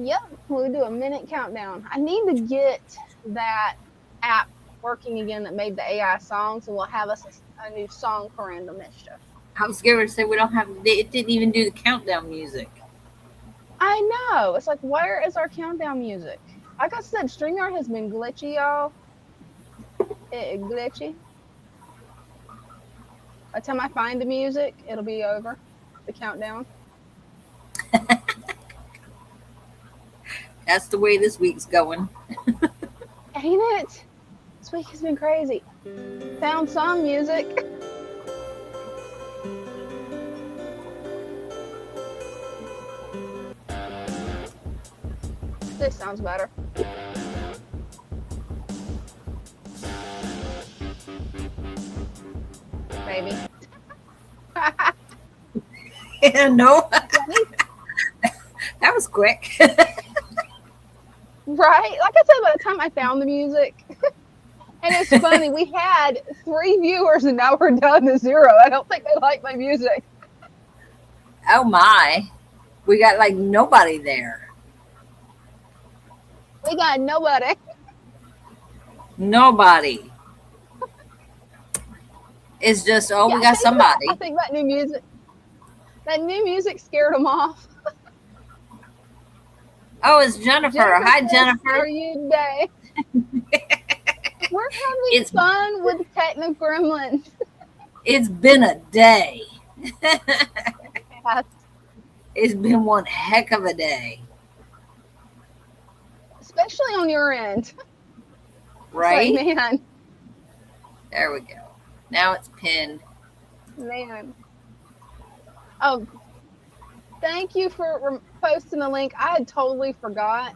Yep, we'll do a minute countdown. I need to get that app working again that made the AI songs, and we'll have us a new song for Random Mischief. I was scared to say we don't have. It didn't even do the countdown music. I know. It's like, where is our countdown music? Like I said, StreamYard has been glitchy, y'all. Glitchy. By the time I find the music, it'll be over. The countdown. That's the way this week's going. Ain't it? This week has been crazy. Found some music. This sounds better. Maybe. No, that was quick. Right? Like I said, by the time I found the music, and it's funny, we had 3 viewers and now we're down to 0. I don't think they like my music. Oh my, we got like nobody there. We got nobody. Nobody. It's just Yeah, we got somebody. I think that new music scared them off. Oh, it's Jennifer. Hi, says, Jennifer. how are you today? We're having fun with Techno Gremlins. It's been a day. Yes. It's been one heck of a day. Especially on your end. Right? Like, man. There we go. Now it's pinned. Man. Oh, thank you for posting the link. I had totally forgot.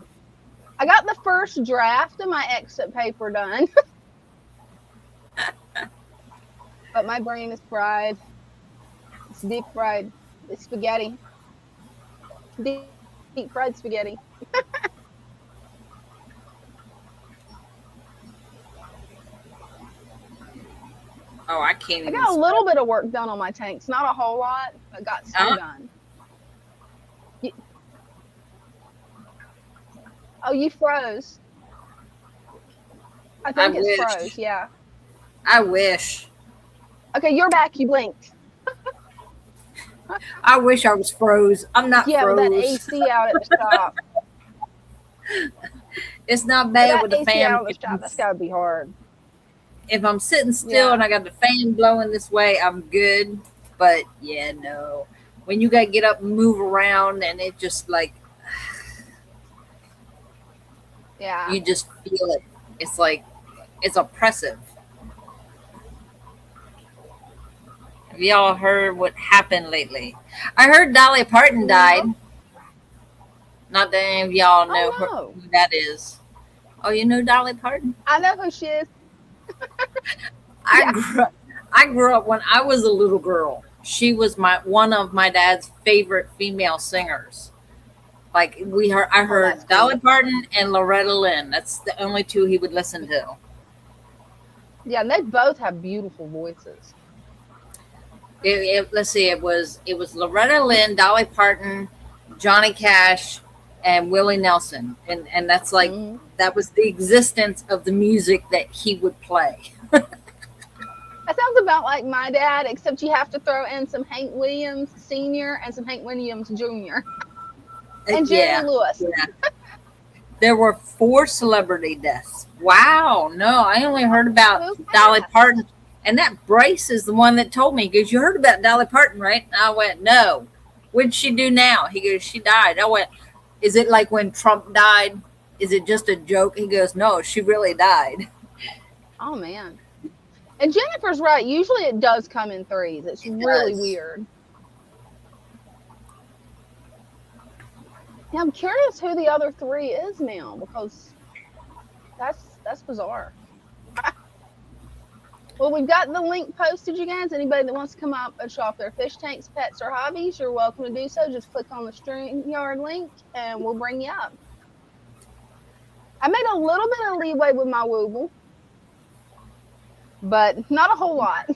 I got the first draft of my exit paper done. But my brain is fried. It's deep fried. It's spaghetti. Deep fried spaghetti. Oh, I can't even. I got a little bit of work done on my tanks. Not a whole lot, but got some done. Oh, you froze. I think it's froze, yeah. I wish. Okay, you're back. You blinked. I wish I was froze. I'm not froze. Yeah, with that AC out at the shop. It's not bad with the AC fan. Out of the shop, that's got to be hard. If I'm sitting still and I got the fan blowing this way, I'm good. But yeah, no. When you got to get up and move around and it just like, yeah, you just feel it. It's like, it's oppressive. Have y'all heard what happened lately? I heard Dolly Parton died. Not that any of y'all know who that is. Oh, you know Dolly Parton? I know who she is. I grew up when I was a little girl. She was one of my dad's favorite female singers. Like I heard Dolly Parton and Loretta Lynn. That's the only two he would listen to. Yeah, and they both have beautiful voices. Let's see, it was Loretta Lynn, Dolly Parton, Johnny Cash, and Willie Nelson, and that's like that was the existence of the music that he would play. That sounds about like my dad, except you have to throw in some Hank Williams Sr. and some Hank Williams Jr. and Jerry Lewis. Yeah. There were 4 celebrity deaths. Wow, no, I only heard about Dolly Parton. And that Bryce is the one that told me, he goes, you heard about Dolly Parton, right? And I went, no. What'd she do now? He goes, she died. I went, is it like when Trump died? Is it just a joke? He goes, no, she really died. Oh, man. And Jennifer's right. Usually it does come in 3s. It's really weird. Yeah, I'm curious who the other 3 is now, because that's bizarre. Well, we've got the link posted, you guys. Anybody that wants to come up and show off their fish tanks, pets, or hobbies, you're welcome to do so. Just click on the StreamYard link, and we'll bring you up. I made a little bit of leeway with my Wooble, but not a whole lot.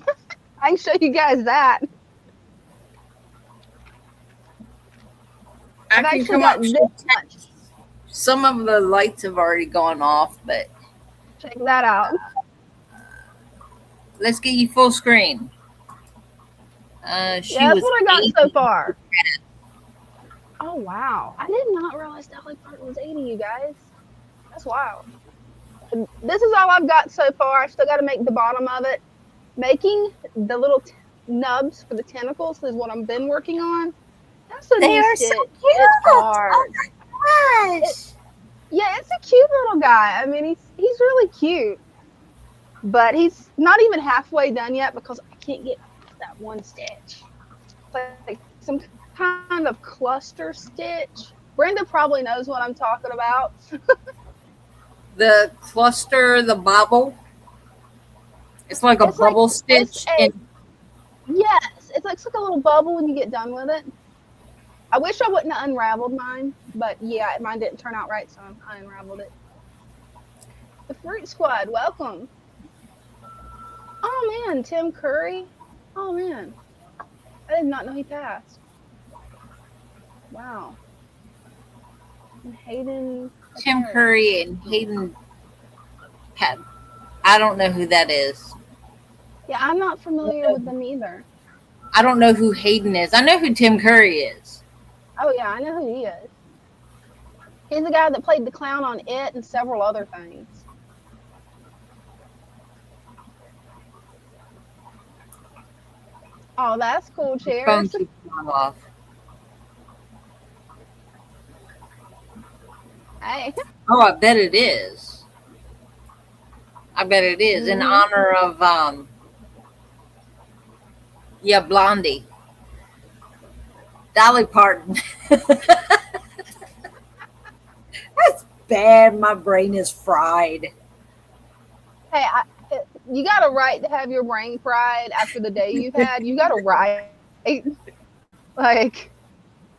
I can show you guys that. I've actually got this much. Some of the lights have already gone off, but Check that out. let's get you full screen. She Yeah, that's was what I got 80. so far. Oh, wow. I did not realize Dolly Parton was 80, you guys. That's wild. This is all I've got so far. I still got to make the bottom of it. Making the little nubs for the tentacles is what I've been working on. That's a They new are stitch. so cute. It's hard. Oh my gosh. Yeah, it's a cute little guy. I mean, he's really cute. But he's not even halfway done yet because I can't get that one stitch. Like some kind of cluster stitch. Brenda probably knows what I'm talking about. The cluster, the bobble. It's like a bubble stitch. Yes, it's like a little bubble when you get done with it. I wish I wouldn't have unraveled mine, but yeah, mine didn't turn out right, so I unraveled it. The Fruit Squad, welcome. Oh man, Tim Curry. Oh man, I did not know he passed. Wow. And Hayden. Tim Curry and Hayden. I don't know who that is. Yeah, I'm not familiar with them either. I don't know who Hayden is. I know who Tim Curry is. Oh yeah, I know who he is. He's the guy that played the clown on It and several other things. Oh, that's cool, Cheers. Phone keeps going off. Hey. Oh, I bet it is. I bet it is in honor of Blondie. Dolly Parton. That's bad. My brain is fried. Hey, you got a right to have your brain fried after the day you've had. You got a right. Like,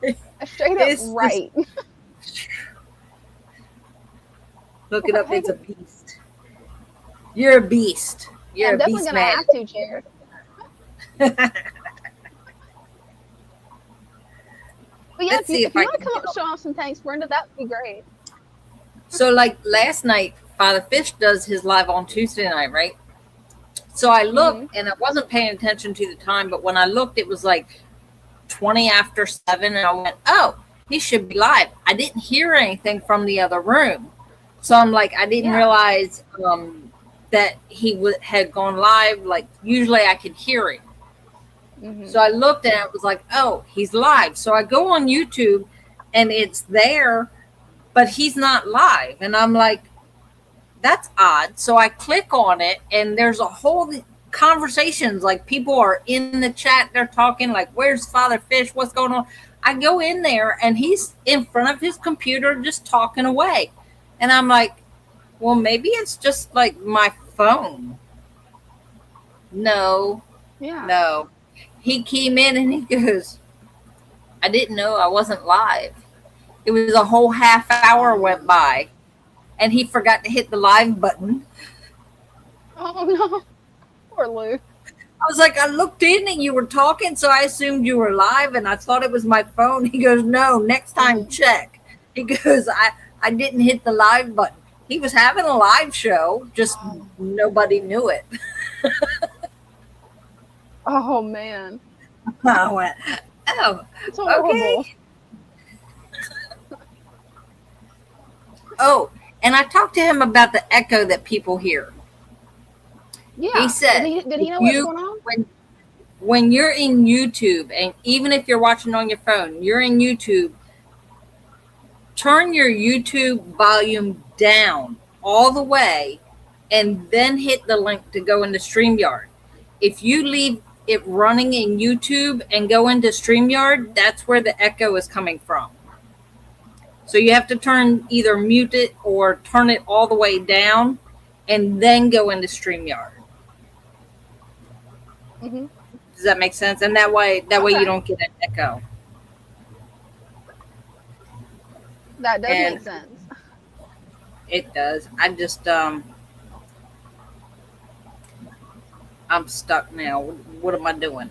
a straight up right. Look it up. It's a beast. You're a beast. You're a beast, man. I'm definitely going to have to, Chair. But yeah, if you want to come up and show off some tanks, Brenda, that would be great. So, like last night, Father Fish does his live on Tuesday night, right? So I looked, and I wasn't paying attention to the time, but when I looked, it was like 20 after 7, and I went, oh, he should be live. I didn't hear anything from the other room. So I'm like, I didn't realize that he had gone live. Like, usually I could hear him. So I looked and it was like, oh, he's live. So I go on YouTube and it's there, but he's not live. And I'm like, that's odd. So I click on it and there's a whole conversations. Like people are in the chat. They're talking like, where's Father Fish? What's going on? I go in there and he's in front of his computer just talking away. And I'm like, well, maybe it's just like my phone. No. He came in and he goes, I didn't know I wasn't live. It was a whole half hour went by and he forgot to hit the live button. Oh no. Poor Lou. I was like, I looked in and you were talking, so I assumed you were live and I thought it was my phone. He goes, no, next time check. He goes, I didn't hit the live button. He was having a live show, just nobody knew it. Oh man. I went, oh, okay. Oh, and I talked to him about the echo that people hear. Yeah. He said, did he know what's going on? When you're in YouTube, and even if you're watching on your phone, you're in YouTube, turn your YouTube volume down all the way and then hit the link to go into StreamYard. If you leave it running in YouTube and go into StreamYard, that's where the echo is coming from. So you have to either mute it or turn it all the way down and then go into StreamYard. Does that make sense? And that way you don't get an echo. That does make sense. It does. I just I'm stuck now. What am I doing?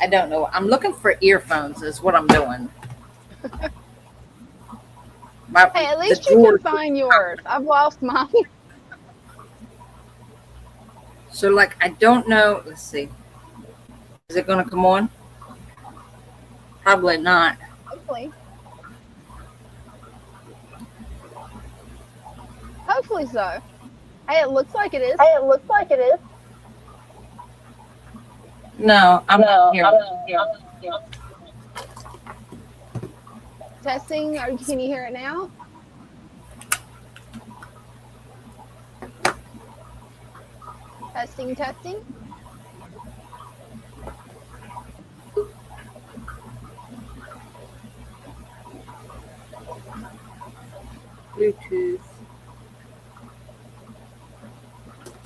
I don't know. I'm looking for earphones is what I'm doing. Hey, at least you can find yours. I've lost mine. So like, I don't know. Let's see. Is it going to come on? Probably not. Hopefully. Hopefully so. Hey, it looks like it is. No, I'm not hearing. Testing. Can you hear it now? Testing, testing. Bluetooth.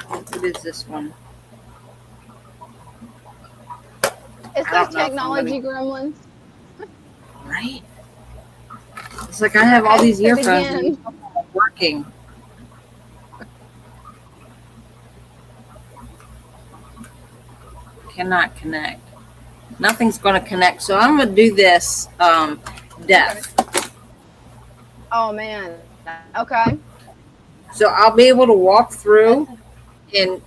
What is this one? It's those technology gremlins. Right? It's like I have all these earphones and they're not working. Cannot connect. Nothing's going to connect. So I'm going to do this deaf. Oh, man. Okay. So I'll be able to walk through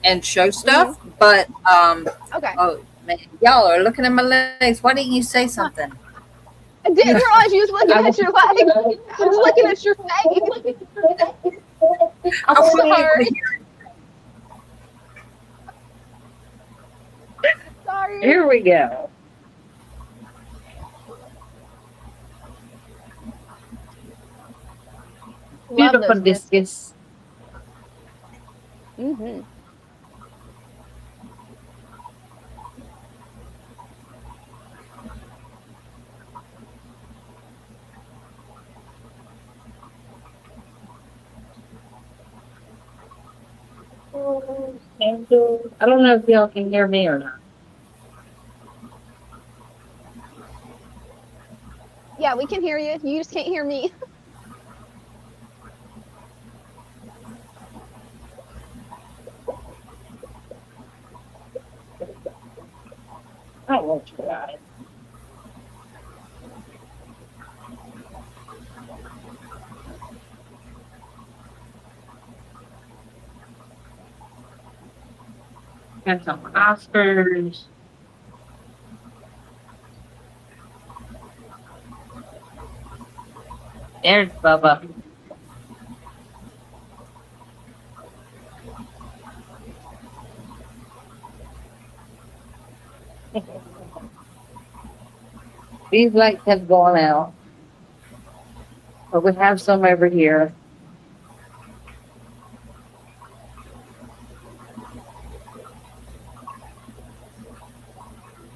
and show stuff. Mm-hmm. But, okay. Oh, man. Y'all are looking at my legs. Why didn't you say something? I didn't realize you was looking at your legs. I was looking at your face. I'm sorry. Sorry. Here we go. Beautiful discus. Mm-hmm. I don't know if y'all can hear me or not. Yeah, we can hear you. You just can't hear me. I won't try. Got some Oscars. There's Bubba. These lights have gone out, but we have some over here.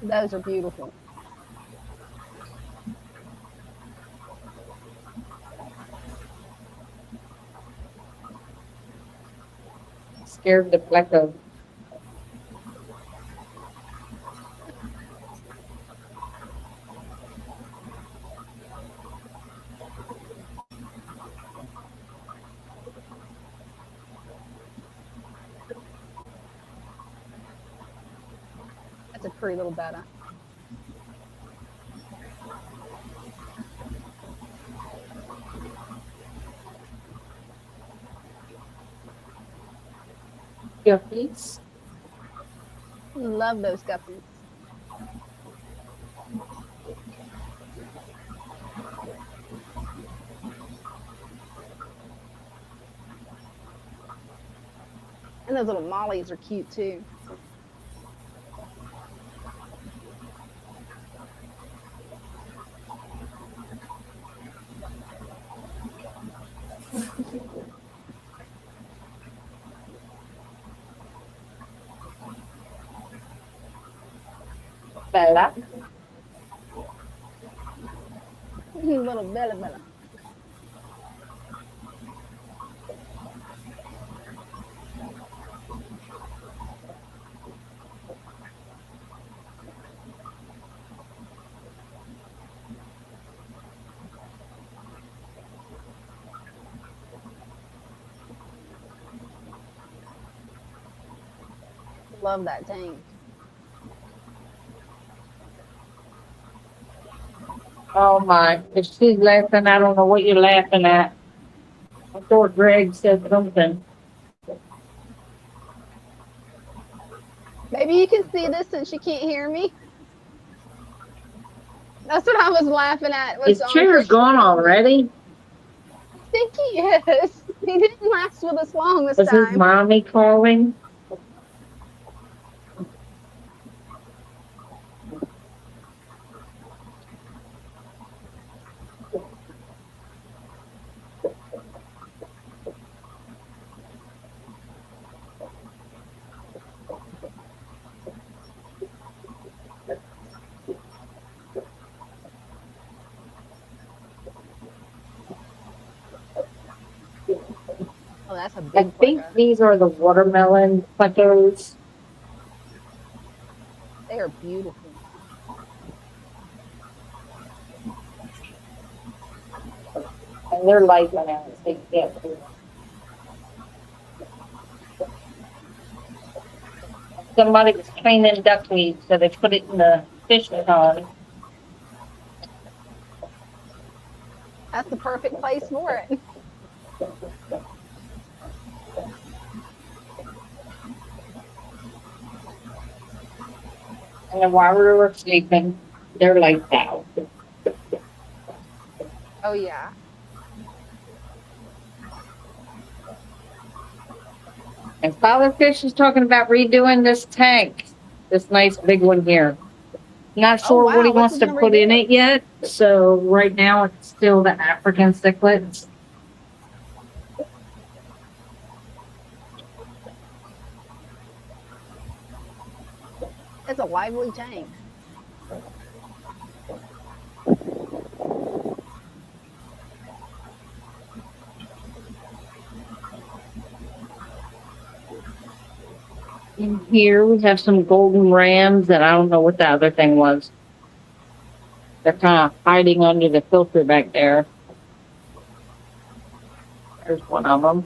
Those are beautiful. Scared the black of. That's a pretty little Betta. Guppies. Love those guppies. And those little mollies are cute too. Bella. Little Bella. Love that tank. Oh my, if she's laughing, I don't know what you're laughing at. I thought Greg said something. Maybe you can see this since you can't hear me. That's what I was laughing at. Was His chair's gone already. I think he is. He didn't last with us long this Is his time. mommy calling? Oh, that's a I big think Play-Doh. these are the watermelon Play-Dohs. They are beautiful. And they're light bananas. They can't do it. Somebody was cleaning duckweed, so they put it in the fish pond. That's the perfect place for it. And then while we were sleeping, they're lights out. Oh yeah. And Father Fish is talking about redoing this tank, this nice big one here. Not Oh sure what he wow. What's wants he to gonna put in redo? it yet. So right now it's still the African cichlids. It's a lively tank. In here we have some golden rams that I don't know what the other thing was. They're kind of hiding under the filter back there. There's one of them.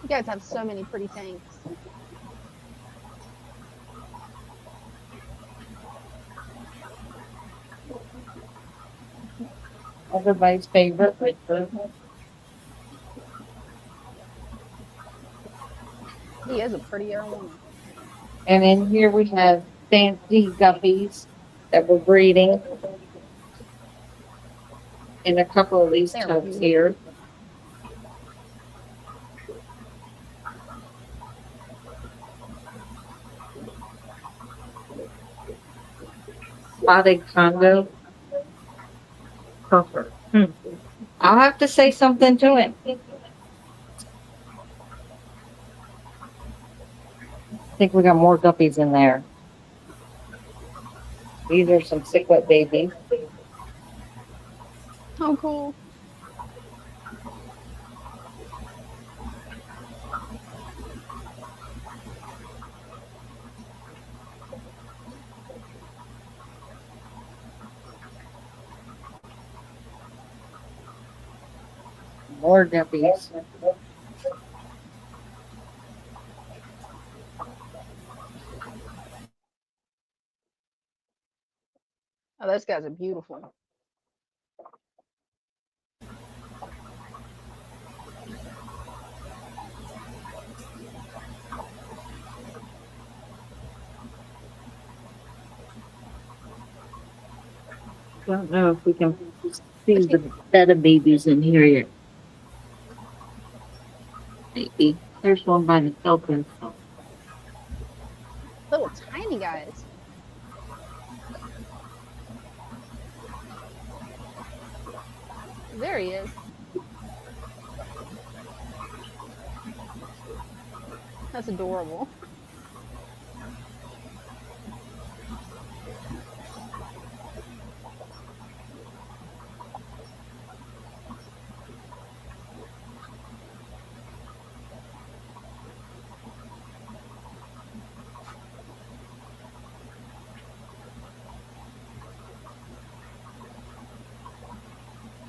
You guys have so many pretty tanks. Everybody's favorite. He is a prettier one. And in here we have fancy guppies that we're breeding in a couple of these They're tubs beautiful. here. Spotted Congo. Puffer. I'll have to say something to him. I think we got more guppies in there. These are some cichlid babies. Oh cool. More guppies. Oh, those guys are beautiful. I don't know if we can see the betta babies in here yet. Maybe. There's one by the filter. Little tiny guys. There he is. That's adorable.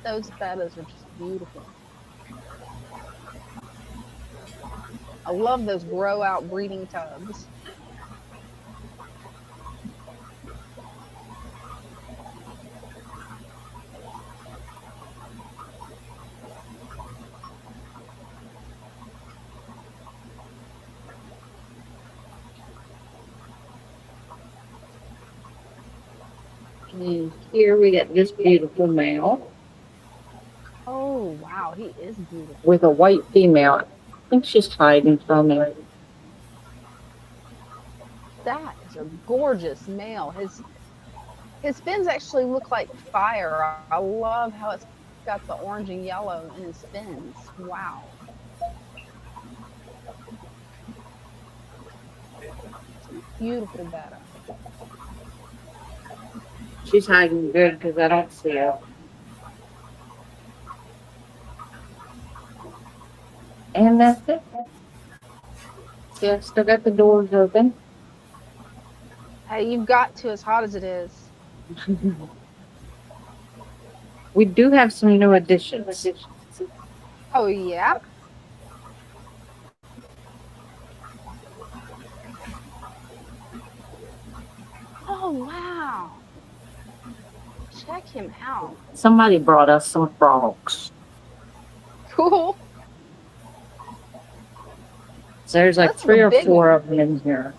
Those bettas are just beautiful. I love those grow out breeding tubs. And here we got this beautiful male Oh wow, he is beautiful. with a white female. I think she's hiding from it. That is a gorgeous male. His fins actually look like fire. I love how it's got the orange and yellow in his fins. Wow. Beautiful Betta. She's hiding good because I don't see her. And that's it. See, I still got the doors open. Hey, you've got to, as hot as it is. We do have some new additions. Oh yeah. Oh wow. Check him out. Somebody brought us some frogs. Cool. So there's like That's 3 a or big 4 one. of them in here.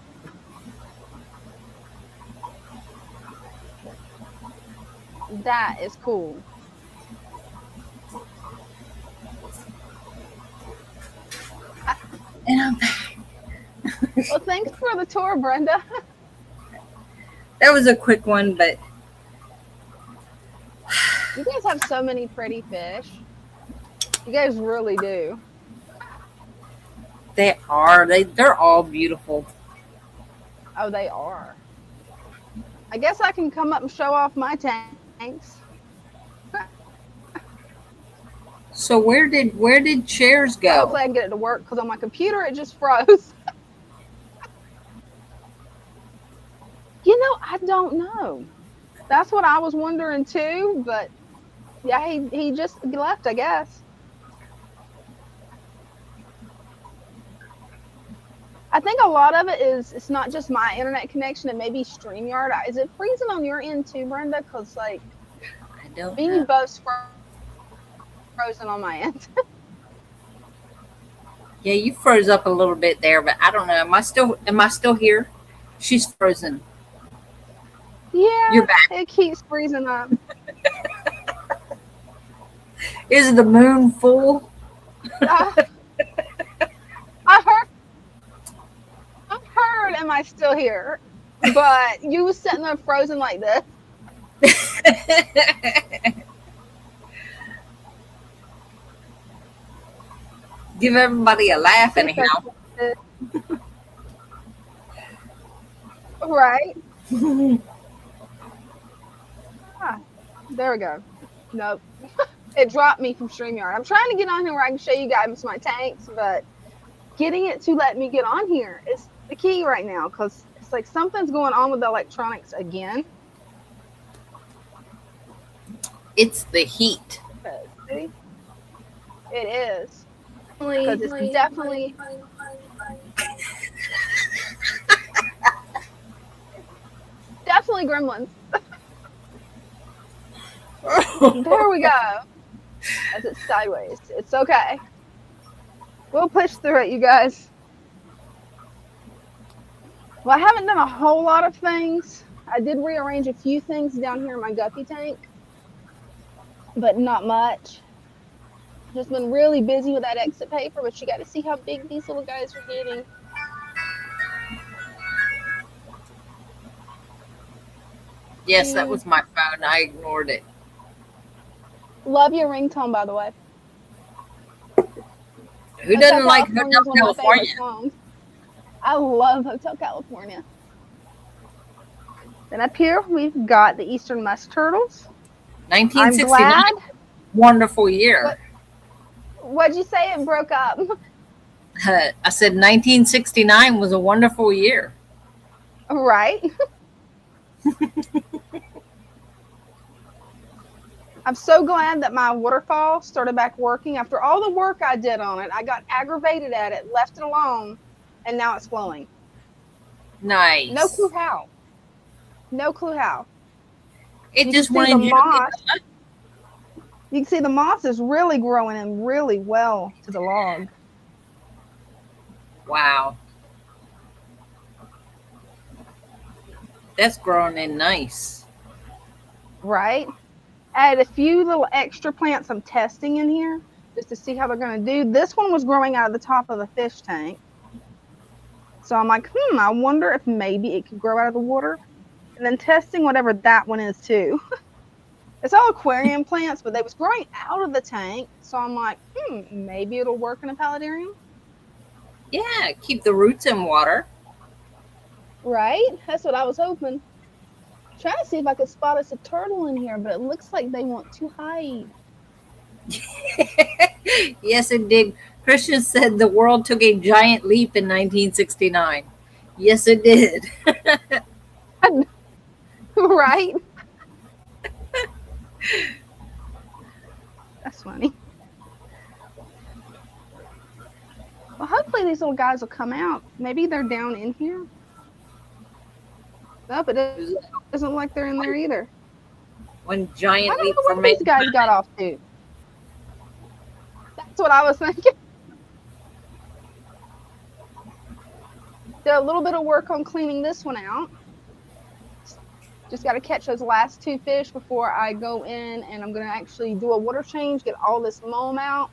That is cool. And I'm back. Well, thanks for the tour, Brenda. That was a quick one, but You guys have so many pretty fish. You guys really do. they are. They're all beautiful. Oh, they are. I guess I can come up and show off my tanks. So where did chairs go? Hopefully I can get it to work because on my computer it just froze. You know, I don't know. That's what I was wondering too, but yeah, he just left, I guess. I think a lot of it is it's not just my internet connection, it may be StreamYard. Is it freezing on your end too, Brenda? Because like I don't me and know. you both frozen on my end. Yeah, you froze up a little bit there, but I don't know. Am I still here? She's frozen. Yeah, You're back. it keeps freezing up. Is the moon full? I heard, am I still here? But you was sitting there frozen like this. Give everybody a laugh anyhow. Right. There we go. Nope. It dropped me from StreamYard. I'm trying to get on here where I can show you guys my tanks, but getting it to let me get on here is the key right now because it's like something's going on with the electronics again. It's the heat. See? It is. Because it's definitely gremlins. There we go. As it's sideways. It's okay. We'll push through it, you guys. Well, I haven't done a whole lot of things. I did rearrange a few things down here in my guppy tank, but not much. Just been really busy with that exit paper, but you got to see how big these little guys are getting. Yes, that was my phone. I ignored it. Love your ringtone, by the way. Who doesn't like Hotel California? I love Hotel California. Then up here, we've got the Eastern Musk Turtles. 1969. I'm glad. Wonderful year. What'd you say? It broke up. I said 1969 was a wonderful year. Right. I'm so glad that my waterfall started back working. After all the work I did on it, I got aggravated at it, left it alone, and now it's flowing. No clue Nice. how. No clue how. It You can just see the wanted you to be moss. You can see the moss is really growing in really well to the log. wow. That's growing in nice. Right? I had a few little extra plants I'm testing in here just to see how they're going to do. This one was growing out of the top of the fish tank. So I'm like, I wonder if maybe it could grow out of the water. And then testing whatever that one is too. It's all aquarium plants, but they was growing out of the tank. So I'm like, maybe it'll work in a paludarium. Yeah, keep the roots in water. Right? That's what I was hoping. Trying to see if I could spot us a turtle in here, but it looks like they want to hide. Yes, it did. Christian said the world took a giant leap in 1969. Yes, it did. Right? That's funny. Well, hopefully these little guys will come out. Maybe they're down in here. Nope, it doesn't look like they're in there either. One I giant don't leap know for where these guys mankind. got off to. That's what I was thinking. Did a little bit of work on cleaning this one out. Just got to catch those last two fish before I go in, and I'm going to actually do a water change, get all this loam out,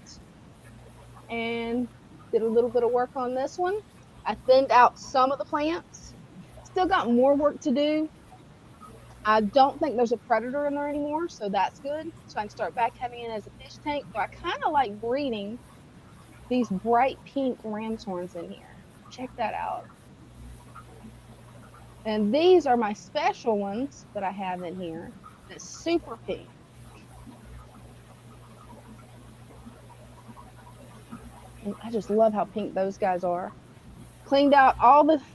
and did a little bit of work on this one. I thinned out some of the plants. Still got more work to do. I don't think there's a predator in there anymore, so that's good. So I can start back having it as a fish tank. So I kind of like breeding these bright pink ram's horns in here. Check that out. And these are my special ones that I have in here. That's super pink. And I just love how pink those guys are. Cleaned out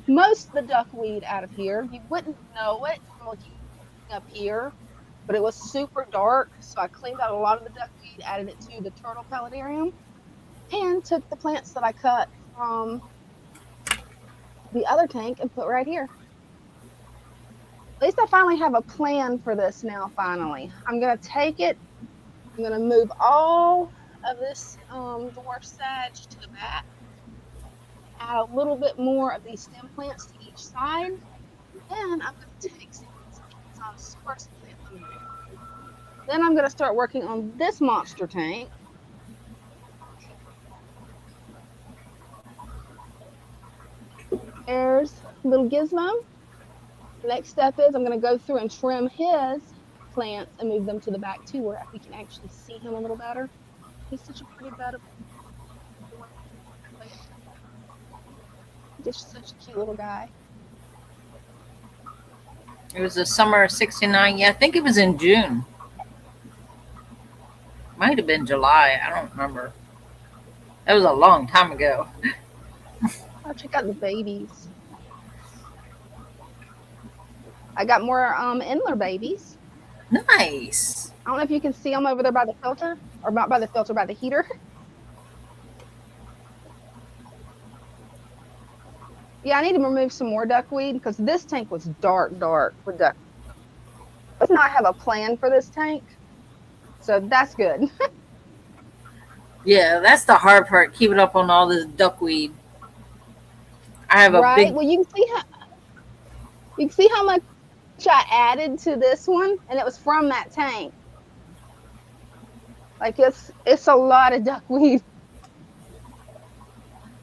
most of the duckweed out of here. You wouldn't know it from looking up here, but it was super dark. So I cleaned out a lot of the duckweed, added it to the turtle paludarium, and took the plants that I cut from the other tank and put right here. At least I finally have a plan for this now, finally. I'm going to take it. I'm going to move all of this dwarf sage to the back. Add a little bit more of these stem plants to each side. And I'm going to take some sparse plants. Then I'm going to start working on this monster tank. There's little Gizmo. The next step is I'm going to go through and trim his plants and move them to the back too, where we can actually see him a little better. He's such a pretty bed of just such a cute little guy. It was the summer of '69. Yeah, I think it was in June. Might have been July. I don't remember. That was a long time ago. Oh, check out the babies. I got more Endler babies. Nice. I don't know if you can see them over there by the filter, or not by the filter, by the heater. Yeah, I need to remove some more duckweed because this tank was dark with duck. Let's not have a plan for this tank, so that's good. Yeah, that's the hard part, keeping up on all this duckweed. I have a big. Well, you can see how much I added to this one, and it was from that tank. Like it's a lot of duckweed.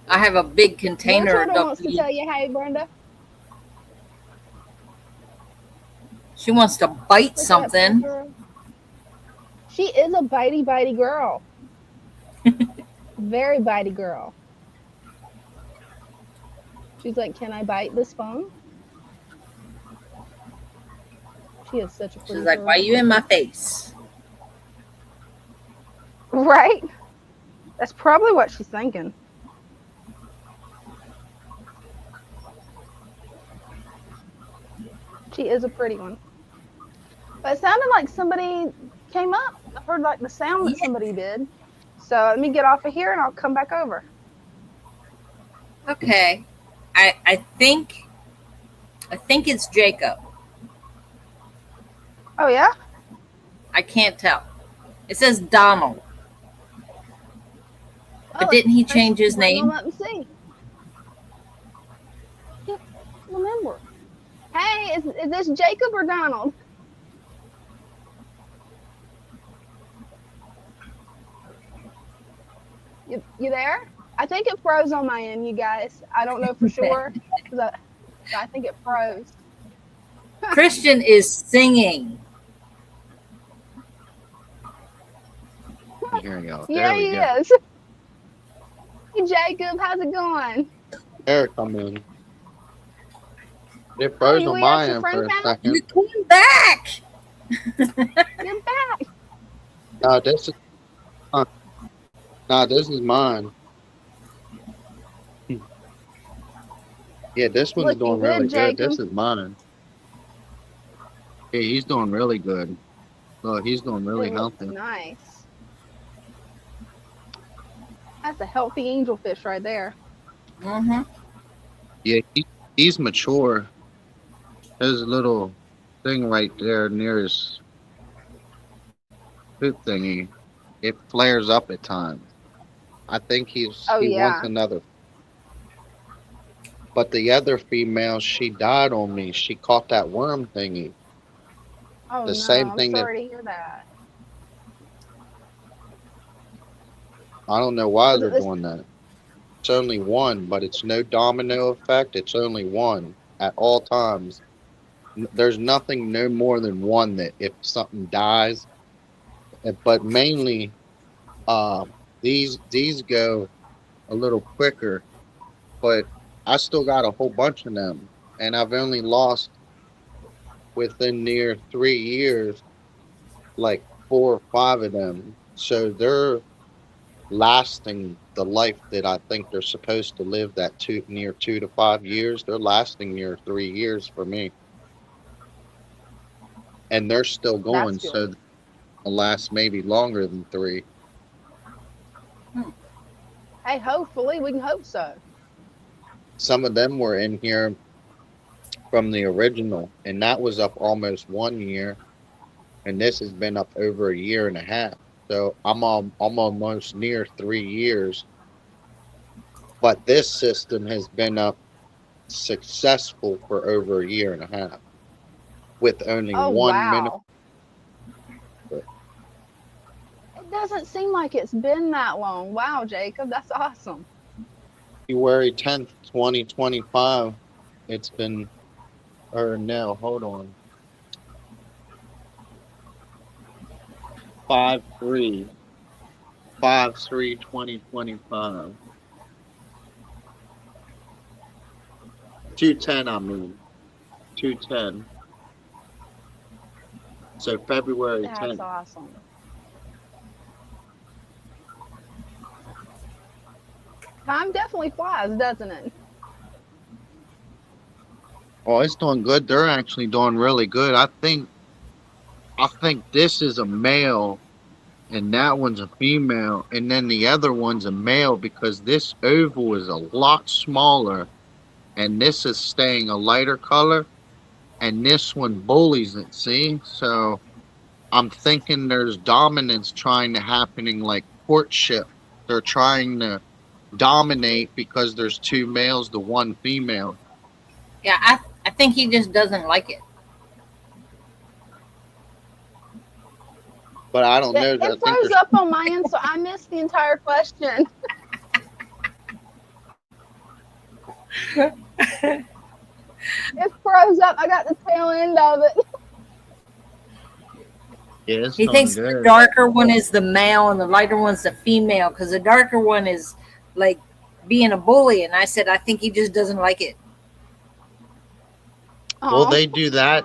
I have a big container of Turtle wants to duckweed. tell you, hey, Brenda. She wants to bite something. She is a bitey girl. Very bitey girl. She's like, can I bite this phone? She is such a pretty She's like, girl. why are you in my face? Right? That's probably what she's thinking. She is a pretty one. But it sounded like somebody came up. I heard like the sound that Yeah. somebody did. So let me get off of here and I'll come back over. Okay. I think it's Jacob. Oh yeah? I can't tell. It says Donald. But Oh, didn't he let's change his bring him name? up and see. Can't remember. Hey, is this Jacob or Donald? You there? I think it froze on my end, you guys. I don't know for sure. I think it froze. Christian is singing. Here we go. Yeah, There we he go. is. Hey, Jacob, how's it going? There it come in. It Oh, froze you on at my your end for friend's a house? second. You're coming back. You're back. No, this is this is mine. Yeah, this one's Looking doing good, really good. Jacob. This is mine. Yeah, he's doing really good. Look, he's doing really It looks healthy. nice. That's a healthy angelfish right there. Mm-hmm. Yeah, he's mature. There's a little thing right there near his poop thingy. It flares up at times. I think he Oh wants yeah. another. But the other female, she died on me. She caught that worm thingy. Oh The no, same I'm thing that sorry to hear that. I don't know why Was they're it this? doing that. It's only one, but it's no domino effect. It's only one at all times. There's nothing no more than one that if something dies. But mainly, these go a little quicker. But I still got a whole bunch of them, and I've only lost within near 3 years like 4 or 5 of them. So they're lasting the life that I think they're supposed to live, that near 2 to 5 years. They're lasting near 3 years for me. And they're still That's going, so good. they'll last maybe longer than 3. Hey, hopefully we can hope so. Some of them were in here from the original, and that was up almost 1 year, and this has been up over a year and a half. So I'm almost near 3 years. But this system has been up successful for over a year and a half with only Oh 1 minute. wow. It doesn't seem like it's been that long. Wow, Jacob, that's awesome. February 10th, 2025. It's been, or no, hold on. 5/3, 5/3/2025. 210, I mean. 210. So February That's 10th. awesome. Time definitely flies, doesn't it? Oh, it's doing good. They're actually doing really good. I think this is a male and that one's a female, and then the other one's a male because this oval is a lot smaller and this is staying a lighter color, and this one bullies it, see? So I'm thinking there's dominance trying to happening like courtship. They're trying to dominate because there's 2 males to 1 female. Yeah, I think he just doesn't like it. But I don't know. It froze up on my end, so I missed the entire question. It froze up. I got the tail end of it. Yeah, He thinks the darker one is the male and the lighter one's the female, because the darker one is like being a bully. And I said, I think he just doesn't like it. Well, they do that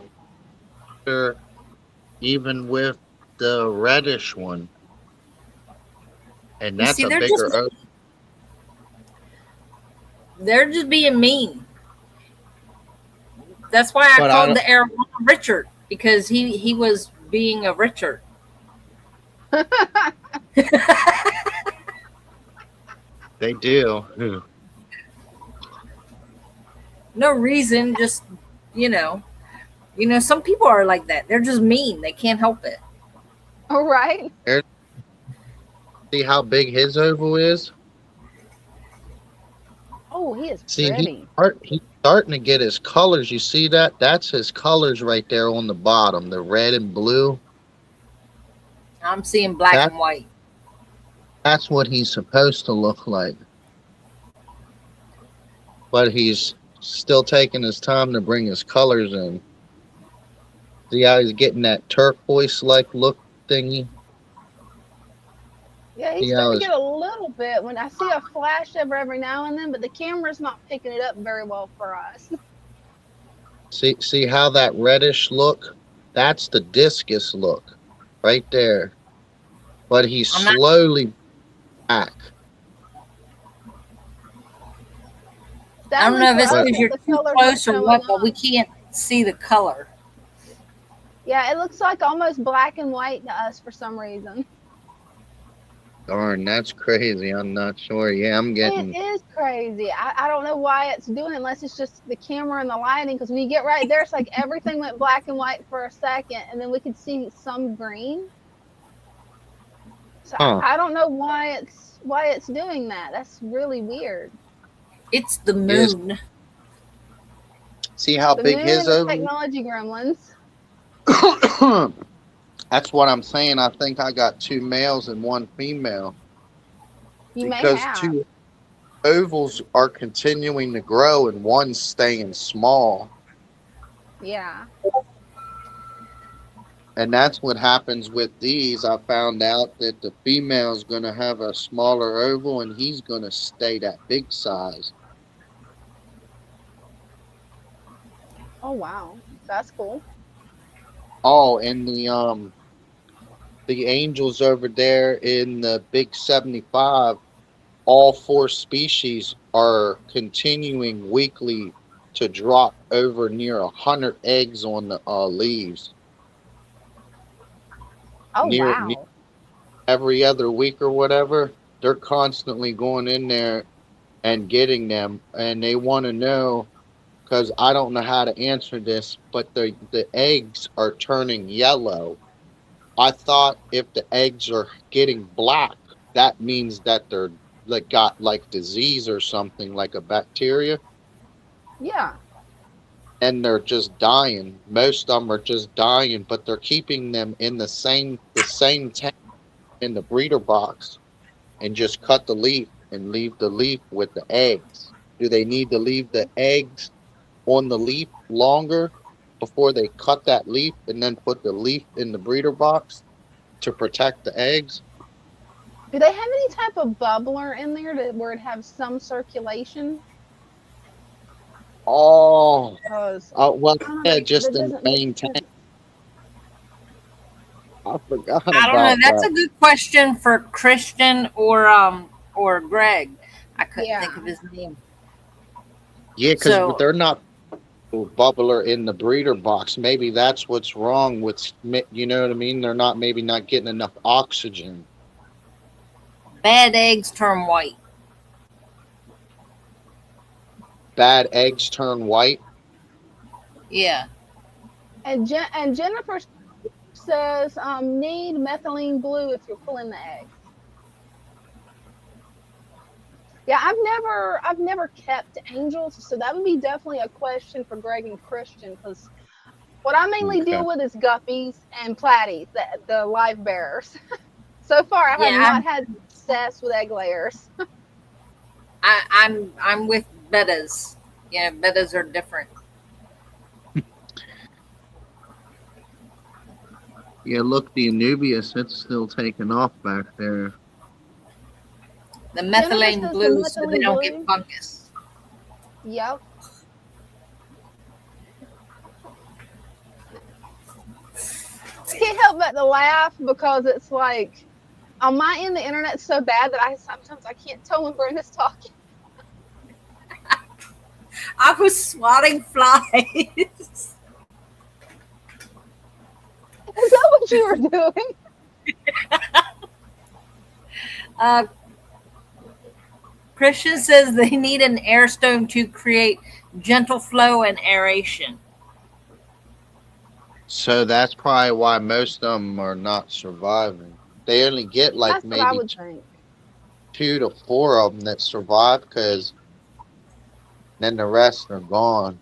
even with the reddish one. And that's a bigger oak. They're just being mean. That's why I called the Arizona Richard, because he was being a Richard. They do. No reason, just some people are like that. They're just mean. They can't help it. All right. See how big his oval is? Oh, he is See, pretty. he's starting to get his colors. You see that? That's his colors right there on the bottom, the red and blue. I'm seeing black That and white. that's what he's supposed to look like. But he's still taking his time to bring his colors in. See how he's getting that turquoise-like look thingy? Yeah, he's See how starting to his get a little bit when I see a flash every now and then, but the camera's not picking it up very well for us. see how that reddish look? That's the discus look right there. But he's I'm not. slowly back. I don't Sadly know if for it's us, because you're the too colors close aren't or showing what, but up. we can't see the color. Yeah, it looks like almost black and white to us for some reason. Darn, that's crazy. I'm not sure. Yeah, I'm It getting. is crazy. I don't know why it's doing it unless it's just the camera and the lighting. Because when you get right there, it's like everything went black and white for a second, and then we could see some green. So Huh. I don't know why it's doing that. That's really weird. It's the Yes. moon. See how The big moon his and the oval? technology gremlins. That's what I'm saying. I think I got 2 males and 1 female You may because have. 2 ovals are continuing to grow and one's staying small. Yeah. And that's what happens with these. I found out that the female's going to have a smaller oval and he's going to stay that big size. Oh wow, that's cool. Oh, and the angels over there in the big 75, all 4 species are continuing weekly to drop over near 100 eggs on the leaves. Oh Near wow. every other week or whatever, they're constantly going in there and getting them, and they want to know because I don't know how to answer this, but the eggs are turning yellow. I thought if the eggs are getting black, that means that they're like got like disease or something like a bacteria, Yeah. and they're just dying. Most of them are just dying, but they're keeping them in the same tank in the breeder box and just cut the leaf and leave the leaf with the eggs. Do they need to leave the eggs on the leaf longer before they cut that leaf and then put the leaf in the breeder box to protect the eggs? Do they have any type of bubbler in there where it has some circulation? Oh, Because well, I don't yeah, know. just That in the doesn't make main tank. sense. I forgot I don't know. about That's that. a good question for Christian or Greg. I couldn't think of Yeah. his name. Yeah, because So they're not bubbler in the breeder box. Maybe that's what's wrong with, you know what I mean? They're not maybe not getting enough oxygen. bad eggs turn white. Bad eggs turn white. Yeah. And Jennifer says need methylene blue if you're pulling the eggs. Yeah, I've never kept angels, so that would be definitely a question for Greg and Christian because what I mainly Okay. deal with is guppies and platies, the live bearers. So far, I have Yeah, not had success with egg layers. I'm with bettas. Yeah, bettas are different. Yeah, look, the Anubius, it's still taking off back there. The Jennifer methylene says the blue so they methylene don't get blue. fungus. Yep. I can't help but to laugh because it's like on my end the internet's so bad that I sometimes I can't tell when Brenda's talking. I was swatting flies. Is that what you were doing? Uh, Christian says they need an air stone to create gentle flow and aeration. So that's probably why most of them are not surviving. They only get like That's what I maybe would think. 2 to 4 of them that survive, because then the rest are gone.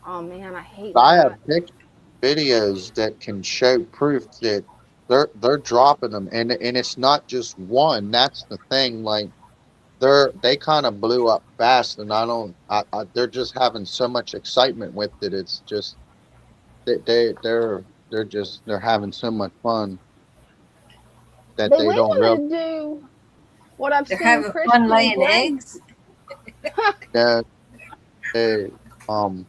Oh man, I hate I that. have pictures, videos that can show proof that they're dropping them, and it's not just one. That's the thing. Like they kind of blew up fast, and they're just having so much excitement with it. It's just they're having so much fun that They they may don't realize want to do what I've They're seen having fun Christian and laying Greg. eggs. that they um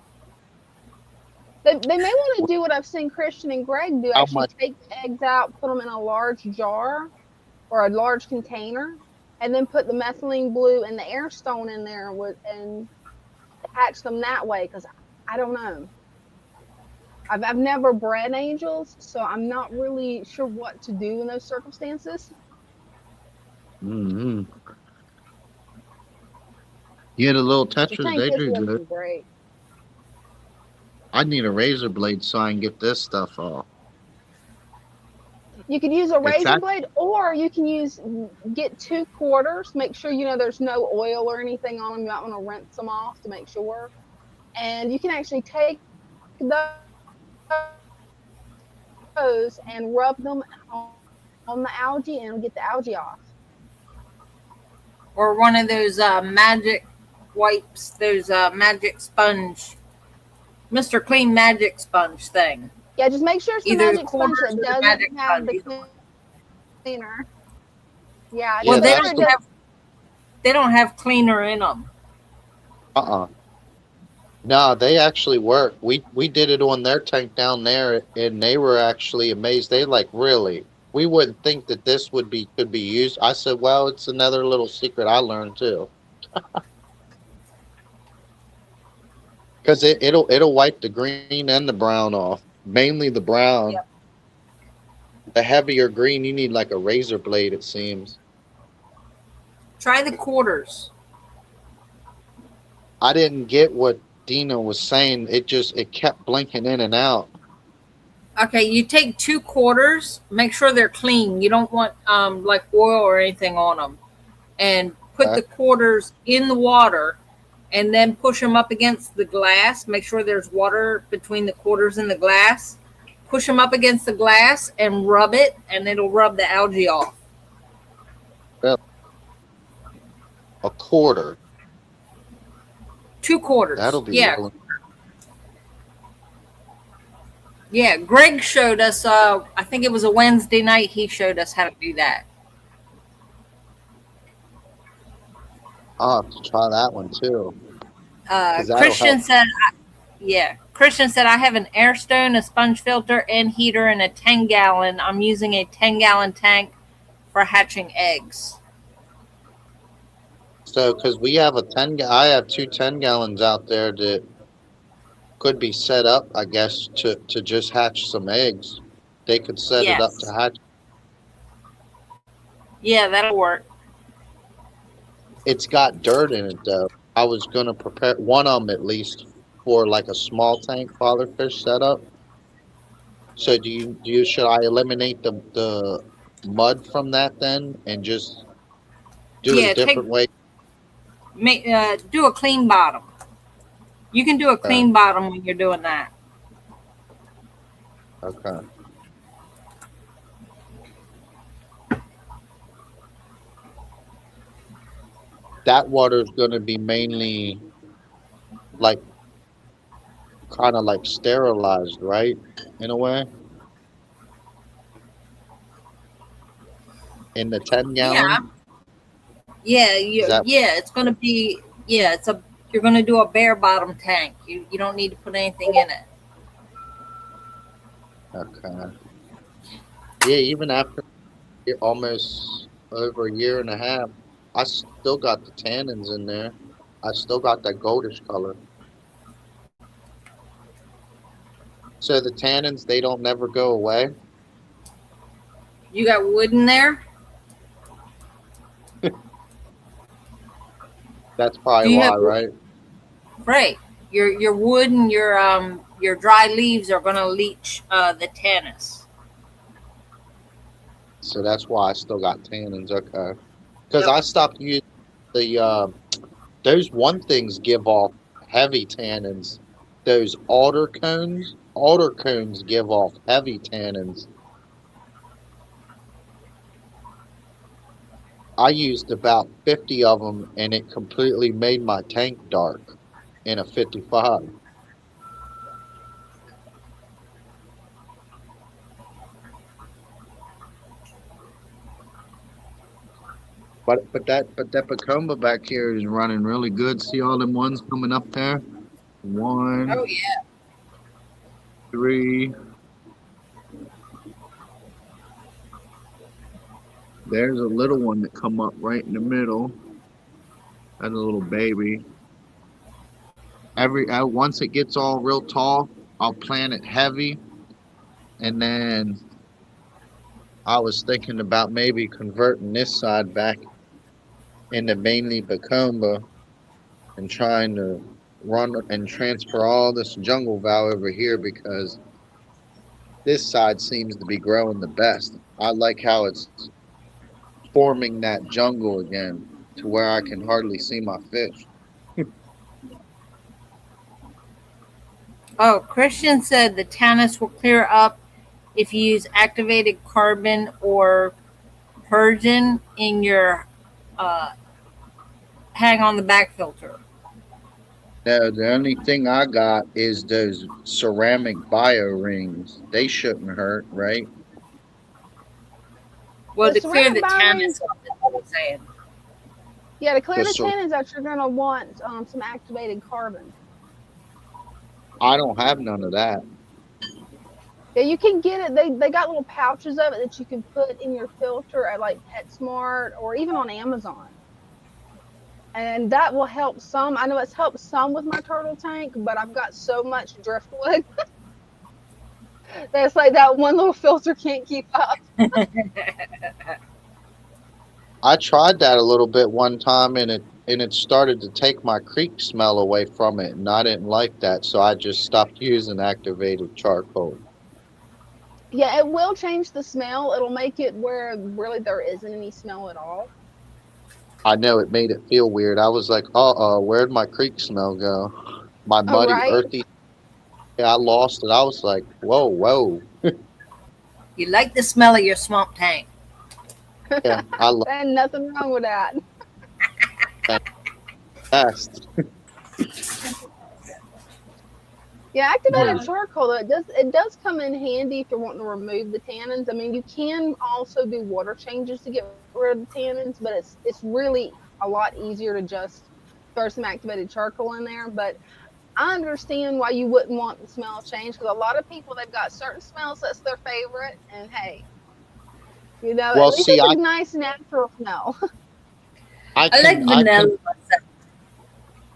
They may want to do what I've seen Christian and Greg do. how Actually, much. take the eggs out, put them in a large jar or a large container, and then put the methylene blue and the air stone in there and hatch them that way. Because I don't know. I've never bred angels, so I'm not really sure what to do in those circumstances. Mm-hmm. Yeah, the little The tetras, tank they is do good. looking great. I need a razor blade so I can get this stuff off. You could use a It's razor that. blade, or you can get 2 quarters. Make sure there's no oil or anything on them. You might want to rinse them off to make sure. And you can actually take those and rub them on the algae and get the algae off. Or one of those magic wipes, those magic sponge, Mr. Clean magic sponge thing. Yeah, just make sure it's the Either the magic sponge quarters that or the magic doesn't have sponge. the cleaner. Yeah, Yeah, Well, just make they sure that's it don't the. does. have they don't have cleaner in them. Uh-uh. No, they actually work. We did it on their tank down there, and they were actually amazed. They like, really. We wouldn't think that this could be used. I said, well, it's another little secret I learned too, because it'll wipe the green and the brown off. Mainly the brown. Yep. The heavier green, you need like a razor blade. It seems. Try the quarters. I didn't get what Dina was saying. It kept blinking in and out. Okay, you take 2 quarters. Make sure they're clean. You don't want like oil or anything on them. And put the quarters in the water, and then push them up against the glass. Make sure there's water between the quarters and the glass. Push them up against the glass and rub it, and it'll rub the algae off. A quarter. 2 quarters. That'll be Yeah. well. Yeah, Greg showed us, I think it was a Wednesday night, he showed us how to do that. I'll have to try that one too. Christian said, Christian said, I have an air stone, a sponge filter, and heater, and a 10-gallon. I'm using a 10-gallon tank for hatching eggs. So, because we have I have 2 10-gallons out there that could be set up, I guess, to just hatch some eggs. They could set it up to hatch. Yeah, that'll work. It's got dirt in it though. I was gonna prepare one of them at least for like a small tank fatherfish setup. So should I eliminate the mud from that then and just do it a different way? Do a clean bottom. You can do a clean bottom when you're doing that. Okay. That water is going to be mainly like kind of like sterilized, right? In a way. In the 10-gallon. Yeah, it's going to be you're going to do a bare bottom tank. You don't need to put anything in it. Okay. Yeah, even after almost over a year and a half, I still got the tannins in there. I still got that goldish color. So the tannins, they don't never go away? You got wood in there? That's Do probably you why, have wood? right? Right. Your wood and your dry leaves are gonna leach the tannins. So that's why I still got tannins. Okay. Because Yep. I stopped using the those one things give off heavy tannins. Those alder cones give off heavy tannins. I used about 50 of them, and it completely made my tank dark in a 55. But that Pacoma back here is running really good. See all them ones coming up there? Oh One, yeah. three. There's a little one that come up right in the middle. That's a little baby. Once it gets all real tall, I'll plant it heavy, and then I was thinking about maybe converting this side back into mainly Bacomba and trying to run and transfer all this jungle val over here because this side seems to be growing the best. I like how it's forming that jungle again to where I can hardly see my fish. Oh, Christian said the tannins will clear up if you use activated carbon or Persian in your uh, hang on the back filter. No, the only thing I got is those ceramic bio rings. They shouldn't hurt, right? Well, The to clear ceramic the bio rings, tannins off, is what I'm saying. yeah, to clear The the cer- tannins out, you're gonna want some activated carbon. I don't have none of that. Yeah, you can get it. They got little pouches of it that you can put in your filter at like PetSmart or even on Amazon. And that will help some. I know it's helped some with my turtle tank, but I've got so much driftwood that's like that one little filter can't keep up. I tried that a little bit one time, and it started to take my creek smell away from it, and I didn't like that, so I just stopped using activated charcoal. Yeah, it will change the smell. It'll make it where really there isn't any smell at all. I know it made it feel weird. I was like, where'd my creek smell go? My Oh, muddy, right? earthy. Yeah, I lost it. I was like, whoa, whoa. You like the smell of your swamp tank. Yeah, I love And nothing wrong with that. that best. Yeah, Hmm. activated charcoal though, it does come in handy if you're wanting to remove the tannins. I mean, you can also do water changes to get rid of the tannins, but it's really a lot easier to just throw some activated charcoal in there. But I understand why you wouldn't want the smell change because a lot of people they've got certain smells that's their favorite, and hey, at Well, least see, it's a nice natural smell. I I like can, I can vanilla myself.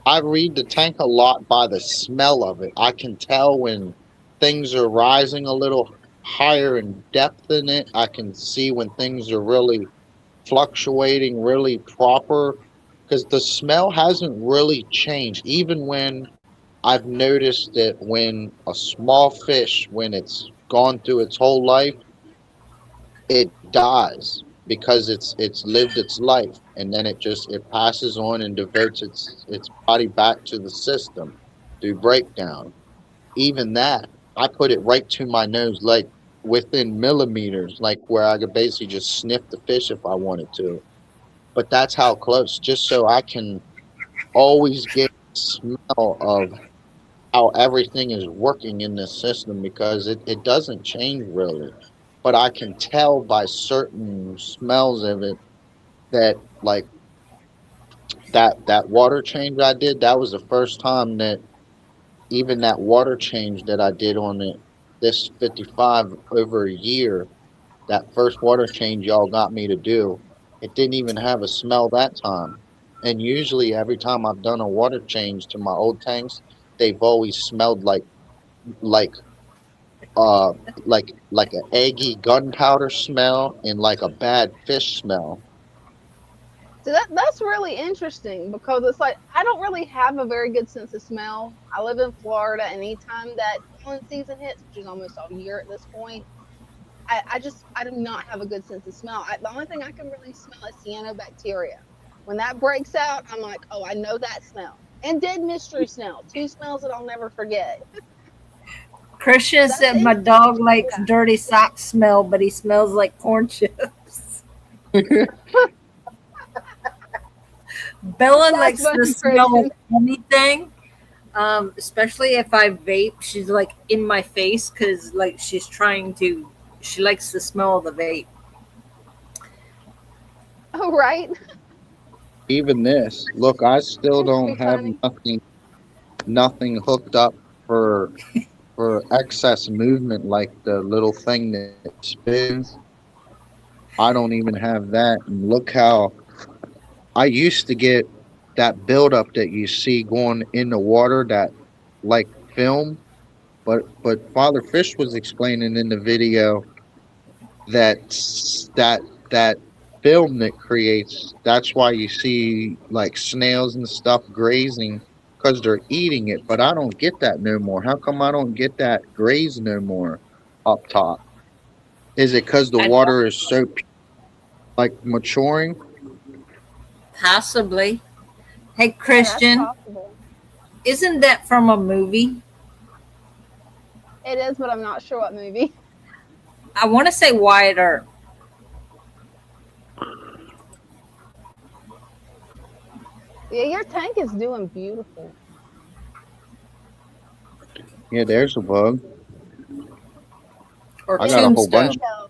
I read the tank a lot by the smell of it. I can tell when things are rising a little higher in depth in it. I can see when things are really fluctuating, really proper, because the smell hasn't really changed. Even when I've noticed that when a small fish, when it's gone through its whole life, it dies because it's lived its life, and then it passes on and diverts its body back to the system through breakdown. Even that, I put it right to my nose, like within millimeters, like where I could basically just sniff the fish if I wanted to. But that's how close, just so I can always get the smell of how everything is working in this system, because it doesn't change really. But I can tell by certain smells of it that, like, that water change I did, that was the first time that even that water change that I did on it, this 55 over a year, that first water change y'all got me to do, it didn't even have a smell that time. And usually every time I've done a water change to my old tanks, they've always smelled like uh like an eggy gunpowder smell and like a bad fish smell. So that's really interesting because it's like I don't really have a very good sense of smell. I live in Florida, and anytime that pollen season hits, which is almost all year at this point, I do not have a good sense of smell. The only thing I can really smell is cyanobacteria. When that breaks out, I'm like, oh, I know that smell. And dead mystery smell, two smells that I'll never forget. Christian That's said my interesting. dog likes dirty sock smell, but he smells like corn chips. Bella That's likes the funny, smell of Christian. anything, especially if I vape. She's like in my face because like she's trying to. She likes the smell of the vape. Oh, right. Even this, look, I still That's don't pretty have funny. nothing hooked up for excess movement like the little thing that spins. I don't even have that. And look how I used to get that buildup that you see going in the water, that like film. But Father Fish was explaining in the video that that that film that creates. That's why you see like snails and stuff grazing because they're eating it. But I don't get that no more. How come I don't get that graze no more up top? Is it because the I water is so like maturing? possibly. Hey Yeah, that's Christian, possible. isn't that from a movie? It is, but I'm not sure what movie. I want to say Wyatt Earp. Yeah, your tank is doing beautiful. Yeah, there's a bug. Or I got a whole Tombstone. bunch. So,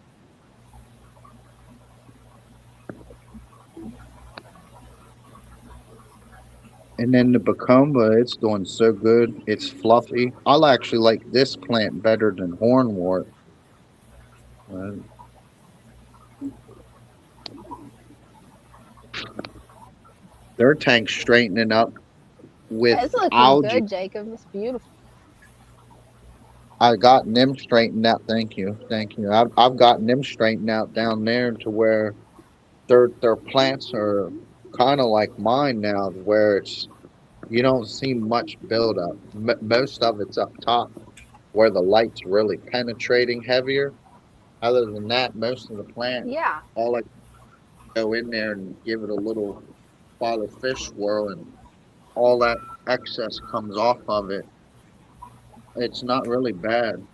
And then the Bacumba, it's doing so good. It's fluffy. I'll actually like this plant better than hornwort. Uh, their tank's straightening up yeah, with it's looking algae. good, Jacob. It's beautiful. I got them straightened out. Thank you, thank you. I've gotten them straightened out down there to where their plants are kind of like mine now, where it's you don't see much buildup. Most of it's up top where the light's really penetrating heavier. Other than that, most of the plant, Yeah. all I go in there and give it a little father fish swirl, and all that excess comes off of it. It's not really bad,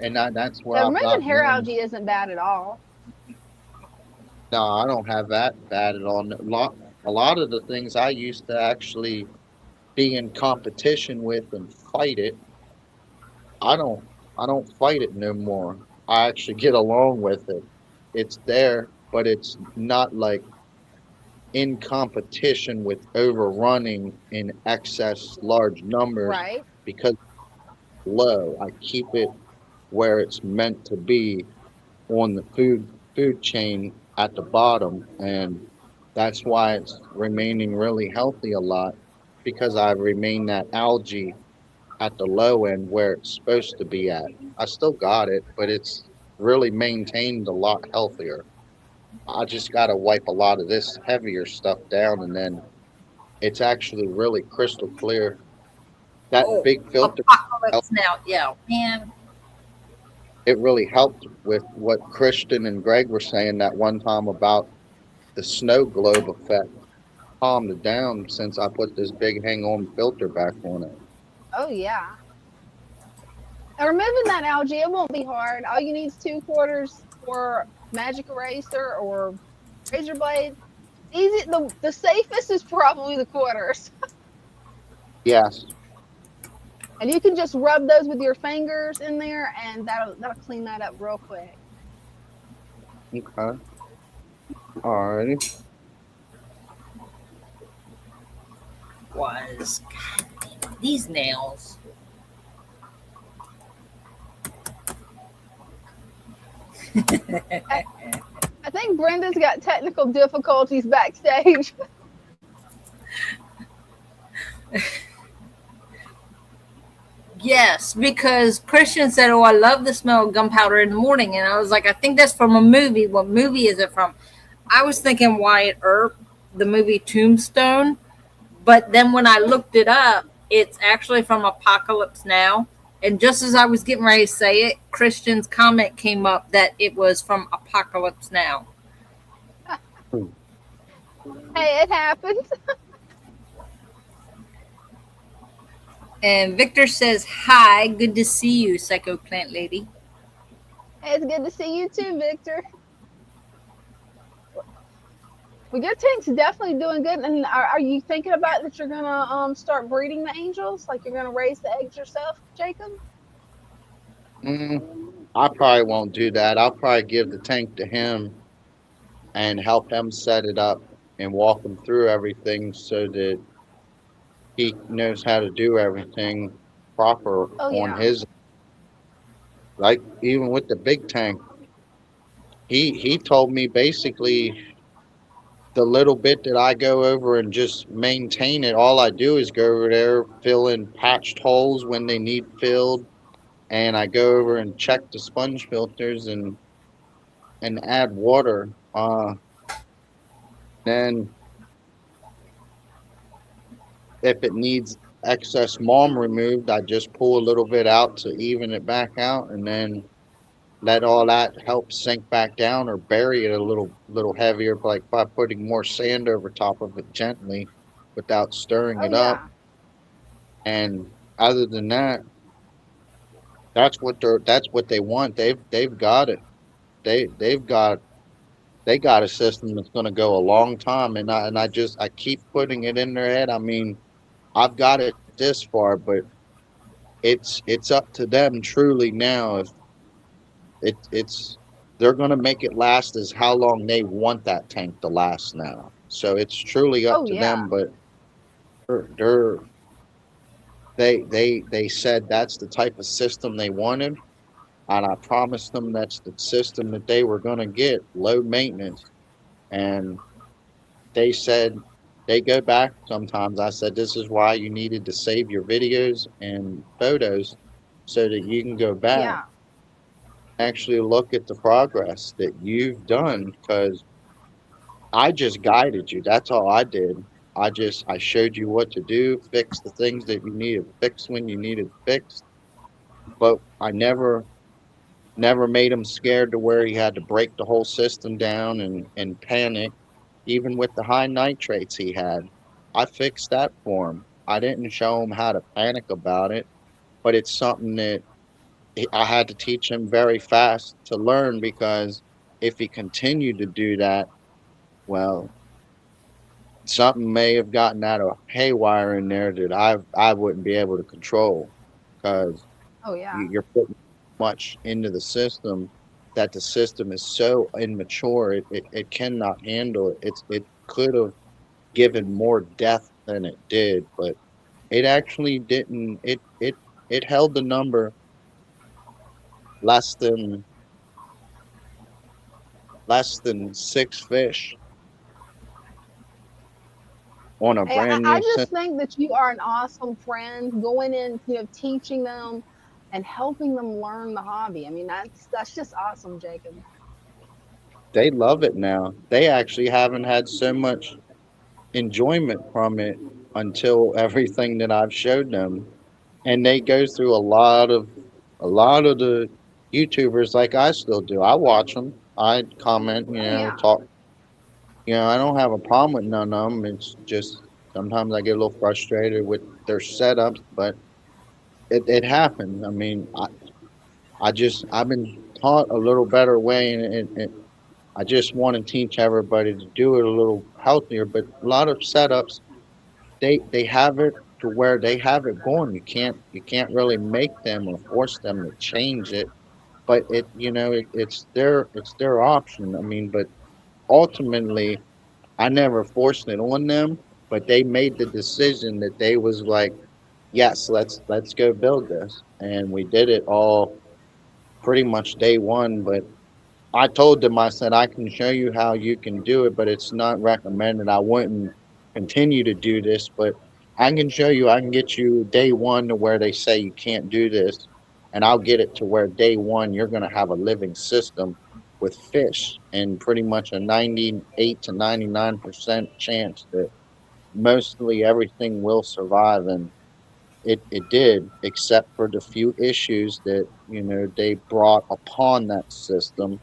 and that's where Yeah, I've removing got hair them. algae isn't bad at all. No, I don't have that bad at all. A lot of the things I used to actually be in competition with and fight it, I don't I don't fight it no more. I actually get along with it. It's there, but it's not like in competition with overrunning in excess large numbers Right. because low. I keep it where it's meant to be on the food chain at the bottom, and that's why it's remaining really healthy a lot because I remain that algae at the low end where it's supposed to be at. I still got it, but it's really maintained a lot healthier. I just got to wipe a lot of this heavier stuff down, and then it's actually really crystal clear. That Oh, big filter, apocalypse now. Yeah, man. it really helped with what Christian and Greg were saying that one time about the snow globe effect. Calmed it down since I put this big hang on filter back on it. Oh, yeah. And removing that algae, it won't be hard. All you need is 2 quarters or magic eraser or razor blade. Easy. The safest is probably the quarters. Yes. And you can just rub those with your fingers in there, and that'll clean that up real quick. Okay. Alrighty. Was these nails? I think Brenda's got technical difficulties backstage. Yes, because Christian said, "Oh, I love the smell of gunpowder in the morning," and I was like, "I think that's from a movie. What movie is it from?" I was thinking Wyatt Earp, the movie Tombstone, but then when I looked it up, it's actually from Apocalypse Now. And just as I was getting ready to say it, Christian's comment came up that it was from Apocalypse Now. Hey, it happens. And Victor says, "Hi, good to see you, Psycho Plant Lady." Hey, it's good to see you too, Victor. Well, your tank's definitely doing good. And are you thinking about that you're gonna start breeding the angels? Like you're gonna raise the eggs yourself, Jacob? I probably won't do that. I'll probably give the tank to him and help him set it up and walk him through everything so that he knows how to do everything proper Oh on yeah. his. Like even with the big tank, he told me basically the little bit that I go over and just maintain it. All I do is go over there, fill in patched holes when they need filled, and I go over and check the sponge filters and add water. Then if it needs excess mulch removed, I just pull a little bit out to even it back out, and then let all that help sink back down or bury it a little heavier, like by putting more sand over top of it gently without stirring Oh it up. yeah. And other than that, that's what they want. They've got it. They've got they got a system that's going to go a long time, and I keep putting it in their head. I mean, I've got it this far, but it's up to them truly now. If it's they're going to make it last as how long they want that tank to last now. So it's truly up Oh to yeah. them. But they're they said that's the type of system they wanted, and I promised them that's the system that they were going to get, low maintenance. And they said they go back sometimes. I said this is why you needed to save your videos and photos so that you can go back Yeah. actually look at the progress that you've done, because I just guided you. That's all I did. I showed you what to do, fix the things that you needed fixed when you needed fixed, but I never made him scared to where he had to break the whole system down and panic. Even with the high nitrates he had, I fixed that for him. I didn't show him how to panic about it, but it's something that I had to teach him very fast to learn, because if he continued to do that, well, something may have gotten out of haywire in there that I wouldn't be able to control, because Oh yeah. you're putting much into the system that the system is so immature it cannot handle it. It could have given more death than it did, but it actually didn't. It held the number less than less than 6 fish on a Hey, brand I new just system. think that you are an awesome friend going in, teaching them and helping them learn the hobby. I mean, that's just awesome, Jacob. They love it now. They actually haven't had so much enjoyment from it until everything that I've showed them. And they go through a lot of the YouTubers like I still do. I watch them. I comment, Oh yeah. talk. I don't have a problem with none of them. It's just sometimes I get a little frustrated with their setups, but it happens. I mean, I've been taught a little better way, and I just want to teach everybody to do it a little healthier. But a lot of setups, they have it to where they have it going. You can't really make them or force them to change it. But it's their option. I mean, but ultimately, I never forced it on them. But they made the decision that they was like, yes, let's go build this, and we did it all pretty much day one. But I told them, I said, I can show you how you can do it, but it's not recommended. I wouldn't continue to do this, but I can show you. I can get you day one to where they say you can't do this, and I'll get it to where day one you're going to have a living system with fish, and pretty much a 98 to 99% chance that mostly everything will survive. And it did, except for the few issues that they brought upon that system.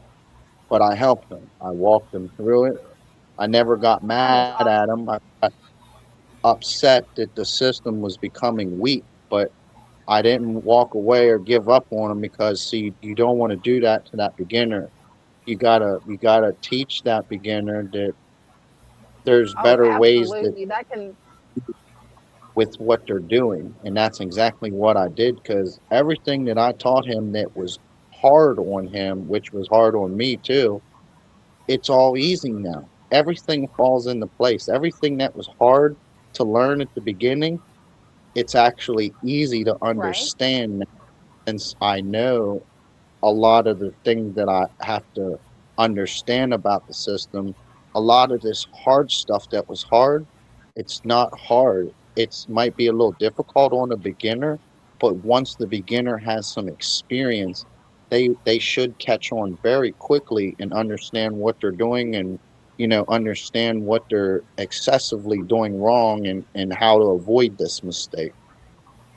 But I helped them. I walked them through it. I never got That is mad at awesome. them. I got upset that the system was becoming weak, but I didn't walk away or give up on them, because see, you don't want to do that to that beginner. You gotta teach that beginner that there's Oh, better ways that absolutely. That can. with what they're doing, and that's exactly what I did, because everything that I taught him that was hard on him, which was hard on me too, it's all easy now. Everything falls into place. Everything that was hard to learn at the beginning, it's actually easy to Right. understand now, since I know a lot of the things that I have to understand about the system. A lot of this hard stuff that was hard, it's not hard. It's might be a little difficult on a beginner, but once the beginner has some experience, they should catch on very quickly and understand what they're doing, and understand what they're excessively doing wrong, and how to avoid this mistake.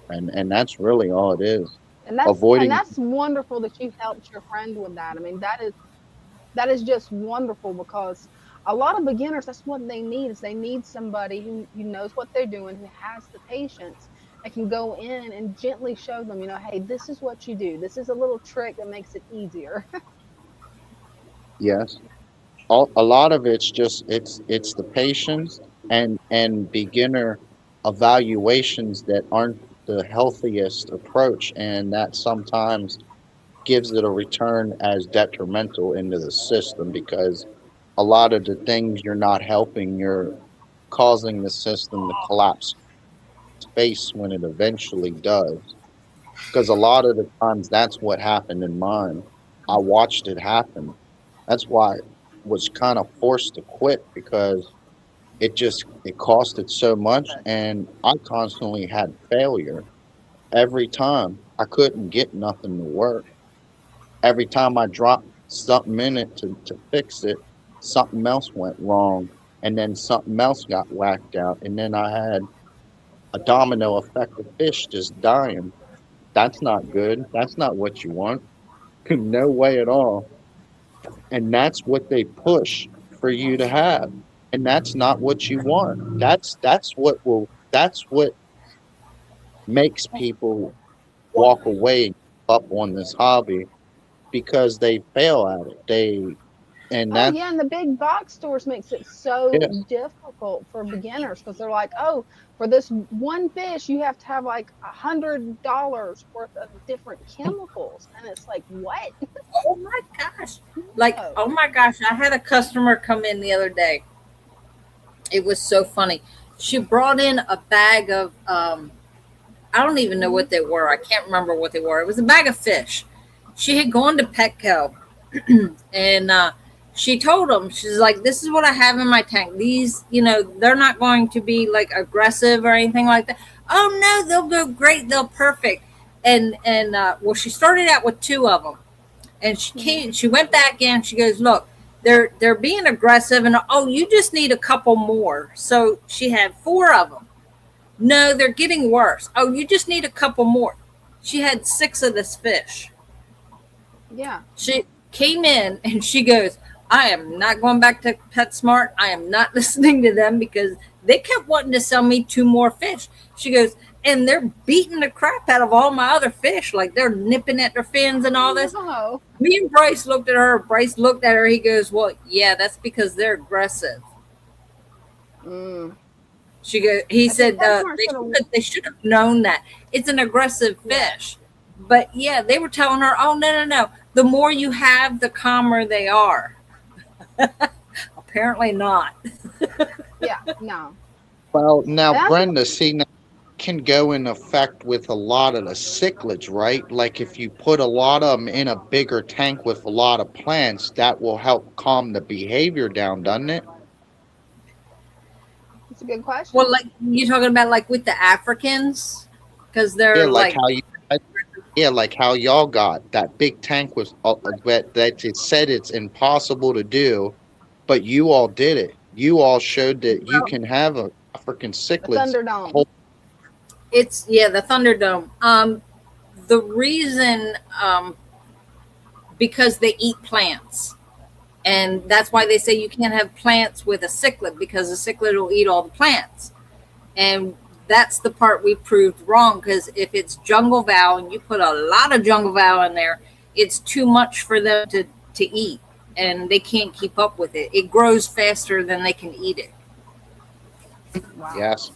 And that's really all it is. And Avoiding. that's wonderful that you helped your friend with that. I mean, that is just wonderful, because a lot of beginners, that's what they need, is they need somebody who knows what they're doing, who has the patience, that can go in and gently show them, hey, this is what you do, this is a little trick that makes it easier. Yes. A lot of it's just it's the patience and beginner evaluations that aren't the healthiest approach, and that sometimes gives it a return as detrimental into the system, because a lot of the things you're not helping, you're causing the system to collapse space when it eventually does. Because a lot of the times that's what happened in mine. I watched it happen. That's why I was kind of forced to quit, because it costed so much, and I constantly had failure every time. I couldn't get nothing to work. Every time I dropped something in it to fix it, something else went wrong, and then something else got whacked out, and then I had a domino effect of fish just dying. That's not good. That's not what you want. No way at all. And that's what they push for you to have. And that's not what you want. That's what makes people walk away up on this hobby, because they fail at it. And Oh that's yeah, and the big box stores makes it so it. difficult for beginners, because they're like, oh, for this one fish, you have to have like $100 worth of different chemicals, and it's like, what? Oh my gosh. Like, No. oh my gosh, I had a customer come in the other day. It was so funny. She brought in a bag of I don't even know Hmm. what they were. I can't remember what they were. It was a bag of fish. She had gone to Petco and she told them, she's like, this is what I have in my tank. These, they're not going to be like aggressive or anything like that. Oh no, they'll go great. They'll perfect. And well, she started out with two of them, and Hmm. she went back in. She goes, look, they're being aggressive, and oh, you just need a couple more. So she had four of them. No, they're getting worse. Oh, you just need a couple more. She had six of this fish. Yeah. She came in and she goes, I am not going back to PetSmart. I am not listening to them, because they kept wanting to sell me two more fish. She goes, and they're beating the crap out of all my other fish. Like, they're nipping at their fins and Oh all this. no. Me and Bryce looked at her. Bryce looked at her. He goes, well, yeah, that's because they're aggressive. Mm. She goes, he I think said, PetSmart's gonna. they should have known that. It's an aggressive Yeah. fish. But yeah, they were telling her, oh, no, no, no. The more you have, the calmer they are. Apparently not. Yeah. No. Well, now And that's Brenda, see, now can go in effect with a lot of the cichlids, right? Like if you put a lot of them in a bigger tank with a lot of plants, that will help calm the behavior down, doesn't it? a good question. Well, like you're talking about, like with the Africans, because Yeah, they're like like, how you. Yeah, like how y'all got that big tank was that it said it's impossible to do, but you all did it. You all showed that you can have a African The cichlids Thunderdome. whole. it's the Thunderdome. The reason, because they eat plants. And that's why they say you can't have plants with a cichlid, because the cichlid will eat all the plants. And that's the part we proved wrong, because if it's jungle val and you put a lot of jungle val in there, it's too much for them to eat, and they can't keep up with it. It grows faster than they can eat it. Wow, Yes,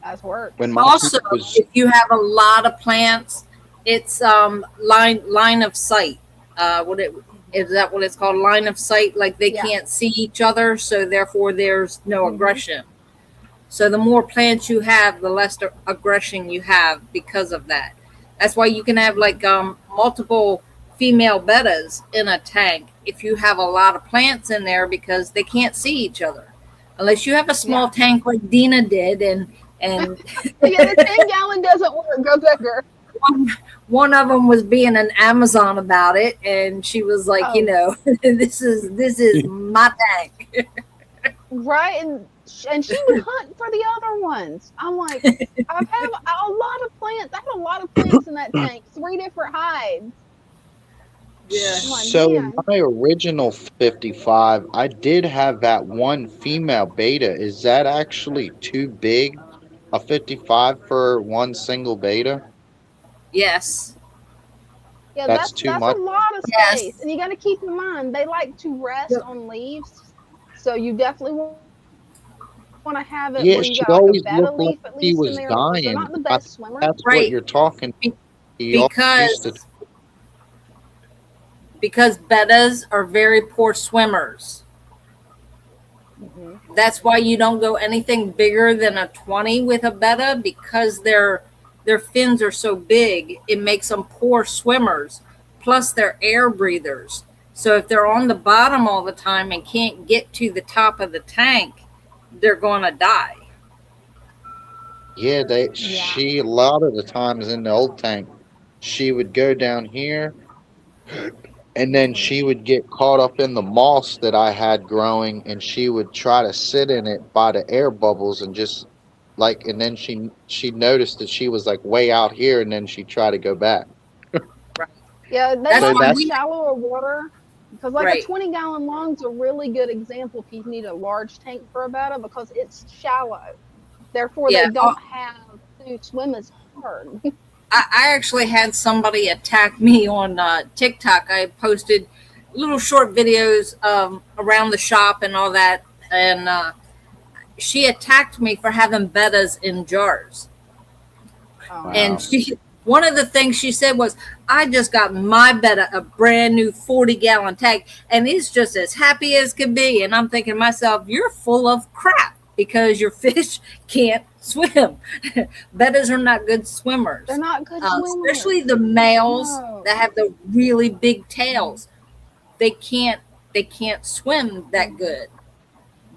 that's work. when my tank Also, was if you have a lot of plants, it's line of sight. What it is, that what it's called? Line of sight. Like they Yeah. can't see each other, so therefore there's no Mhm. aggression. So the more plants you have, the less aggression you have because of that. That's why you can have like multiple female bettas in a tank if you have a lot of plants in there, because they can't see each other. Unless you have a small Yeah. tank like Dina did, and Yeah, the 10-gallon doesn't work. Go bigger. one of them was being an Amazon about it, and she was like, Oh. this is my tank. Right, and she would hunt for the other ones. I'm like, I have a lot of plants. I have a lot of plants in that tank. 3 different hives. Yeah. I'm like, so in man. my original 55, I did have that one female beta. Is that actually too big, a 55 for one single beta? Yes. Yeah, That's that's too that's a much. lot of space. Yes. And you got to keep in mind they like to rest on leaves. So you definitely want to have it Yeah, where you she got like a always betta looked like leaf at she least in was there, because they're dying. not the I think best swimmers. that's what Right. you're talking. He always used to. Because bettas are very poor swimmers. Hmm. That's why you don't go anything bigger than a 20 with a betta, because their fins are so big, it makes them poor swimmers. Plus they're air breathers. So if they're on the bottom all the time and can't get to the top of the tank, they're going to die. Yeah, Yeah. she a lot of the times in the old tank, she would go down here and then Hmm. she would get caught up in the moss that I had growing and she would try to sit in it by the air bubbles and just like and then she noticed that she was like way out here and then she'd try to go back. Right. Yeah, they That's So like why the that's we shallower water, because like a right. 20-gallon lung's a really good example if you need a large tank for a betta, because it's shallow. Therefore, they Yeah. don't have to swim as hard. I actually had somebody attack me on TikTok. I posted little short videos around the shop and all that, and she attacked me for having bettas in jars. Oh And wow. no. one of the things she said was, "I just got my betta a brand new 40-gallon tank, and it's just as happy as can be." And I'm thinking to myself, "You're full of crap because your fish can't swim." Bettas are not good swimmers. They're not good swimmers. Especially the males No. that have the really big tails. They can't swim that good.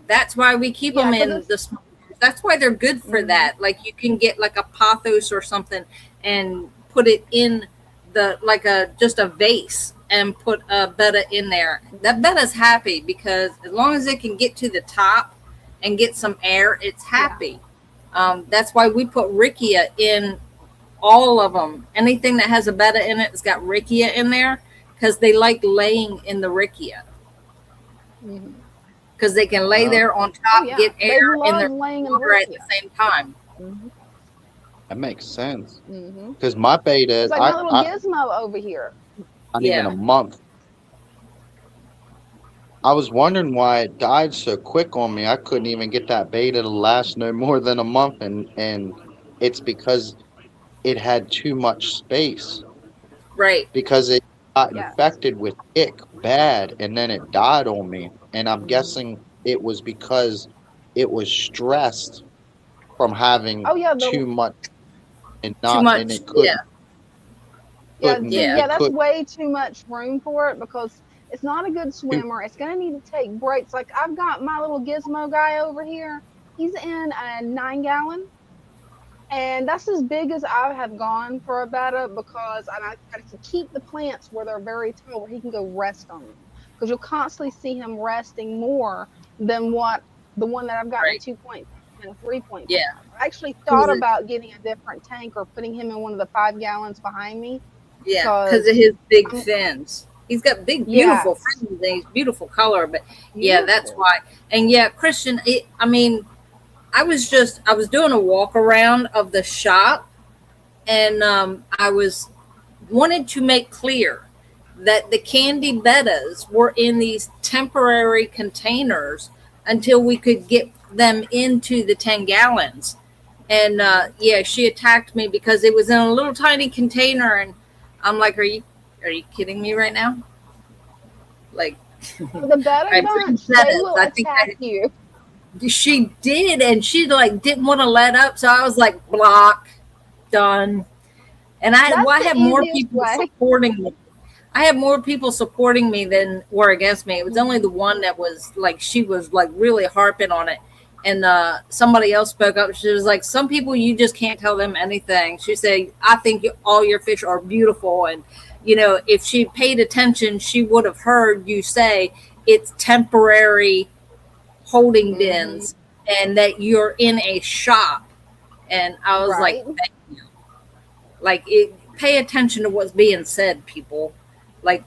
That's why we keep Yeah, them because in it's. the small. That's why they're good for Mhm. that. Like you can get like a pothos or something and put it in the like a just a vase and put a betta in there. That betta's happy because as long as it can get to the top and get some air, it's Yeah. happy. That's why we put rickia in all of them. Anything that has a betta in it has got rickia in there because they like laying in the rickia Mhm. because they can lay Oh, there on Oh top, yeah, get they air in love their laying in the water at the rickia. same time. Mhm. that makes sense. Mhm. Because my beta, It's like my little gizmo over here. not even a Yeah, month. I was wondering why it died so quick on me. I couldn't even get that beta to last no more than a month, and it's because it had too much space. right. Because it got Yes. infected with ick bad, and then it died on me. And I'm Mhm. guessing it was because it was stressed from having Oh yeah, too the much and Too not, and much. it Yeah, yeah, see, yeah, yeah, it that's could. way too much room for it, because it's not a good swimmer. It's gonna need to take breaks. Like I've got my little gizmo guy over here. he's in a 9-gallon. And that's as big as I have gone for a betta because I try to keep the plants where they're very tall, where he can go rest on them. Because you'll constantly see him resting more than what the one that I've got Right. in 2.5 and 3.5. Yeah. I actually thought about getting a different tank or putting him in one of the 5 gallons behind me. Yeah, because of his big fins. He's got big, beautiful fins and he's beautiful color. But yeah, that's why. And yeah, Christian, I mean, I was doing a walk around of the shop, and I wanted to make clear that the candy bettas were in these temporary containers until we could get them into the 10 gallons. And yeah, she attacked me because it was in a little tiny container, and I'm like, are you kidding me right now? Like, the betta bunch, they will attack you. She did, and she like didn't want to let up, so I was like, block, done. And I have more people supporting me. I have more people supporting me than were against me. It was only the one that was like, she was like really harping on it. And somebody else spoke up. She was like, some people, you just can't tell them anything. She said, I think all your fish are beautiful. And, you know, if she paid attention, she would have heard you say it's temporary holding bins and that you're in a shop. And I was like, thank you. Like, pay attention to what's being said, people. Like,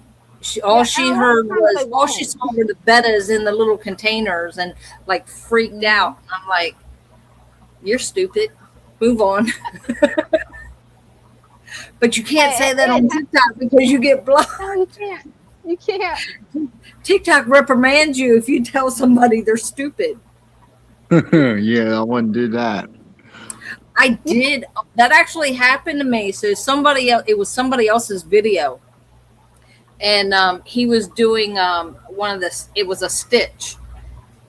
all she heard was, all she saw were the bettas in the little containers and like freaked out. I'm like, you're stupid. Move on. But you can't say that on TikTok because you get blocked. No, you can't. You can't. TikTok reprimands you if you tell somebody they're stupid. Yeah, I wouldn't do that. I did. That actually happened to me. So somebody else, it was somebody else's video. And he was doing one of this. It was a stitch.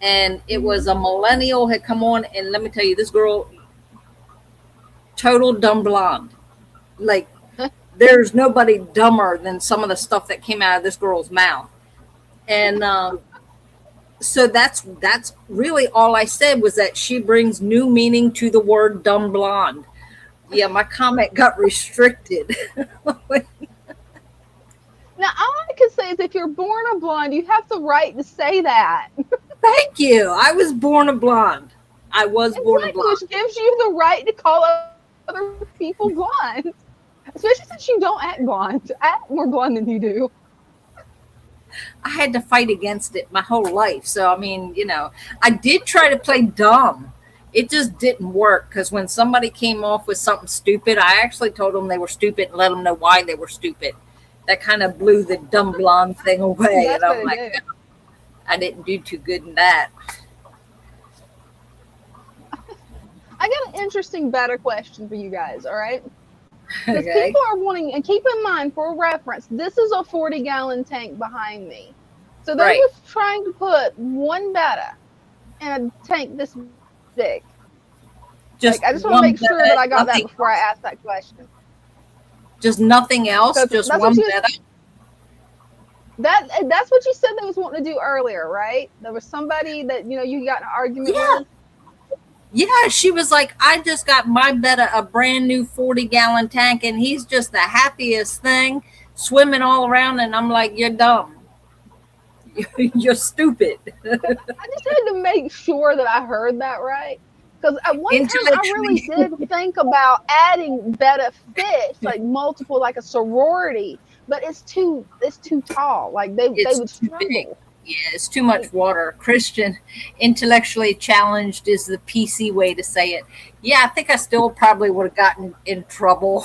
And it was a millennial had come on. And let me tell you, this girl, total dumb blonde. Like, there's nobody dumber than some of the stuff that came out of this girl's mouth. And so that's really all I said was that she brings new meaning to the word dumb blonde. Yeah, my comment got restricted. Now, all I can say is if you're born a blonde, you have the right to say that. Thank you. I was born a blonde. I was born a blonde. Which gives you the right to call other people blonde. Especially since you don't act blonde. I act more blonde than you do. I had to fight against it my whole life. So, I mean, you know, I did try to play dumb. It just didn't work because when somebody came off with something stupid, I actually told them they were stupid and let them know why they were stupid. That kind of blew the dumb blonde thing away. And I'm like, no, I didn't do too good in that. I got an interesting better question for you guys, all right? Because Okay. people are wanting, and keep in mind for reference, this is a 40-gallon tank behind me. So they were trying to put one betta in a tank this big. Just like, I just want to make sure that I got that before I asked that question. Just nothing else? Just one betta? That's what you said they was wanting to do earlier, right? There was somebody that, you know, you got in an argument with. Yeah, she was like, I just got my betta a brand new 40-gallon tank, and he's just the happiest thing, swimming all around, and I'm like, you're dumb. You're stupid. I just had to make sure that I heard that right. Because at one time I really did think about adding betta fish, like multiple, like a sorority, but it's too tall. Like they would struggle. Big. Yeah, it's too much water. Christian, intellectually challenged is the PC way to say it. Yeah, I think I still probably would have gotten in trouble.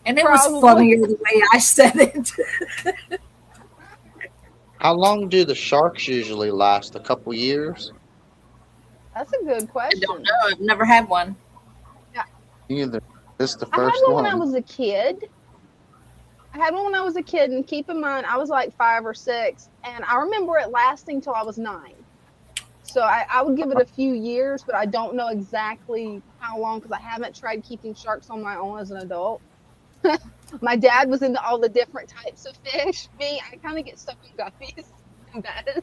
And it was funnier the way I said it. How long do the sharks usually last? A couple years? That's a good question. I don't know. I've never had one. Yeah. Either. This is the I first had one. when I was a kid. And keep in mind, I was like 5 or 6, and I remember it lasting till I was 9. So I would give it a few years, but I don't know exactly how long because I haven't tried keeping sharks on my own as an adult. My dad was into all the different types of fish. Me, I kind of get stuck in guppies and bettas.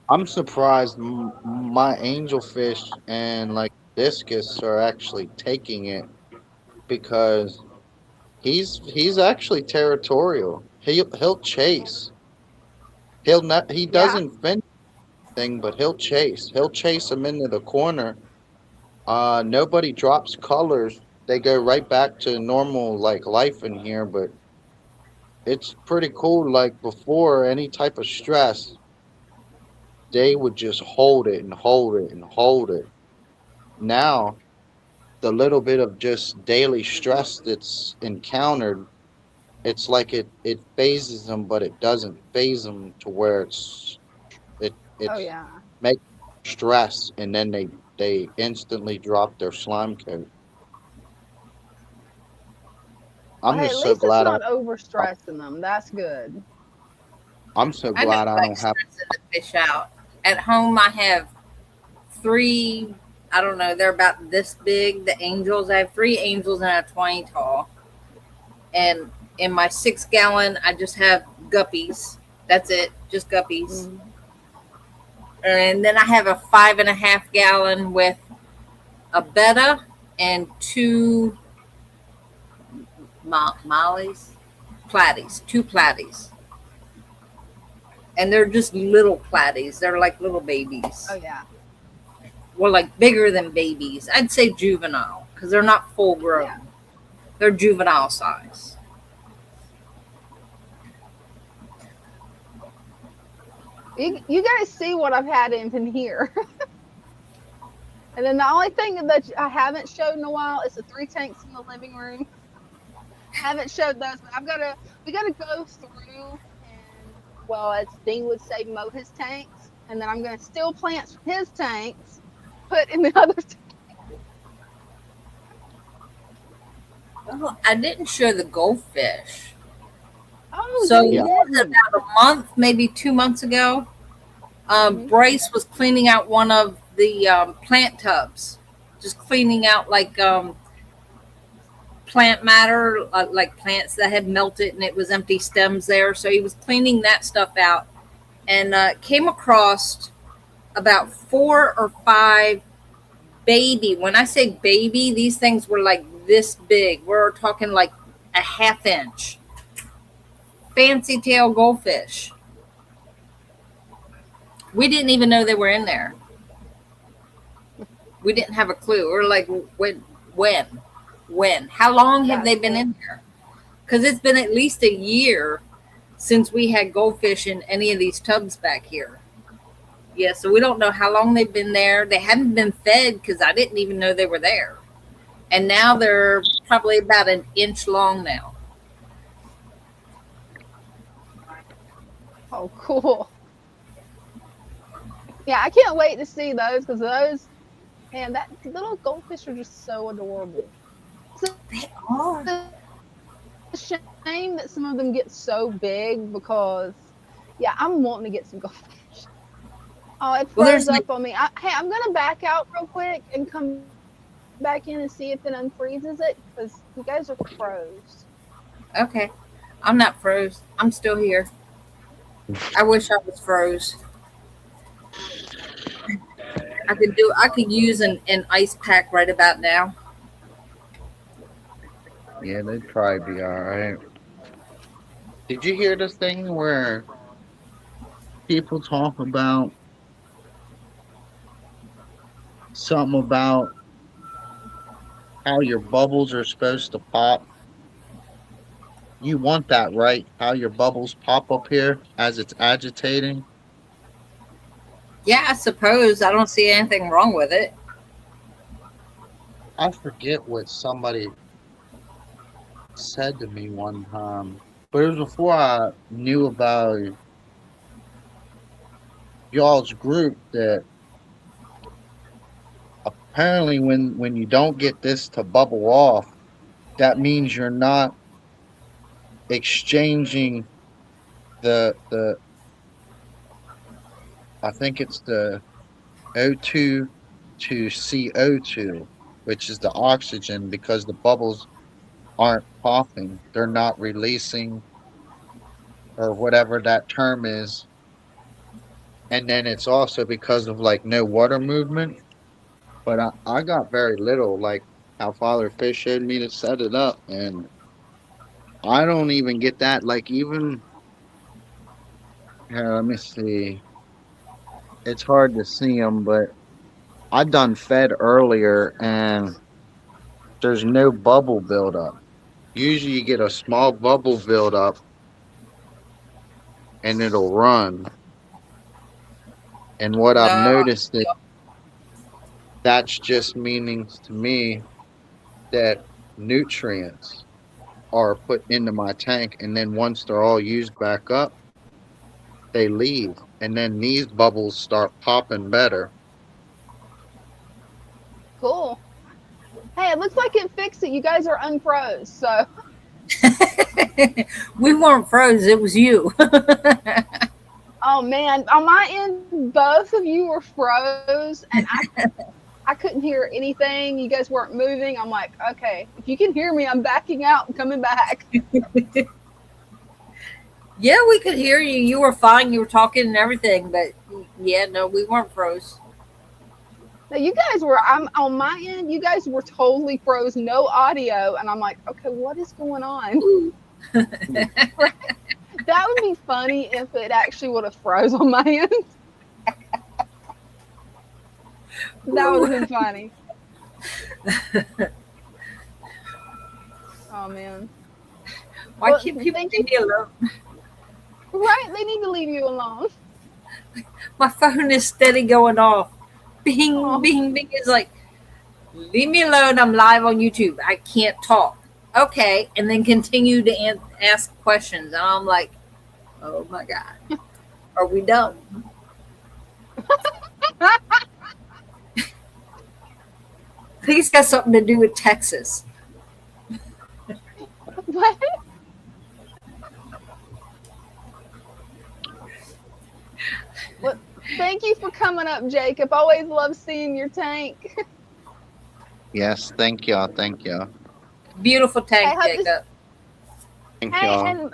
I'm surprised my angelfish and like discus are actually taking it because he's actually territorial. He'll chase. He'll not. He Yeah. doesn't finish thing, but he'll chase. He'll chase him into the corner. Nobody drops colors. They go right back to normal like life in here, but it's pretty cool. Like before any type of stress, they would just hold it and hold it and hold it. Now, the little bit of just daily stress that's encountered, it's like it phases them, but it doesn't phase them to where Oh it's yeah. make stress, and then they instantly drop their slime coat. Well, I'm hey, at just so least it's glad not over stressing them. That's good. I'm so I don't glad I like don't have. stressing the fish out. At home, I have three. I don't know. They're about this big. The angels. I have three angels and a 20 tall. And in my 6 gallon, I just have guppies. That's it, just guppies. Mm. And then I have a 5.5 gallon with a betta and two mollies, platies, two platies. And they're just little platies. They're like little babies. Oh yeah. Well, like bigger than babies. I'd say juvenile because they're not full grown. Yeah. They're juvenile size. You guys see what I've had in here. And then the only thing that I haven't showed in a while is the 3 tanks in the living room. Haven't showed those, but we gotta go through and, well, as Dean would say, mow his tanks, and then I'm gonna steal plants from his tanks, put in the other. Oh, I didn't show the goldfish. Oh So yeah, you Yeah, didn't. about a month, maybe 2 months ago, Hmm. Bryce was cleaning out one of the plant tubs, just cleaning out like plant matter, like plants that had melted and it was empty stems there. So he was cleaning that stuff out and came across about 4 or 5 baby. When I say baby, these things were like this big. We're talking like a ½ inch fancy tail goldfish. We didn't even know they were in there. We didn't have a clue. We were like, when? How long have That's they been cool. in there? Because it's been at least a year since we had goldfish in any of these tubs back here. Yeah, so we don't know how long they've been there. They haven't been fed because I didn't even know they were there. And now they're probably about an inch long now. Oh, cool. Yeah, I can't wait to see those because those, man, that little goldfish are just so adorable. It's They are. a shame that some of them get so big because, yeah, I'm wanting to get some goldfish. Oh, it Well, froze there's like, up on me. Hey, I'm gonna back out real quick and come back in and see if it unfreezes it because you guys are froze. okay, I'm not froze. I'm still here. I wish I was froze. I could use an ice pack right about now. yeah, they'd probably be all right. Did you hear this thing where people talk about something about how your bubbles are supposed to pop? You want that, right? How your bubbles pop up here as it's agitating? Yeah, I suppose I don't see anything wrong with it. I forget what somebody said to me one time, but it was before I knew about y'all's group that apparently when you don't get this to bubble off, that means you're not exchanging the I think it's the O2 to CO2, which is the oxygen, because the bubbles aren't popping. They're not releasing or whatever that term is. and then it's also because of like no water movement. But I got very little, like how Father Fish showed me to set it up, and I don't even get that. Like even here, let me see. It's hard to see them, but I done fed earlier, and there's no bubble buildup. Usually, you get a small bubble buildup, and it'll run. And what I've No. noticed is that's just meanings to me that nutrients are put into my tank, and then once they're all used back up, they leave, and then these bubbles start popping better. Cool. Hey, it looks like it fixed it. You guys are unfroze, so. We weren't froze. It was you. Oh man, on my end, both of you were froze, and I couldn't hear anything. You guys weren't moving. I'm like, okay, if you can hear me, I'm backing out and coming back. Yeah, we could hear you. You were fine. You were talking and everything, but yeah, no, we weren't froze. Now you guys were. I'm on my end. You guys were totally froze, no audio, and I'm like, okay, what is going on? That would be funny if it actually would have froze on my end. That would have been funny. Oh man. Why Well, can't people thank leave me alone? Right? They need to leave you alone. My phone is steady going off. Bing, Oh. bing, bing. It's like, leave me alone. I'm live on YouTube. I can't talk. Okay. And then continue to ask questions. And I'm like, oh my God. Are we done? I think it's got something to do with Texas. What? Well, thank you for coming up, Jacob. Always love seeing your tank. Yes, thank y'all. Thank y'all. Beautiful tank, Hey, Jacob. Thank Hey, y'all. and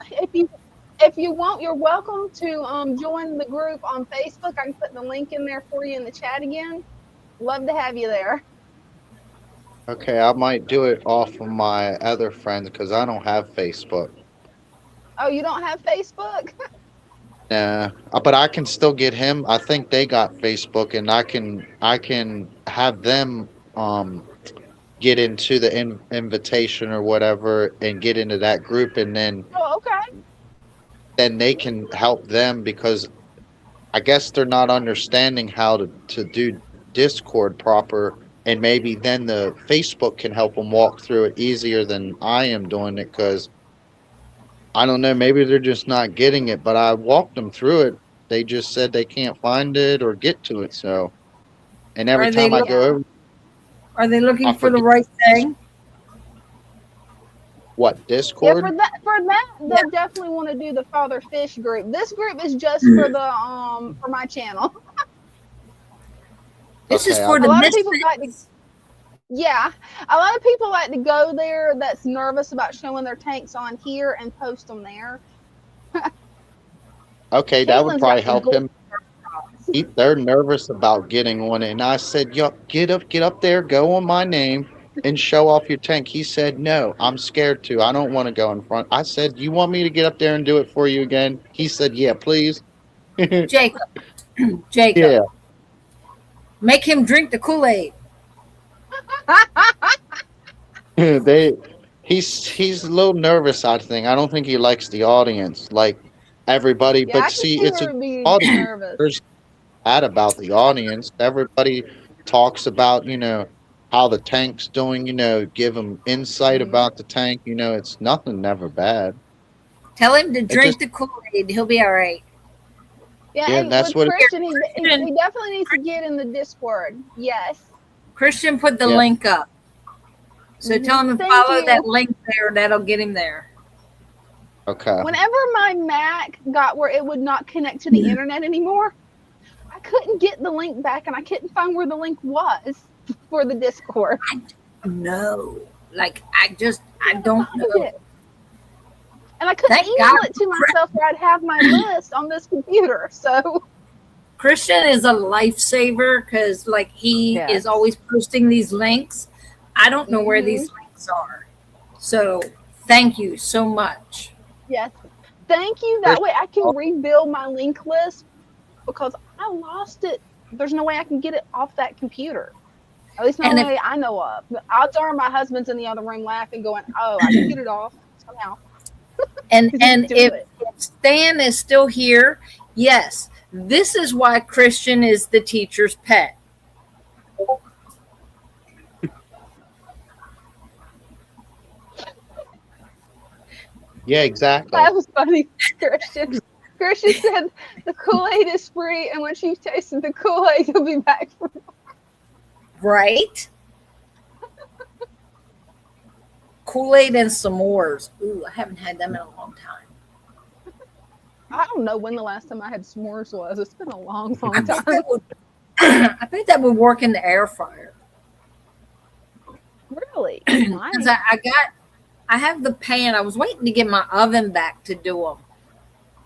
if you want, you're welcome to join the group on Facebook. I can put the link in there for you in the chat again. Love to have you there. Okay, I might do it off of my other friends because I don't have Facebook. Oh, you don't have Facebook? Nah, but I can still get him. I think they got Facebook, and I can have them get into the invitation or whatever, and get into that group, and Oh, okay. then they can help them because I guess they're not understanding how to do Discord proper, and maybe then the Facebook can help them walk through it easier than I am doing it because I don't know, maybe they're just not getting it, but I walked them through it. They just said they can't find it or get to it. So, and every Are they time I look- go over, Are they looking I for the forget- right thing? what, Yeah, Discord? for that, they'll definitely want to do the Father Fish group. This group is just for the for my channel. This is Okay, for A the lot of people like to, misfits. yeah, a lot of people like to go there that's nervous about showing their tanks on here and post them there. Okay, that would Caitlin's probably got some help gold him. They're nervous about getting on it. And I said, "Yo, get up there, go on my name and show off your tank." He said, "No, I'm scared to. I don't want to go in front." I said, "You want me to get up there and do it for you again?" He said, "Yeah, please." Jacob. Jacob. Yeah. Make him drink the Kool-Aid. He's a little nervous, I think. I don't think he likes the audience, like everybody. Yeah, I But can see, see it's her an being audience. nervous. There's that about the audience. Everybody talks about, how the tank's doing, give them insight Mhm. about the tank. It's nothing never bad. Tell him to It drink just, the Kool-Aid. He'll be all right. Yeah, yeah, and that's with what, Christian, he definitely needs to get in the Discord. Yes. Christian put the Yeah. link up. So tell him to Thank follow you. that link there. That'll get him there. okay. Whenever my Mac got where it would not connect to the internet anymore, I couldn't get the link back, and I couldn't find where the link was for the Discord. No. Like, I don't Find know. it. And I couldn't Thank email God it to myself where I'd have my list on this computer. So Christian is a lifesaver because, like, he Yes. is always posting these links. I don't know where Mhm. these links are. So, thank you so much. Yes. Thank you. That way I can rebuild my link list because I lost it. There's no way I can get it off that computer. At least no And if way I know of. The odds are my husband's in the other room laughing, going, "Oh, I can get it off somehow." and Just and do if it. Stan is still here, yes, this is why Christian is the teacher's pet. Yeah, exactly. That was funny, Christian. Christian said the Kool-Aid is free, and when she tasted the Kool-Aid, he'll be back for Right? Kool-Aid and s'mores. Ooh, I haven't had them in a long time. I don't know when the last time I had s'mores was. It's been a long, I long bet time. I bet that would work in the air fryer. Really? Because I have the pan. I was waiting to get my oven back to do them.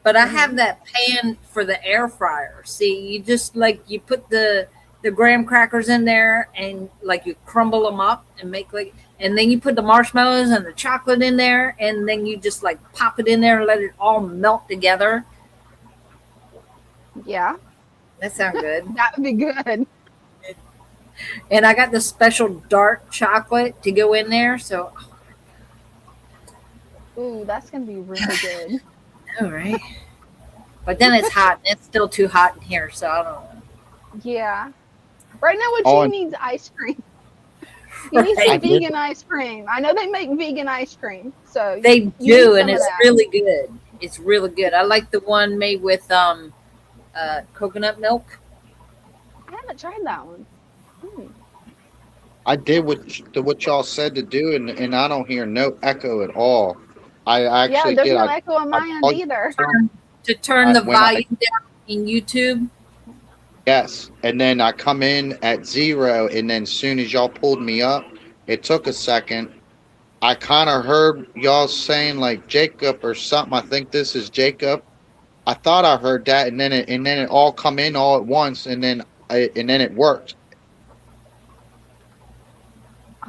But I have that pan for the air fryer. See, you just like you put the graham crackers in there and like you crumble them up and make like, and then you put the marshmallows and the chocolate in there and then you just like pop it in there and let it all melt together. Yeah, That sounds good. that would be good. And I got the special dark chocolate to go in there. So, Ooh, that's gonna be really good. all right. But then it's hot. And it's still too hot in here. So I don't know. Yeah. Right now, what Oh, you needs ice cream. You need Right. some vegan ice cream. I know they make vegan ice cream, so They you need do, some and of it's that. really good. It's really good. I like the one made with coconut milk. I haven't tried that one. I did what y'all said to do, and I don't hear no echo at all. I Yeah, actually there's did. no I echo on my end plugged either. To turn the when I volume down in YouTube. yes, and then I come in at 0, and then as soon as y'all pulled me up, it took a second. I kind of heard y'all saying like Jacob or something. I think this is Jacob. I thought I heard that, and then it all come in all at once, and then it worked.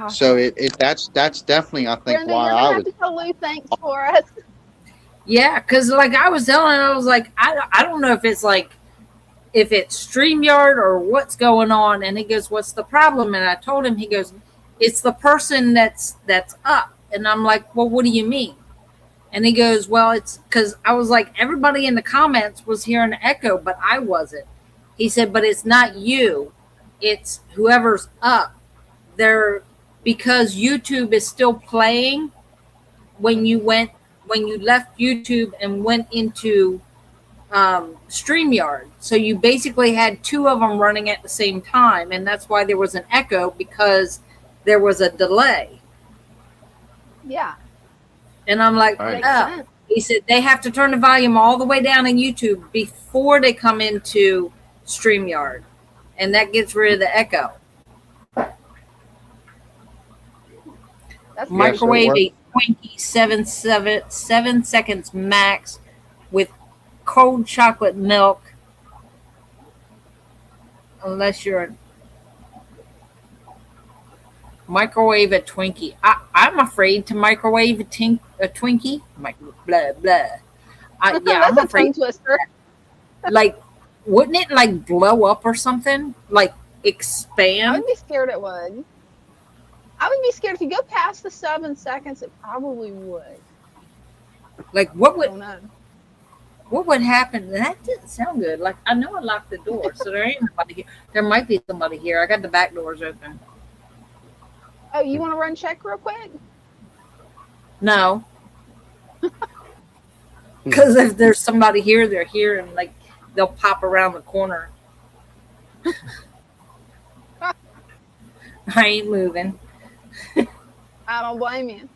So Awesome. that's definitely I think Brenda, why you're I gonna have was. to tell Lou thanks for us. Yeah, because like I was telling, I was like, I don't know if it's like if it's StreamYard or what's going on. And he goes, "What's the problem?" And I told him, he goes, "It's the person that's up." And I'm like, "Well, what do you mean?" And he goes, "Well, it's because I was like, everybody in the comments was hearing an echo, but I wasn't." He said, "But it's not you, it's whoever's up there because YouTube is still playing when you left YouTube and went into StreamYard. So you basically had two of them running at the same time, and that's why there was an echo because there was a delay." Yeah, And I'm like, Right. makes "Oh." sense. He said they have to turn the volume all the way down in YouTube before they come into StreamYard, and that gets rid of the echo. That's Yeah, Microwave so a Twinkie 7 seconds max with cold chocolate milk, unless you're microwave a Twinkie. I'm afraid to microwave a Twinkie. Blah blah. I'm that's a afraid. tongue twister. Like, wouldn't it like blow up or something? Like I expand? would be scared it would. I would be scared if you go past the 7 seconds. It probably would. Like what I would don't know. what would happen? That didn't sound good. Like I know I locked the door, so there ain't nobody here. There might be somebody here. I got the back doors open. Oh, you want to run check real quick? No. Because if there's somebody here, they're here and like they'll pop around the corner. I ain't moving. I don't blame you.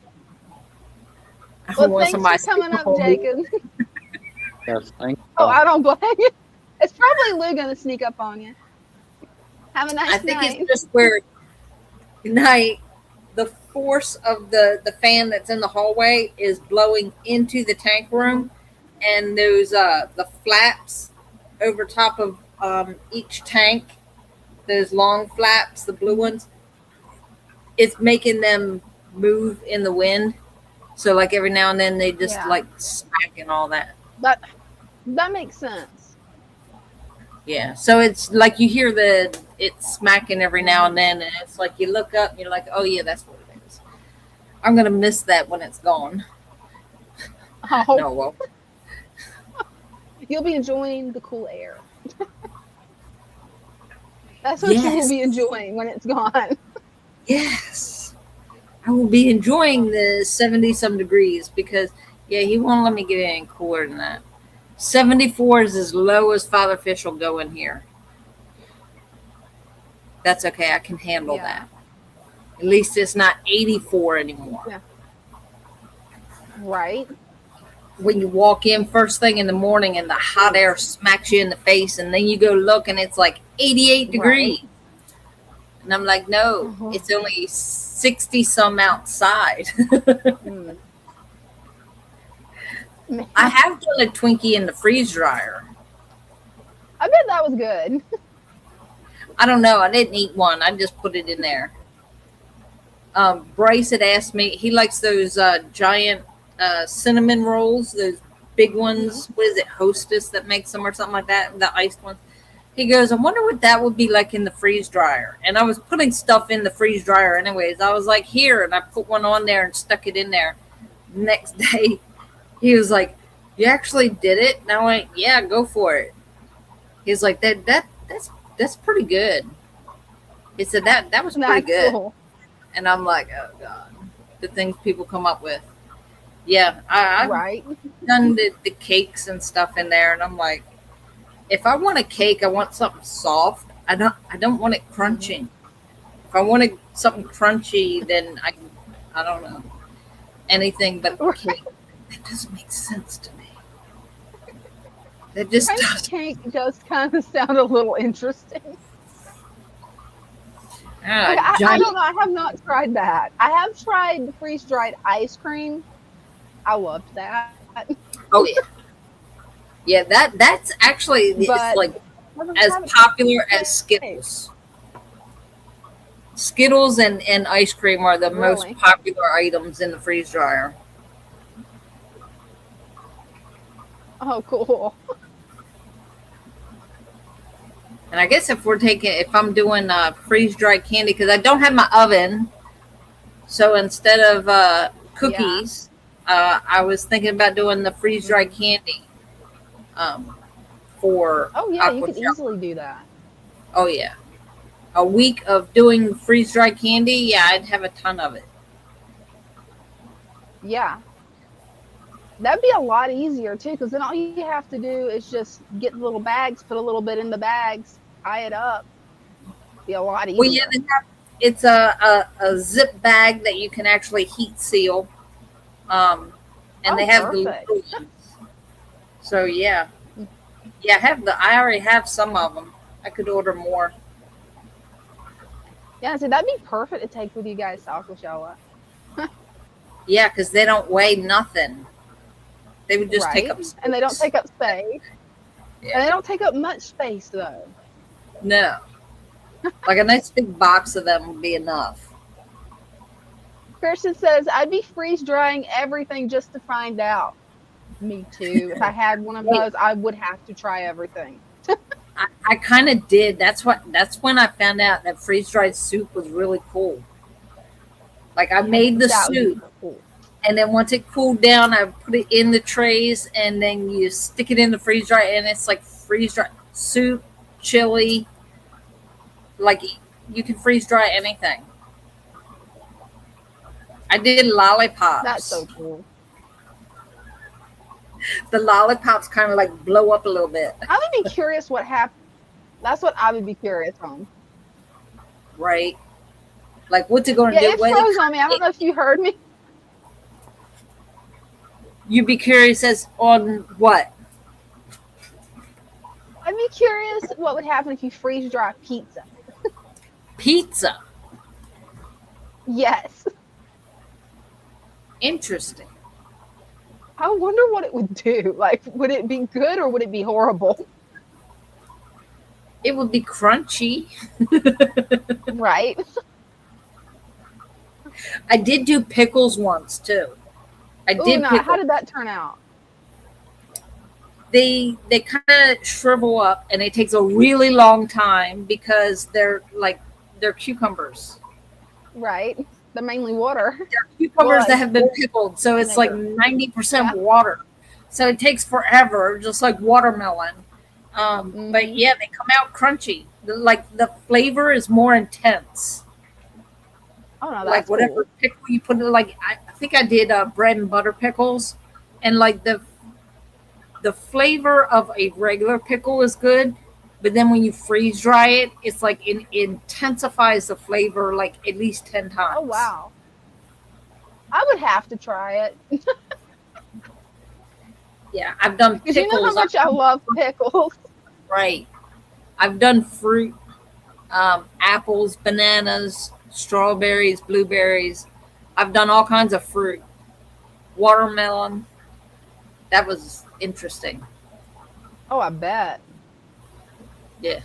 I don't Well, want thanks somebody for coming up, sneaking on me. Jacob. yes, thank Oh, you. I don't blame you. It's probably Lou gonna sneak up on you. Have a nice I think night. it's just where night the force of the fan that's in the hallway is blowing into the tank room, and those the flaps over top of each tank, those long flaps, the blue ones, it's making them move in the wind. So like every now and then they just Yeah. like smack and all that. That makes sense. Yeah. So it's like you hear it's smacking every now and then, and it's like you look up and you're like, oh yeah, that's what it is. I'm gonna miss that when it's gone. Oh, No, well, you'll be enjoying the cool air. That's what you will be enjoying when it's gone. Yes. I will be enjoying the 70 some degrees because yeah, he won't let me get any cooler than that. 74 is as low as Father Fish will go in here. That's okay. I can handle that. At least it's not 84 anymore. Yeah. Right. When you walk in first thing in the morning and the hot air smacks you in the face, and then you go look and it's like 88 degrees. Right. And I'm like, no, it's only 60 some outside. I have done a Twinkie in the freeze dryer. I bet that was good. I don't know. I didn't eat one. I just put it in there. Bryce had asked me, he likes those giant cinnamon rolls, those big ones. What is it, Hostess that makes them or something like that, the iced ones. He goes, I wonder what that would be like in the freeze dryer. And I was putting stuff in the freeze dryer anyways. I was like, here. And I put one on there and stuck it in there. Next day, he was like, you actually did it? And I went, yeah, go for it. He's like, that's pretty good. He said, that was pretty good. Cool. And I'm like, oh, God. The things people come up with. Yeah, I've done the cakes and stuff in there. And I'm like, if I want a cake, I want something soft. I don't want it crunchy. If I wanted something crunchy, then I don't know, anything but cake. That doesn't make sense to me. That just does. Cake does kind of sound a little interesting. I don't know. I have not tried that. I have tried the freeze dried ice cream. I loved that. Oh yeah. Yeah, that's actually it's like as popular as Skittles. Skittles and ice cream are the most popular items in the freeze dryer. Oh, cool. And I guess if I'm doing freeze dried candy, because I don't have my oven, so instead of cookies, I was thinking about doing the freeze dried candy. For you could easily do that. Oh yeah, a week of doing freeze dried candy. Yeah, I'd have a ton of it. Yeah, that'd be a lot easier too, because then all you have to do is just get the little bags, put a little bit in the bags, tie it up. Be a lot easier. Well, yeah, it's a zip bag that you can actually heat seal, and they have the little ones. So yeah. Yeah, I already have some of them. I could order more. Yeah, so that'd be perfect to take with you guys to Aquashella. Yeah, because they don't weigh nothing. They would just take up space. And they don't take up space. Yeah. And they don't take up much space, though. No. Like a nice big box of them would be enough. Kirsten says, I'd be freeze drying everything just to find out. Me too. If I had one of those, I would have to try everything. I kind of did. That's when I found out that freeze dried soup was really cool. Like I made the soup, and then once it cooled down, I put it in the trays, and then you stick it in the freeze dryer, and it's like freeze dried soup, chili. Like you can freeze dry anything. I did lollipops. That's so cool. The lollipops kind of like blow up a little bit. I would be curious what happened. That's what I would be curious on. Right. Like, what's it going to do? It froze on me. I don't know if you heard me. You'd be curious as on what? I'd be curious what would happen if you freeze dry pizza. Pizza? Yes. Interesting. I wonder what it would do. Like, would it be good or would it be horrible? It would be crunchy. Right. I did do pickles once too. I Ooh, did no, pickles. how did that turn out? They kind of shrivel up, and it takes a really long time because they're cucumbers. Right. They're mainly water. They're cucumbers that Blood. have been pickled, so it's like Vinegar. 90% Yeah. water. So it takes forever, just like watermelon. But Mhm. yeah, they come out crunchy. Like the flavor is more intense. Oh no, Like that's whatever cool. pickle you put in, like I think I did bread and butter pickles, and like the flavor of a regular pickle is good, but then when you freeze dry it, it's like it intensifies the flavor like at least 10 Oh times. wow. I would have to try it. Yeah, I've done Because you know how pickles. much I love pickles. Right. I've done fruit, apples, bananas, strawberries, blueberries. I've done all kinds of fruit. Watermelon. That was interesting. Oh, I bet. Yeah.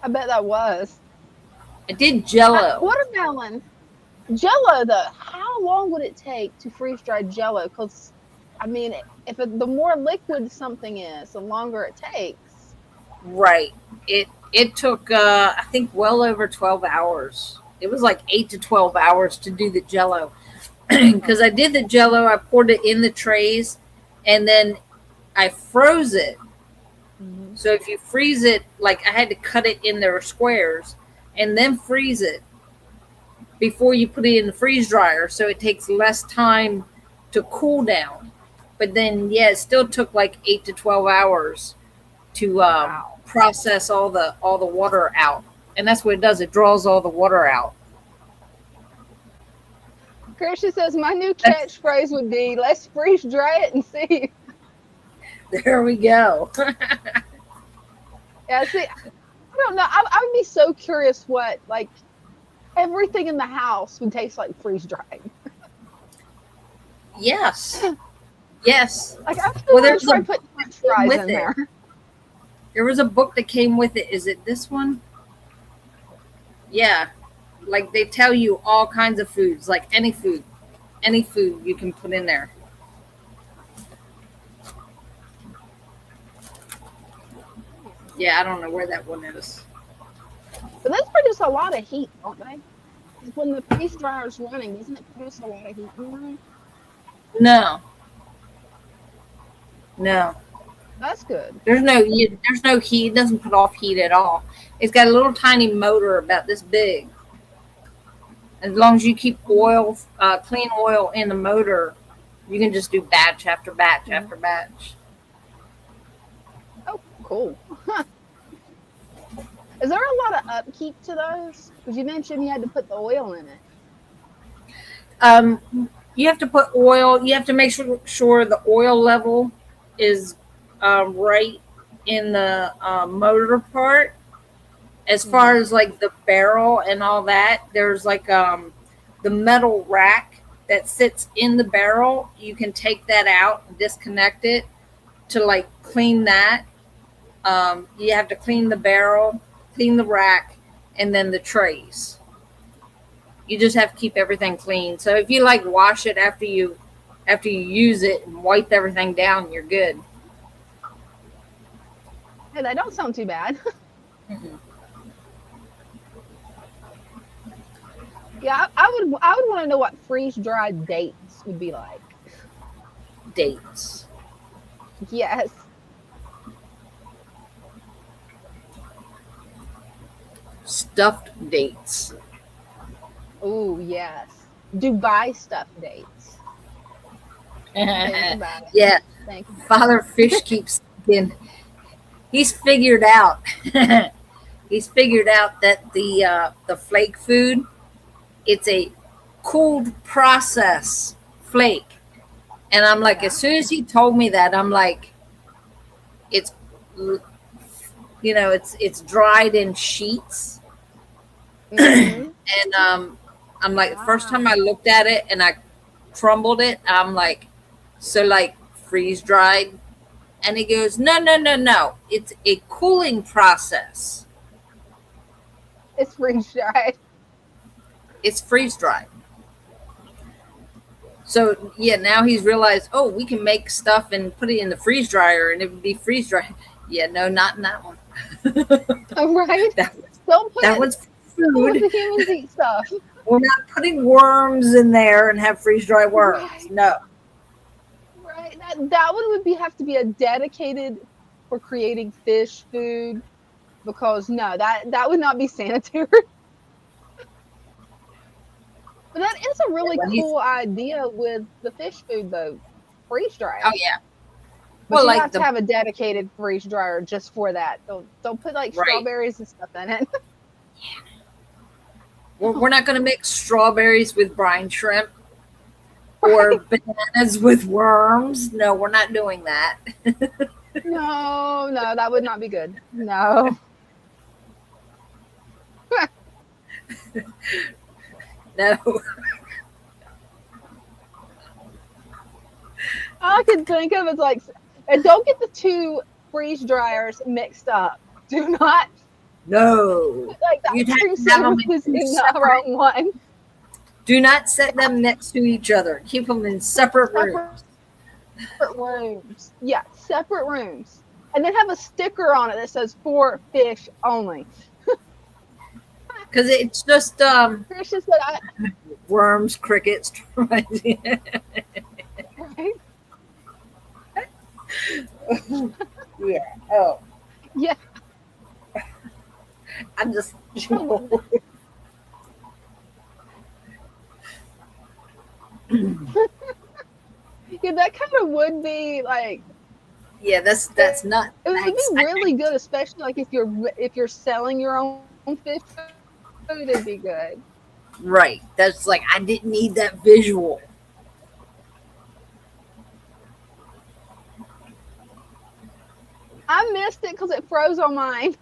I bet that was. I did Jello. Watermelon. Jello, though, how long would it take to freeze dry Jello? Because, I mean, the more liquid something is, the longer it takes. Right. It took I think well over 12 hours. It was like 8 to 12 hours to do the Jello. Because I did the Jello, I poured it in the trays, and then I froze it. Mm-hmm. So if you freeze it, like I had to cut it in their squares and then freeze it before you put it in the freeze dryer, so it takes less time to cool down. But then, yeah, it still took like 8 to 12 hours to Wow. process all the water out, and that's what it does. It draws all the water out. Kirsty says, my new catchphrase would be, let's freeze dry it and see. There we go. Yeah, see, I don't know. I would be so curious what, like, everything in the house would taste like freeze dried. Yes. Yes. Like, I still Well, want to there's try a putting French fries with in it. there. There was a book that came with it. Is it this one? Yeah. Like they tell you all kinds of foods, like any food you can put in there. Yeah, I don't know where that one is. But those produce a lot of heat, don't they? When the freeze dryer is running, doesn't it produce a lot of heat in there? No. No. That's good. There's no heat. It doesn't put off heat at all. It's got a little tiny motor about this big. As long as you keep clean oil in the motor, you can just do batch after batch after batch. Oh, cool. Is there a lot of upkeep to those? Because you mentioned you had to put the oil in it. You have to put oil. You have to make sure the oil level is right in the motor part. As far as like the barrel and all that, there's like the metal rack that sits in the barrel. You can take that out and disconnect it to like clean that. You have to clean the barrel, clean the rack, and then the trays. You just have to keep everything clean. So if you like wash it after you use it and wipe everything down, you're good. Hey, that don't sound too bad. Mm-hmm. Yeah, I would want to know what freeze dried dates would be like. Dates. Yes. Stuffed dates. Oh, yes. Dubai stuffed dates. Think about it. Yeah. Think about Father Fish keeps thinking he's figured out. He's figured out that the flake food, it's a cooled process flake. And I'm like, as soon as he told me that, I'm like, it's it's dried in sheets. Mm-hmm. And I'm like, the first time I looked at it and I crumbled it, I'm like, so like freeze dried. And he goes, no. It's a cooling process. It's freeze dried. It's freeze dried. So yeah, now he's realized, oh, we can make stuff and put it in the freeze dryer and it would be freeze dried. Yeah, no, not in that one. Oh, right? that, Don't put that it one's with food. the humans eat stuff. We're not putting worms in there and have freeze dried worms. Right. No. Right. That one would have to be a dedicated for creating fish food, because no, that would not be sanitary. But that is a really cool idea with the fish food, though. Freeze dryer. Oh yeah. But Well, you like have to have a dedicated freeze dryer just for that. Don't put like Right. strawberries and stuff in it. we're not going to mix strawberries with brine shrimp or bananas with worms. No, we're not doing that. No, that would not be good. No. No. All I can think of is like, and don't get the two freeze dryers mixed up. Do not, No. like, the You'd have ice cream to have them sandwich is in the separate. wrong one. Do not set them next to each other. Keep them in separate rooms. Separate rooms. Yeah, separate rooms. And then have a sticker on it that says for fish only. Because it's just Tricia said worms, crickets. right? Yeah. Oh. Yeah. I'm just. Yeah, that kind of would be like, Yeah, that's not. it would nice. be really good, especially like if you're selling your own fish food, it'd be good. Right. That's like I didn't need that visual. I missed it because it froze on mine.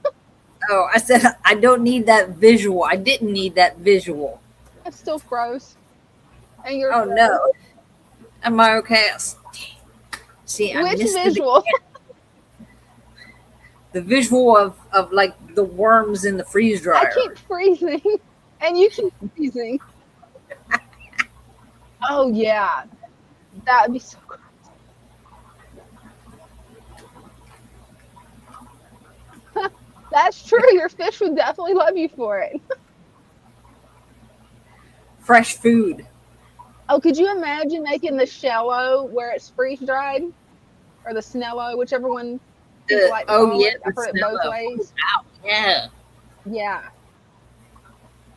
Oh, I said I don't need that visual. I didn't need that visual. It still froze. And you're Oh no. Am I okay? See, I Which missed visual? the visual of like the worms in the freeze dryer. I keep freezing, and you keep freezing. Oh yeah, that would be so gross. That's true. Your fish would definitely love you for it. Fresh food. Oh, could you imagine making the shello where it's freeze dried, or the snello, whichever one people like to call it? I've heard it both ways. Wow. Yeah. Yeah.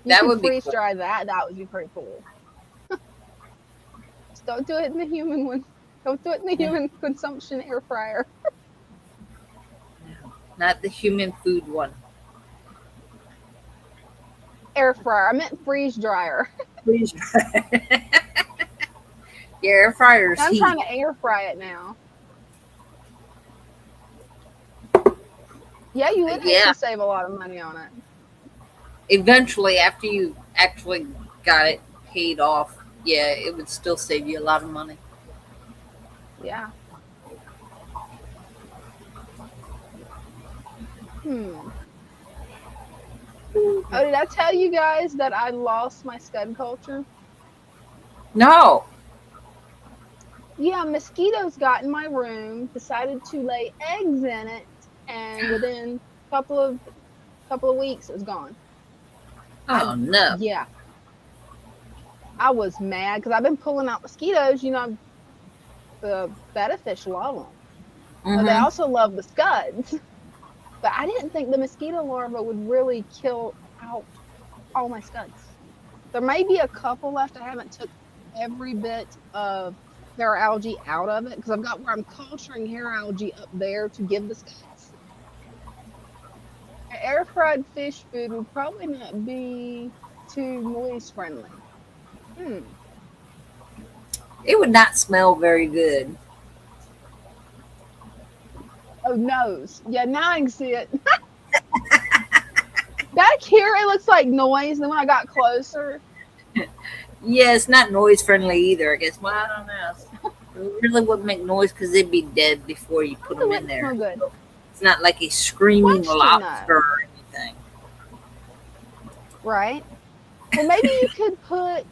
That would be freeze cool. dry that. That would be pretty cool. Just don't do it in the human one. Don't do it in the human consumption air fryer. Not the human food one. Air fryer. I meant freeze dryer. Freeze dryer. Your air fryer's I'm heat. trying to air fry it now. Yeah, you would have to save a lot of money on it. Eventually, after you actually got it paid off, yeah, it would still save you a lot of money. Yeah. Oh, did I tell you guys that I lost my scud culture? No. Yeah, mosquitoes got in my room, decided to lay eggs in it, and within a couple of weeks, it was gone. Oh no. Yeah. I was mad because I've been pulling out mosquitoes. You know, the betta fish love them, but they also love the scuds. But I didn't think the mosquito larva would really kill out all my scuds. There may be a couple left. I haven't took every bit of hair algae out of it because I've got where I'm culturing hair algae up there to give the scuds. Air fried fish food would probably not be too noise friendly. It would not smell very good. Oh, nose. Yeah, now I can see it. Back here, it looks like noise. And then when I got closer. Yeah, it's not noise friendly either, I guess. Well, I don't know. It really wouldn't make noise because they'd be dead before you put them in there. Good. It's not like a screaming Question, lobster or anything. Right. Well, maybe you could put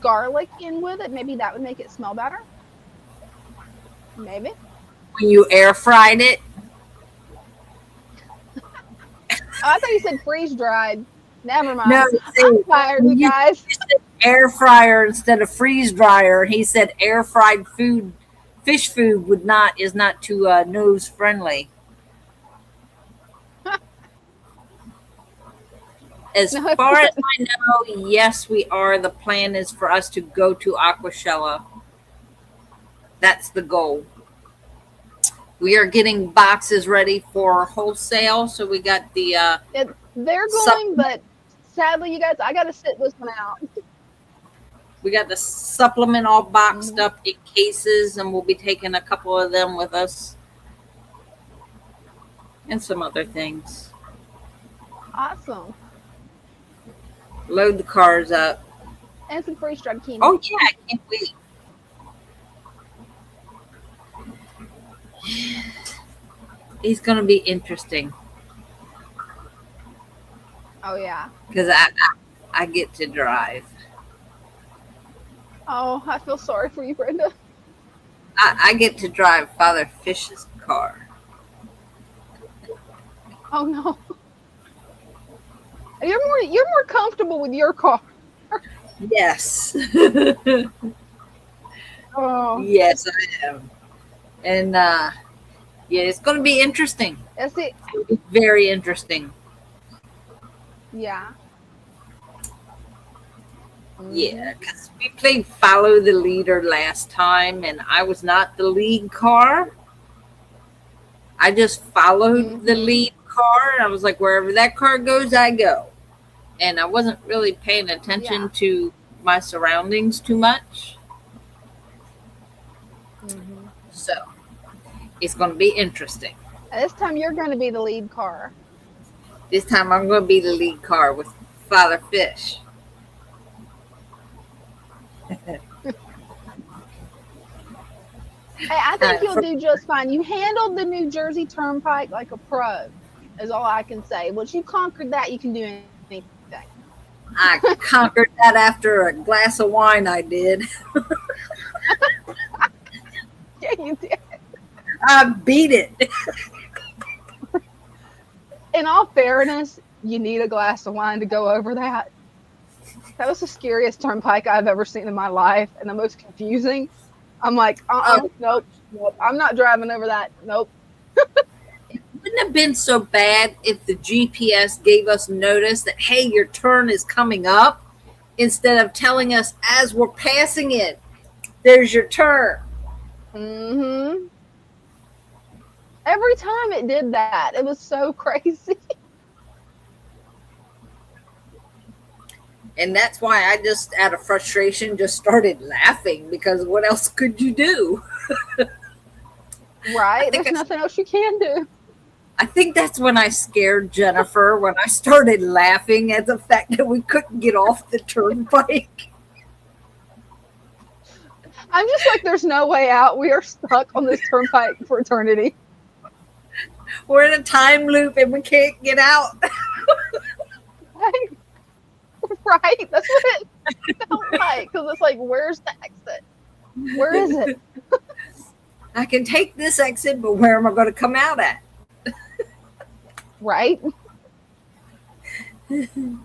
garlic in with it. Maybe that would make it smell better. Maybe. When you air fried it, Oh, I thought you said freeze dried. Never no, mind. see, I'm fired, you you guys. said air fryer instead of freeze dryer. He said air fried food, fish food is not too nose friendly. As No, far as I know, yes, we are. The plan is for us to go to Aquashella. That's the goal. We are getting boxes ready for wholesale. So we got the they're going, but sadly, you guys, I got to sit this one out. supplement all boxed up in cases, and we'll be taking a couple of them with us and some other things. Awesome. Load the cars up. And some freeze dried quinoa. Oh yeah, I can't wait. It's gonna be interesting Oh, yeah. because I get to drive. Oh, I feel sorry for you, Brenda. I get to drive Father Fish's car. Oh, no. You're more comfortable with your car. Yes. Oh. Yes, I am. And yeah, it's going to be interesting. That's it. Very interesting. Yeah. Yeah, because we played Follow the Leader last time, and I was not the lead car. I just followed the lead car, and I was like, wherever that car goes, I go. And I wasn't really paying attention to my surroundings too much. So it's going to be interesting. This time you're going to be the lead car. This time I'm going to be the lead car with Father Fish. Hey, I think you'll do just fine. You handled the New Jersey Turnpike like a pro, is all I can say. Once you conquered that, you can do anything. I conquered that after a glass of wine I did. Yeah, you did. I beat it. In all fairness, you need a glass of wine to go over that. That was the scariest turnpike I've ever seen in my life, and the most confusing. I'm like, nope, I'm not driving over that. Nope. It wouldn't have been so bad if the GPS gave us notice that, hey, your turn is coming up, instead of telling us as we're passing it, there's your turn. Mm-hmm. Every time it did that, it was so crazy. And that's why I just, out of frustration, just started laughing, because what else could you do? Right? There's nothing else you can do. I think that's when I scared Jennifer, when I started laughing at the fact that we couldn't get off the turnpike. I'm just like, there's no way out. We are stuck on this turnpike for eternity. We're in a time loop and we can't get out. Right? That's what it felt like. Because it's like, where's the exit? Where is it? I can take this exit, but where am I going to come out at? Right? And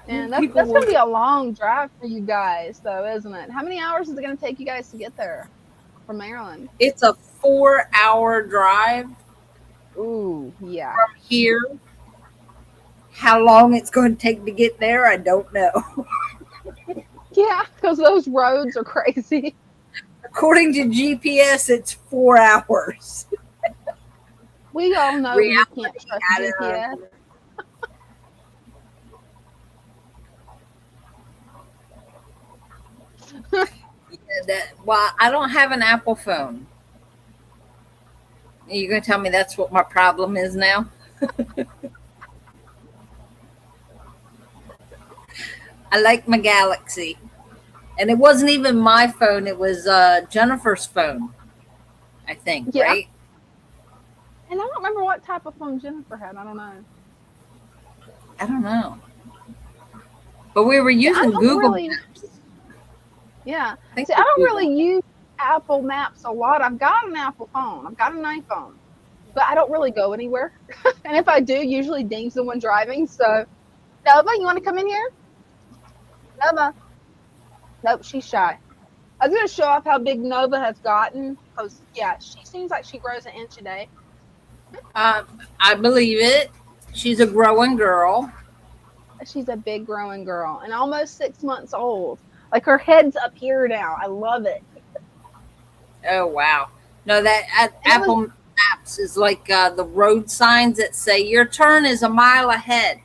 that's going to be a long drive for you guys, though, isn't it? How many hours is it going to take you guys to get there from Maryland? It's a 4-hour drive. Ooh, yeah. From here. How long it's going to take to get there, I don't know. Yeah, because those roads are crazy. According to GPS, it's 4 hours. We all know you can't trust GPS. Well, I don't have an Apple phone. You're going to tell me that's what my problem is now? I like my Galaxy. And it wasn't even my phone. It was Jennifer's phone, I think, right? And I don't remember what type of phone Jennifer had. I don't know. I don't know. But we were See, I using don't Google really. Maps. Yeah. I think See, I it was don't Google. really use Apple Maps a lot. I've got an Apple phone. I've got an iPhone, but I don't really go anywhere. And if I do, usually Dean's the one driving. So, Nova, you want to come in here? Nova. Nope, she's shy. I was going to show off how big Nova has gotten because, yeah, she seems like she grows an inch a day. I believe it. She's a growing girl. She's a big growing girl and almost 6 months old. Like her head's up here now. I love it. Oh wow! No, that Apple Maps is like the road signs that say your turn is a mile ahead,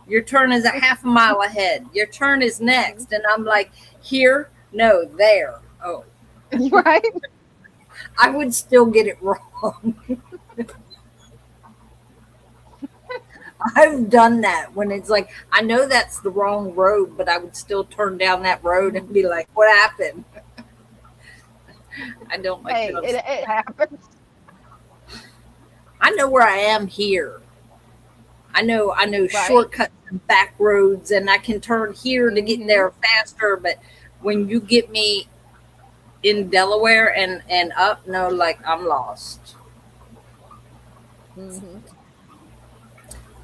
your turn is a half a mile ahead, your turn is next, and I'm like, here, no, there. Oh, Right? I would still get it wrong. I've done that when it's like I know that's the wrong road, but I would still turn down that road and be like, "What happened?" I don't like Hey, those. it happens. I know where I am here. I know Right? shortcuts and back roads, and I can turn here to get Mhm. there faster. But when you get me in Delaware and up, no, like I'm lost. Mhm.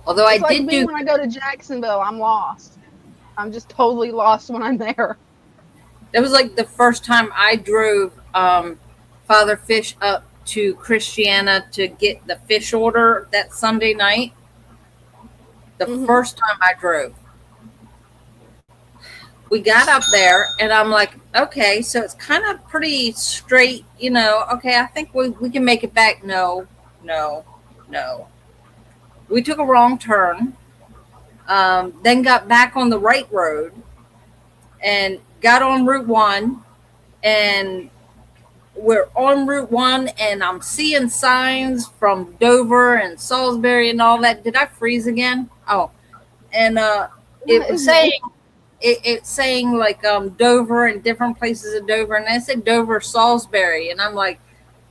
Although I It's like did me do, when I go to Jacksonville. I'm lost. I'm just totally lost when I'm there. that was like the first time I drove Father Fish up to Christiana to get the fish order that Sunday night. The Mhm. first time I drove. We got up there and I'm like, okay, so it's kind of pretty straight, okay, I think we can make it back. No, no, no. We took a wrong turn, then got back on the right road and got on Route 1, and we're on Route 1 and I'm seeing signs from Dover and Salisbury and all that. Did I freeze again? Oh, and it was saying, it's saying like Dover and different places of Dover, and I said Dover Salisbury, and I'm like,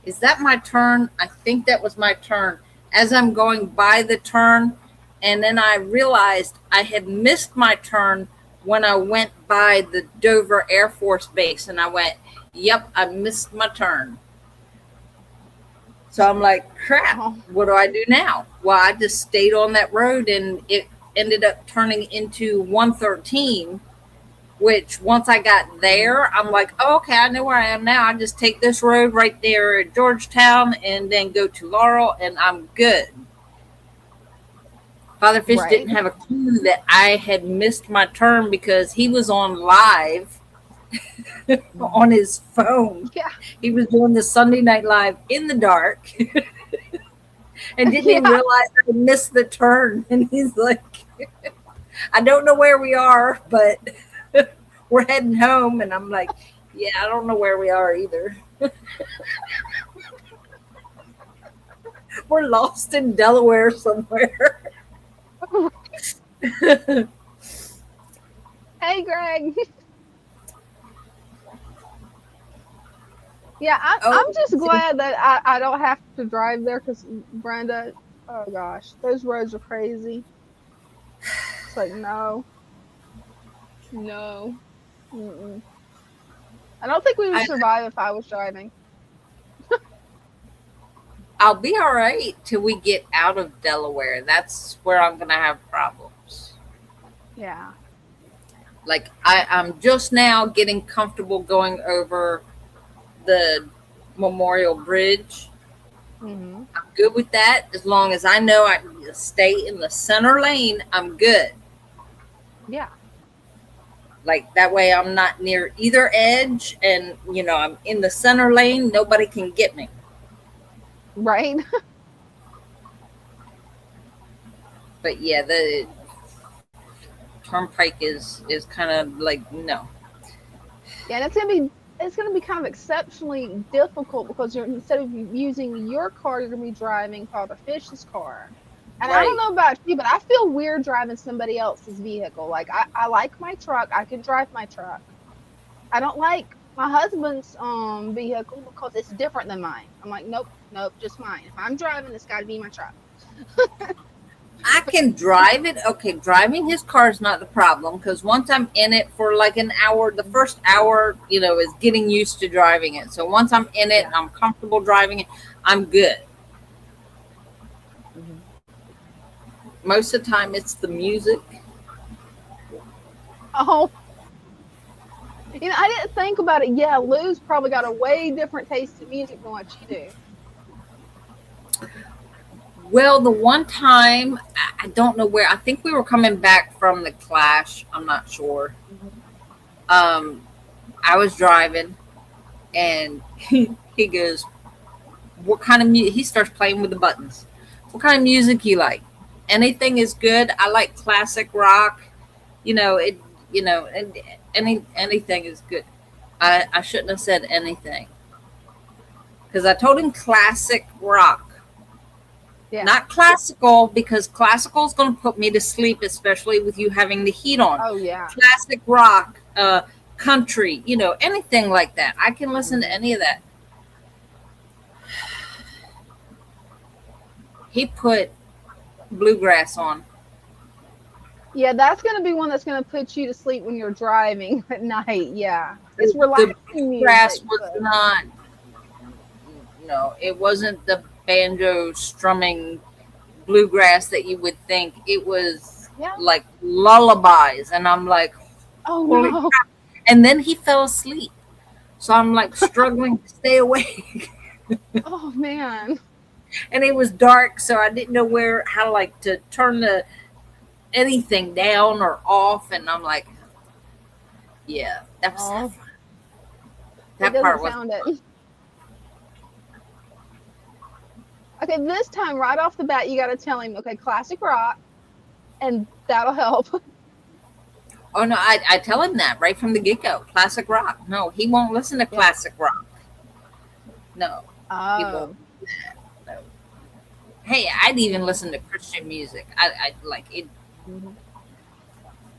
is that my turn? I think that was my turn. As I'm going by the turn, and then I realized I had missed my turn when I went by the Dover Air Force Base, and I went, yep, I missed my turn. So I'm like, crap, Oh, what do I do now? Well, I just stayed on that road, and it ended up turning into 113, which once I got there, I'm like, oh, okay, I know where I am now. I just take this road right there at Georgetown and then go to Laurel, and I'm good. Father Fish right. didn't have a clue that I had missed my turn because he was on live on his phone. Yeah. He was doing the Sunday Night Live in the dark and didn't even Yeah. realize I missed the turn. And he's like, I don't know where we are, but we're heading home. And I'm like, yeah, I don't know where we are either. We're lost in Delaware somewhere. Hey, Greg. Yeah, Oh, I'm just glad that I don't have to drive there because Brenda, oh gosh, those roads are crazy. It's like, no, no. Mm-mm. I don't think we would I, survive if I was driving. I'll be all right till we get out of Delaware. That's where I'm going to have problems. Yeah. Like, I'm just now getting comfortable going over the Memorial Bridge. Hmm. I'm good with that. As long as I know I can stay in the center lane, I'm good. Yeah. Like, that way I'm not near either edge, and, I'm in the center lane. Nobody can get me. Right. But yeah, the turnpike is kind of like, no. Yeah, and it's gonna be kind of exceptionally difficult because instead of using your car, you're gonna be driving Father Fish's car. And I don't Right. know about you, but I feel weird driving somebody else's vehicle. Like I like my truck. I can drive my truck. I don't like my husband's vehicle because it's different than mine. I'm like, nope, nope, just mine. If I'm driving, it's got to be my truck. I can drive it. Okay, driving his car is not the problem because once I'm in it for like an hour, the first hour, is getting used to driving it. So once I'm in it and I'm comfortable driving it, I'm good. Mhm. Most of the time, it's the music. Oh, I didn't think about it. Yeah, Lou's probably got a way different taste in music than what you do. Well, the one time, I don't know where, I think we were coming back from the Clash. I'm not sure. Mhm. Um, I was driving and he goes, what kind of music? He starts playing with the buttons. What kind of music you like? Anything is good. I like classic rock. It, and anything is good. I shouldn't have said anything because I told him classic rock. Yeah. Not classical, because classical is going to put me to sleep, especially with you having the heat on. Oh, yeah. Classic rock, country, anything like that. I can listen to Mhm. any of that. He put bluegrass on. Yeah, that's going to be one that's going to put you to sleep when you're driving at night. Yeah. It's The relaxing bluegrass music. was But not, no, it wasn't the banjo strumming bluegrass that you would think. It was yeah. like lullabies. And I'm like, Oh, holy no. crap. And then he fell asleep. So I'm like struggling to stay awake. Oh, man. And it was dark, so I didn't know how like to turn anything down or off. And I'm like, yeah, that was Oh, it that doesn't part was sound it. Okay, this time, right off the bat, you got to tell him, okay, classic rock, and that'll help. Oh no, I tell him that right from the get go. Classic rock. No, he won't listen to Yeah. classic rock. No, he won't. Oh. No. Hey, I'd even listen to Christian music. I like it. Mhm.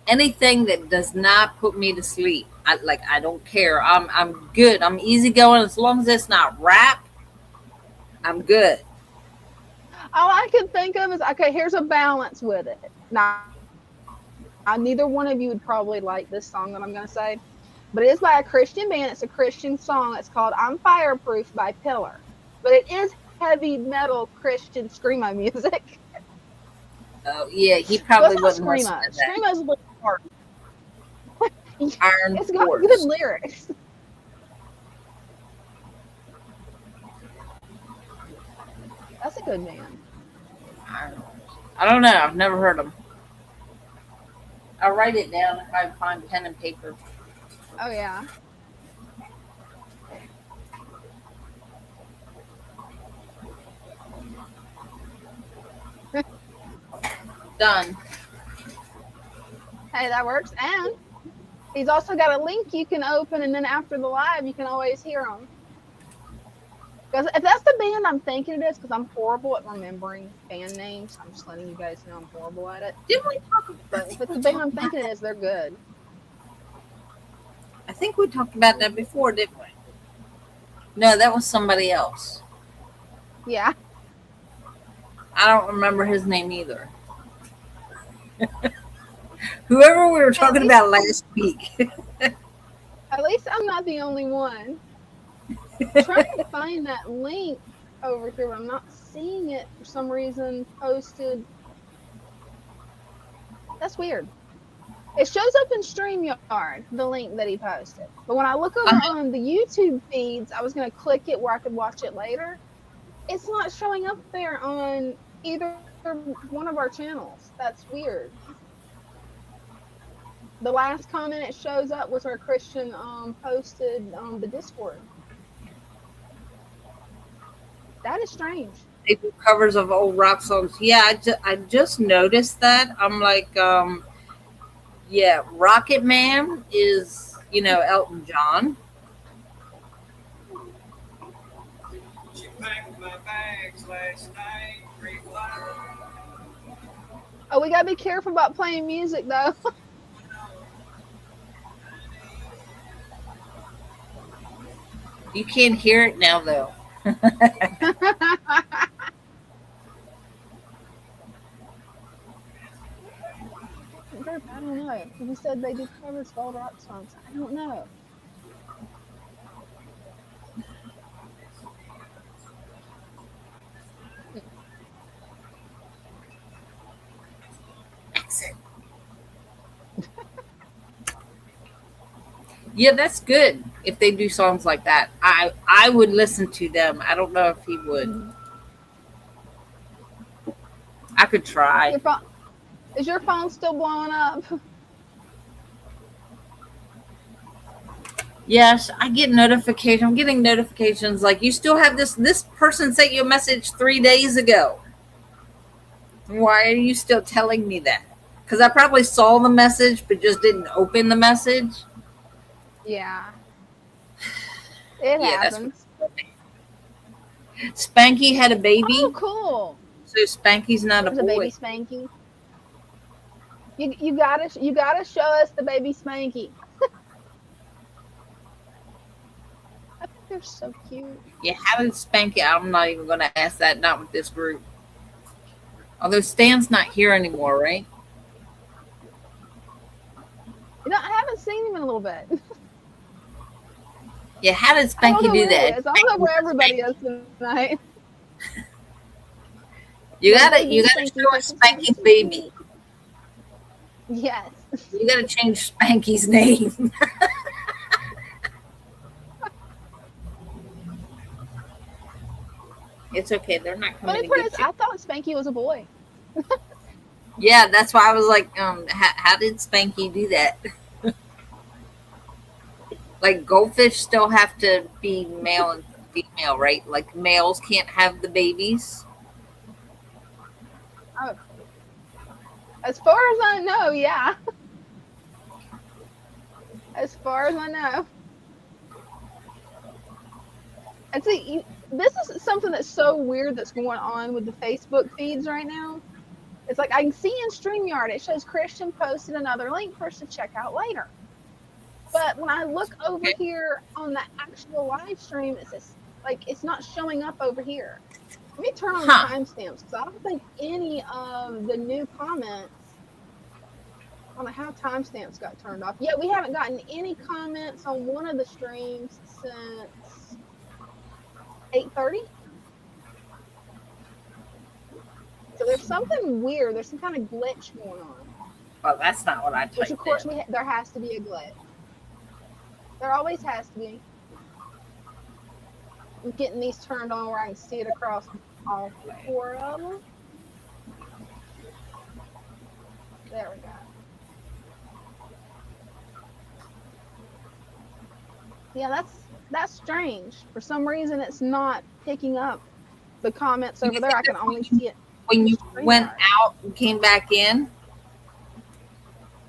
Anything that does not put me to sleep. I don't care. I'm good. I'm easygoing as long as it's not rap. I'm good. All I can think of is, okay, here's a balance with it. Now, neither one of you would probably like this song that I'm going to say, but it is by a Christian band. It's a Christian song. It's called I'm Fireproof by Pillar. But it is heavy metal Christian screamo music. Oh yeah, he Well, probably it's not wouldn't listen screamo. to that. Screamo's a little hard. Iron It's got good Force. lyrics. That's a good man. I don't know. I've never heard them. I'll write it down if I find pen and paper. Oh, yeah. Done. Hey, that works. And he's also got a link you can open, and then after the live, you can always hear him. Because if that's the band I'm thinking it is, because I'm horrible at remembering band names, I'm just letting you guys know I'm horrible at it. Didn't we talk about But if it's the band I'm thinking it is, they're good. I think we talked about that before, didn't we? No, that was somebody else. Yeah. I don't remember his name either. Whoever we were talking about last week. At least I'm not the only one. I'm trying to find that link over here, but I'm not seeing it for some reason posted. That's weird. It shows up in StreamYard, the link that he posted. But when I look over on the YouTube feeds, I was going to click it where I could watch it later. It's not showing up there on either one of our channels. That's weird. The last comment it shows up was where Christian posted the Discord. That is strange. They do covers of old rock songs. Yeah, I just noticed that. I'm like, yeah, Rocket Man is, Elton John. She packed my bags last night. Oh, we gotta be careful about playing music though. You can't hear it now, though. group. I don't know. He said they do covers of old rock songs. I don't know. Yeah, that's good. If they do songs like that, I would listen to them. I don't know if he would. Mhm. I could try. Your phone, is your phone still blowing up? Yes, I get notifications. I'm getting notifications like you still have this. This person sent you a message 3 days ago. Why are you still telling me that? Because I probably saw the message but just didn't open the message. Yeah, it Yeah, that's happens. what Spanky had a Oh, baby, cool. so Spanky's not a There's a baby boy. Spanky. You gotta show us the baby Spanky. I think they're so cute. Yeah, how did Spanky? I'm not even going to ask that. Not with this group. Although Stan's not here anymore, right? I haven't seen him in a little bit. Yeah, how did I don't Spanky know do where he that? is. I don't know where everybody is tonight. You But gotta baby show Spanky, us Spanky's baby. yes. You gotta change Spanky's name. It's okay. They're not coming Funny to part is, get you. I thought Spanky was a boy. Yeah, that's why I was like, how did Spanky do that? Like goldfish still have to be male and female, right? Like males can't have the babies. Oh, as far as I know, yeah. As far as I know. And see, this is something that's so weird that's going on with the Facebook feeds right now. It's like I can see in StreamYard, it shows Christian posted another link for us to check out later. But when I look over Okay. here on the actual live stream, it says, like, it's not showing up over here. Let me turn on the Huh. timestamps because I don't think any of the new comments, I don't know how timestamps got turned off. Yeah, we haven't gotten any comments on one of the streams since 8:30. So there's something weird. There's some kind of glitch going on. Well, that's not what I Which, of typed course, in. there has to be a glitch. There always has to be. I'm getting these turned on where I can see it across all four of them. There we go. Yeah, that's strange. For some reason, it's not picking up the comments over there. I can only see it When you StreamYard. went out and came back in,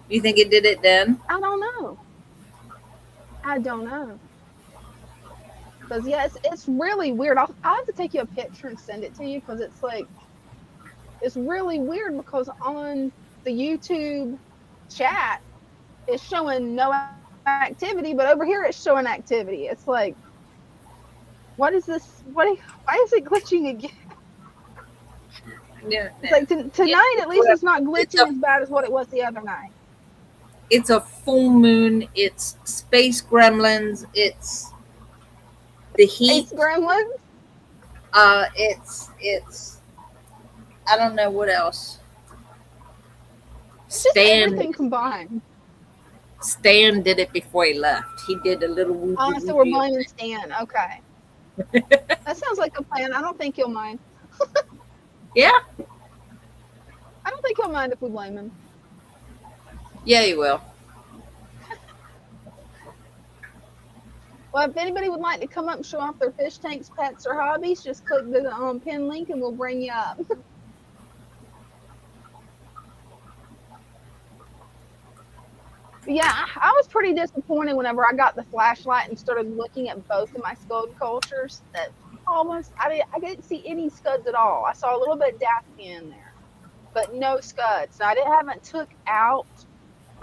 you think it did it then? I don't know. I don't know. Because, yeah, it's really weird. I'll have to take you a picture and send it to you because it's like, it's really weird because on the YouTube chat, it's showing no activity, but over here it's showing activity. It's like, what is this? Why is it glitching again? Yeah. It's like tonight, at least it's not glitching as bad as what it was the other night. It's a full moon. It's space gremlins. It's the heat. Space gremlins. It's. I don't know what else. It's just Stan everything combined. did it before he left. He did a little woo. Oh, so we're blaming Stan. Okay. That sounds like a plan. I don't think he'll mind. Yeah, I don't think he'll mind if we blame him. yeah, he will. Well, if anybody would like to come up and show off their fish tanks, pets, or hobbies, just click the pin link and we'll bring you up. Yeah, I was pretty disappointed whenever I got the flashlight and started looking at both of my scud cultures. That almost, I didn't see any scuds at all. I saw a little bit of Daphne in there, but no scuds. So I haven't took out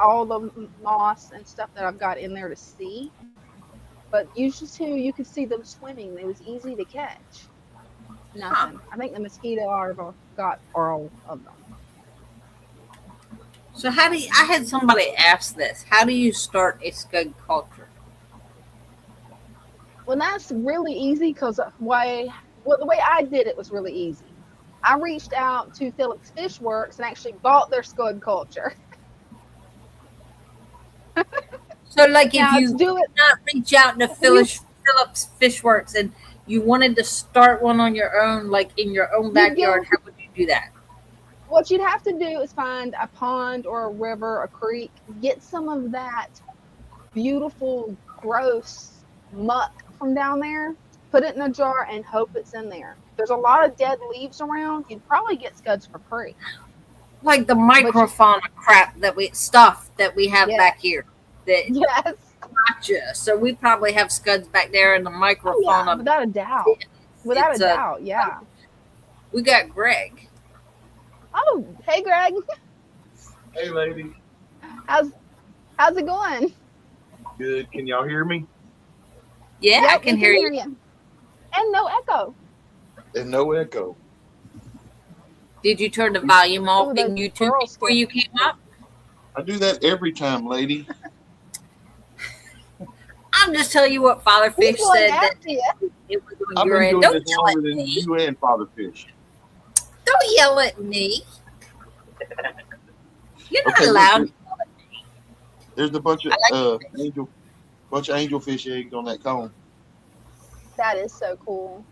all the moss and stuff that I've got in there to see. But usually too, you could see them swimming. It was easy to catch. Nothing. I think the mosquito larvae got all of them. So how do you, I had somebody ask this. How do you start a scud culture? Well, that's really easy because the way I did it was really easy. I reached out to Phillips Fish Works and actually bought their scud culture. So like if Now you it's do it. not reach out to You, Phillips Fishworks and you wanted to start one on your own, like in your own you backyard, go. how would you do that? What you'd have to do is find a pond or a river, a creek, get some of that beautiful, gross muck from down there, put it in a jar, and hope it's in there. There's a lot of dead leaves around. You'd probably get scuds for free. Like the But microfauna crap that we have yeah, back here. That yes, gotcha. So we probably have scuds back there in the oh yeah, microfauna. without a doubt, without a It's doubt, yeah. we got Greg. Oh, hey Greg, Hey, lady. how's how's it going? Good. Can y'all hear me? Yeah, I Yep, can we hear can you. hear you, and no echo. There's no echo. Did you turn the volume off Ooh, in those YouTube pearl before you came up? I do that every time, lady. I'm just telling you what Father He's Fish going said that after you. it was on I've your been end. doing Don't this yell longer at than me. you and Father Fish. Don't yell at me. You're not Okay, look, allowed. there's a bunch I of like angelfish eggs on that cone. That is so cool.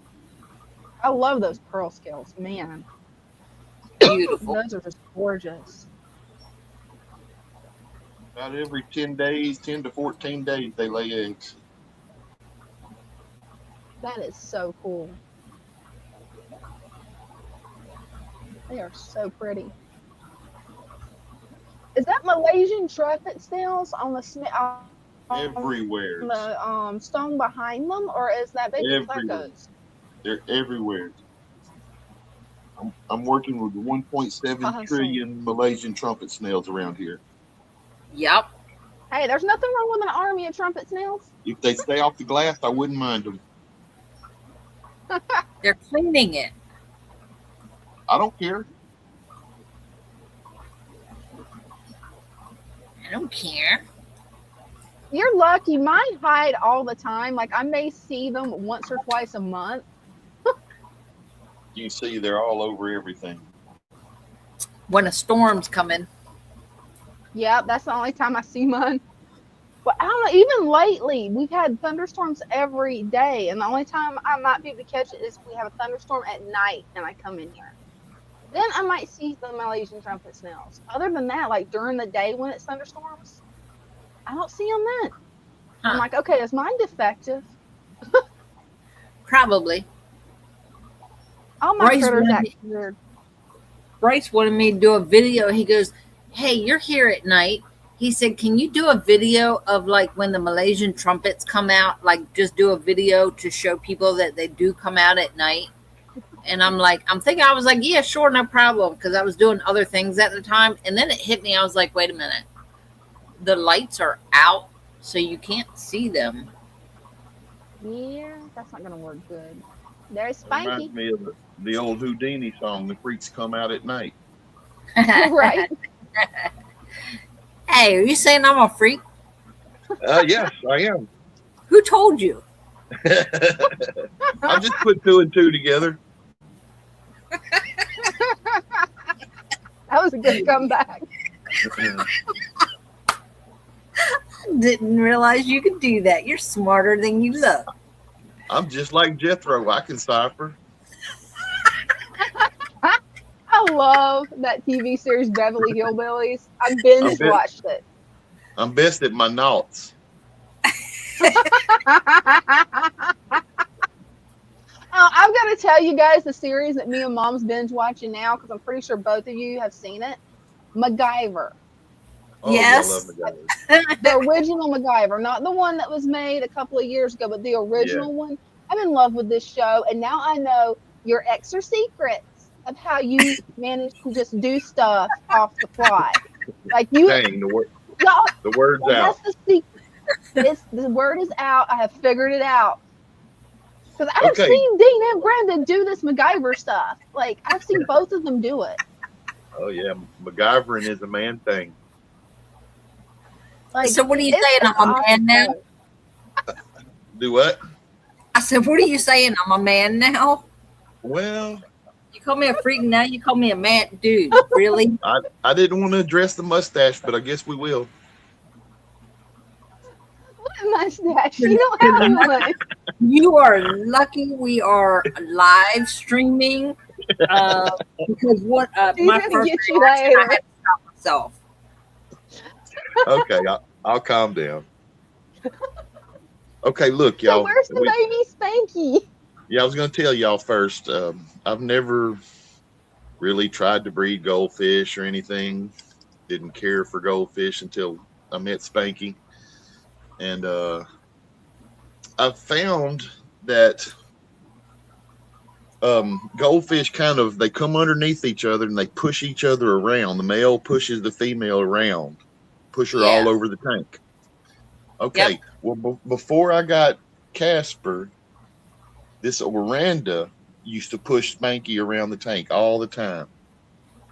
I love those pearl scales, man. beautiful. Those are just gorgeous. About every 10 days, 10 to 14 days, they lay eggs. That is so cool. They are so pretty. Is that Malaysian trumpet snails on on Everywhere. the stone behind them, or is that baby Everywhere. plecos? They're everywhere. I'm working with 1.7 Awesome. trillion Malaysian trumpet snails around here. Yep. Hey, there's nothing wrong with an army of trumpet snails. If they stay off the glass, I wouldn't mind them. They're cleaning it. I don't care. I don't care. You're lucky. Mine hide all the time. Like I may see them once or twice a month. You see, they're all over everything. When a storm's coming. Yep, that's the only time I see mine. But I don't know, even lately, we've had thunderstorms every day, and the only time I might be able to catch it is if we have a thunderstorm at night and I come in here. Then I might see the Malaysian trumpet snails. Other than that, like during the day when it's thunderstorms, I don't see them then. I'm Huh. like, okay, is mine defective? Probably. All my Bryce critters wanted act me- weird. Bryce wanted me to do a video. He goes, "Hey, you're here at night." He said, "Can you do a video of like when the Malaysian trumpets come out? Like just do a video to show people that they do come out at night." And I'm like, I was like, yeah, sure, no problem. Because I was doing other things at the time. And then it hit me. I was like, wait a minute. The lights are out, so you can't see them. Yeah, that's not gonna work good. There's It reminds Spanky. me of the old Houdini song, "The Freaks Come Out at Night." Right? Hey, are you saying I'm a freak? Yes, I am. Who told you? I just put two and two together. That was a good comeback. Didn't realize you could do that. You're smarter than you look. I'm just like Jethro. I can cipher. I love that TV series Beverly Hillbillies. I binge watched it. I'm best at my noughts. I've got to tell you guys the series that me and Mom's binge watching now because I'm pretty sure both of you have seen it. MacGyver, Oh, Yes. I love the guys. the original MacGyver, not the one that was made a couple of years ago, but the original one. I'm in love with this show, and now I know your extra secrets of how you manage to just do stuff off the fly. Like you, Dang, y'all, the word's out. that's the secret. The word is out. I have figured it out. Because I've Okay. seen Dean and Brenda do this MacGyver stuff. Like, I've seen both of them do it. Oh yeah, MacGyvering is a man thing. Like, So what are you it's saying? an I'm a awesome man now? show. Do what? I said, what are you saying? I'm a man now? Well, You call me a freak now? You call me a man? Dude, really? I didn't want to address the mustache, but I guess we will. What mustache? You don't have one. You are lucky we are live streaming because what She's my gonna first get you reaction, I later. had to stop myself. Okay, I'll calm down. Okay, look, So y'all. where's the baby Spanky? Yeah, I was going to tell y'all first. I've never really tried to breed goldfish or anything. Didn't care for goldfish until I met Spanky, and I've found that goldfish they come underneath each other and they push each other around. The male pushes the female around, push her all Yeah. over the tank. Okay, Yep. well, before I got Casper, this Oranda used to push Spanky around the tank all the time,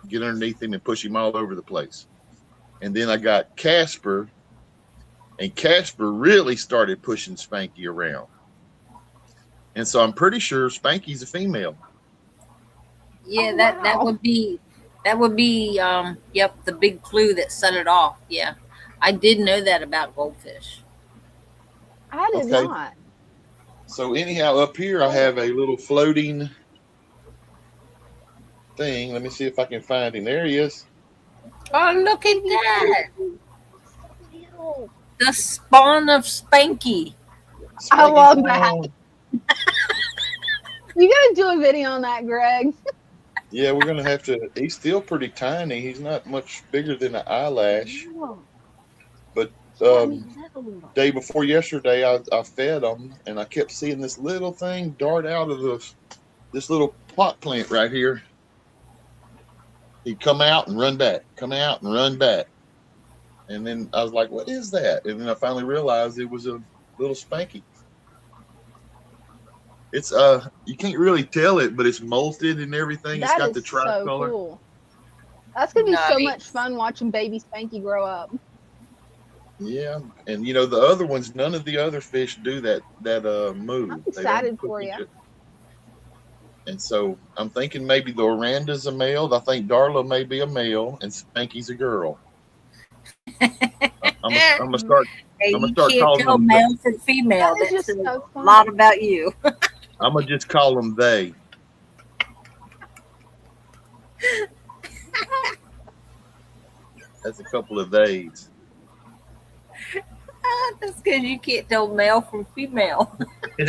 get underneath him and push him all over the place. And then I got Casper, and Casper really started pushing Spanky around. And so I'm pretty sure Spanky's a female. Yeah, Oh, that wow. would be yep, the big clue that set it off. Yeah. I did know that about goldfish. I did Okay. not. So anyhow, up here I have a little floating thing. Let me see if I can find him. There he is. Oh, look at that. Little. The spawn of Spanky. I Spanky's love going that. on. You gotta do a video on that, Greg. Yeah, we're gonna have to. He's still pretty tiny. He's not much bigger than an eyelash. But day before yesterday, I fed him, and I kept seeing this little thing dart out of this little pot plant right here. He'd come out and run back, come out and run back, and then I was like, "What is that?" And then I finally realized it was a little Spanky. It's you can't really tell it, but it's molted and everything. It's That got is the so tricolor. cool. That's gonna be so Nice. much fun watching baby Spanky grow up. Yeah, and the other ones, none of the other fish do that move. I'm They don't excited push for each you. other. And so I'm thinking maybe the Oranda's a male. I think Darla may be a male, and Spanky's a girl. I'm gonna start. Hey, I'm gonna you start can't calling tell them. male from female. That is That just says so a fun. lot about you. I'm gonna just call them they. That's a couple of theys. That's because you can't tell male from female. He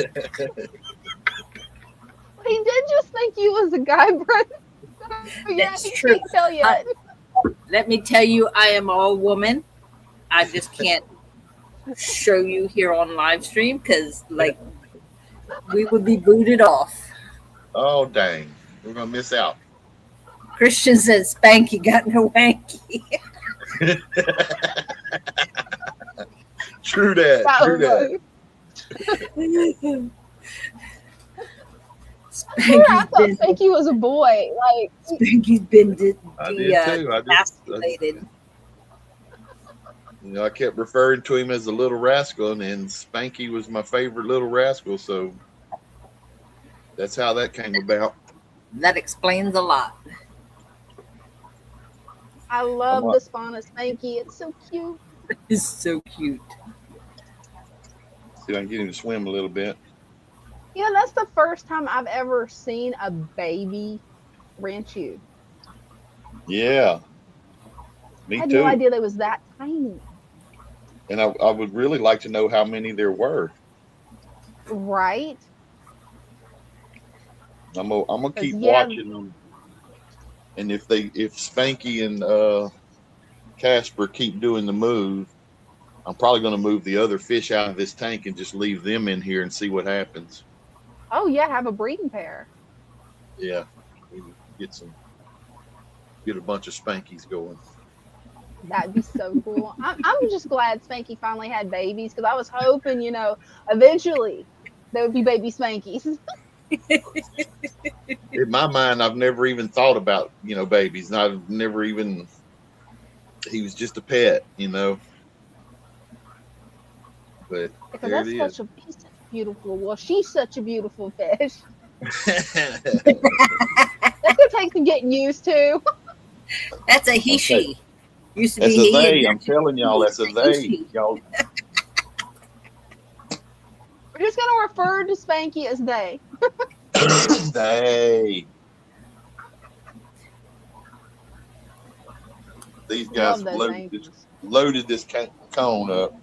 did just think you was a guy, Brenda. Yeah, That's he true. can't tell yet. Let me tell you, I am all woman. I just can't show you here on live stream because, like, we would be booted off. Oh dang, we're gonna miss out. Christian said Spanky got no wanky. True that. True that. I thought Spanky was a boy. Like, Spanky's been I did too. emasculated. I kept referring to him as a little rascal, and Spanky was my favorite little rascal. So that's how that came about. That explains a lot. I love the spawn of Spanky. It's so cute. It's so cute. See if I can get him to swim a little bit. Yeah, that's the first time I've ever seen a baby Ranchu. Yeah. Me I had too. no idea they was that tiny. And I would really like to know how many there were. Right? I'm gonna keep Yeah. watching them. And if Spanky and Casper keep doing the move, I'm probably gonna move the other fish out of this tank and just leave them in here and see what happens. Oh yeah, have a breeding pair. Yeah. Get a bunch of Spankies going. That'd be so cool. I'm just glad Spanky finally had babies because I was hoping, eventually there would be baby Spankies. In my mind, I've never even thought about, babies. And I've never even, he was just a pet, but Because there it that's is. he's such a beautiful. Well, she's such a beautiful fish. That's gonna take some getting used to. That's a he, Okay. she. Used to That's be a he. they. I'm telling y'all, that's a they. Y'all, We're just gonna refer to Spanky as they. they. These guys Love those loaded this, angels. loaded this cone up.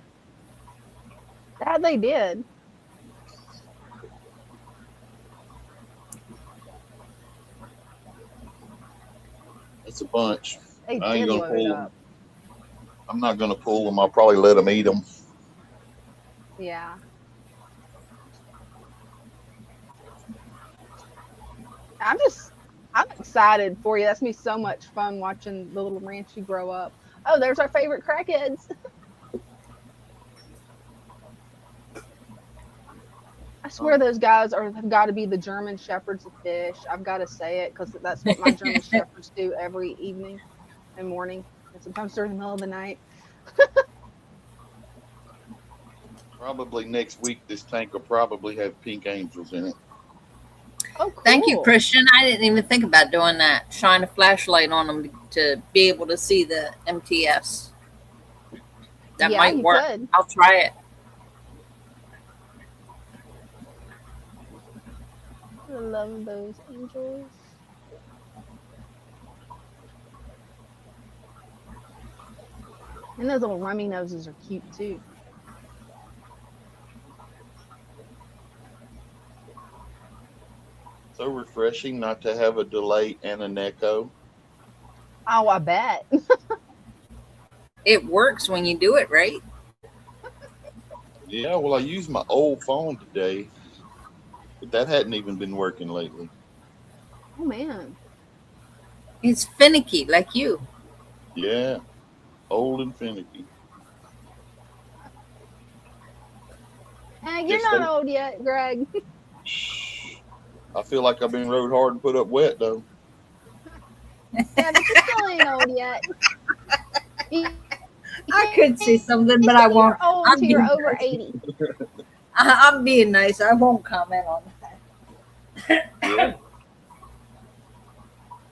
That they did. It's a bunch. They I ain't did gonna load pull them. up. I'm not gonna pull them. I'll probably let them eat them. Yeah. I'm excited for you. That's gonna be so much fun watching the little Ranchi grow up. Oh, there's our favorite crackheads. I swear those guys have got to be the German shepherds of fish. I've got to say it because that's what my German shepherds do every evening and morning, and sometimes during the middle of the night. Probably next week, this tank will probably have pink angels in it. Oh, cool. Thank you, Christian. I didn't even think about doing that. Shine a flashlight on them to be able to see the MTS. That Yeah, might you work. could. I'll try it. I love those angels. And those little rummy noses are cute too. So refreshing not to have a delay and an echo. Oh, I bet. It works when you do it right. Yeah, well, I used my old phone today, but that hadn't even been working lately. Oh man. It's finicky like you. Yeah, old and finicky. You're not old yet, Greg. I feel like I've been rode hard and put up wet though. Yeah, but you still ain't old yet. I could say something, but I won't. You're old until you're over 80. I'm being nice. I won't comment on that. Yeah.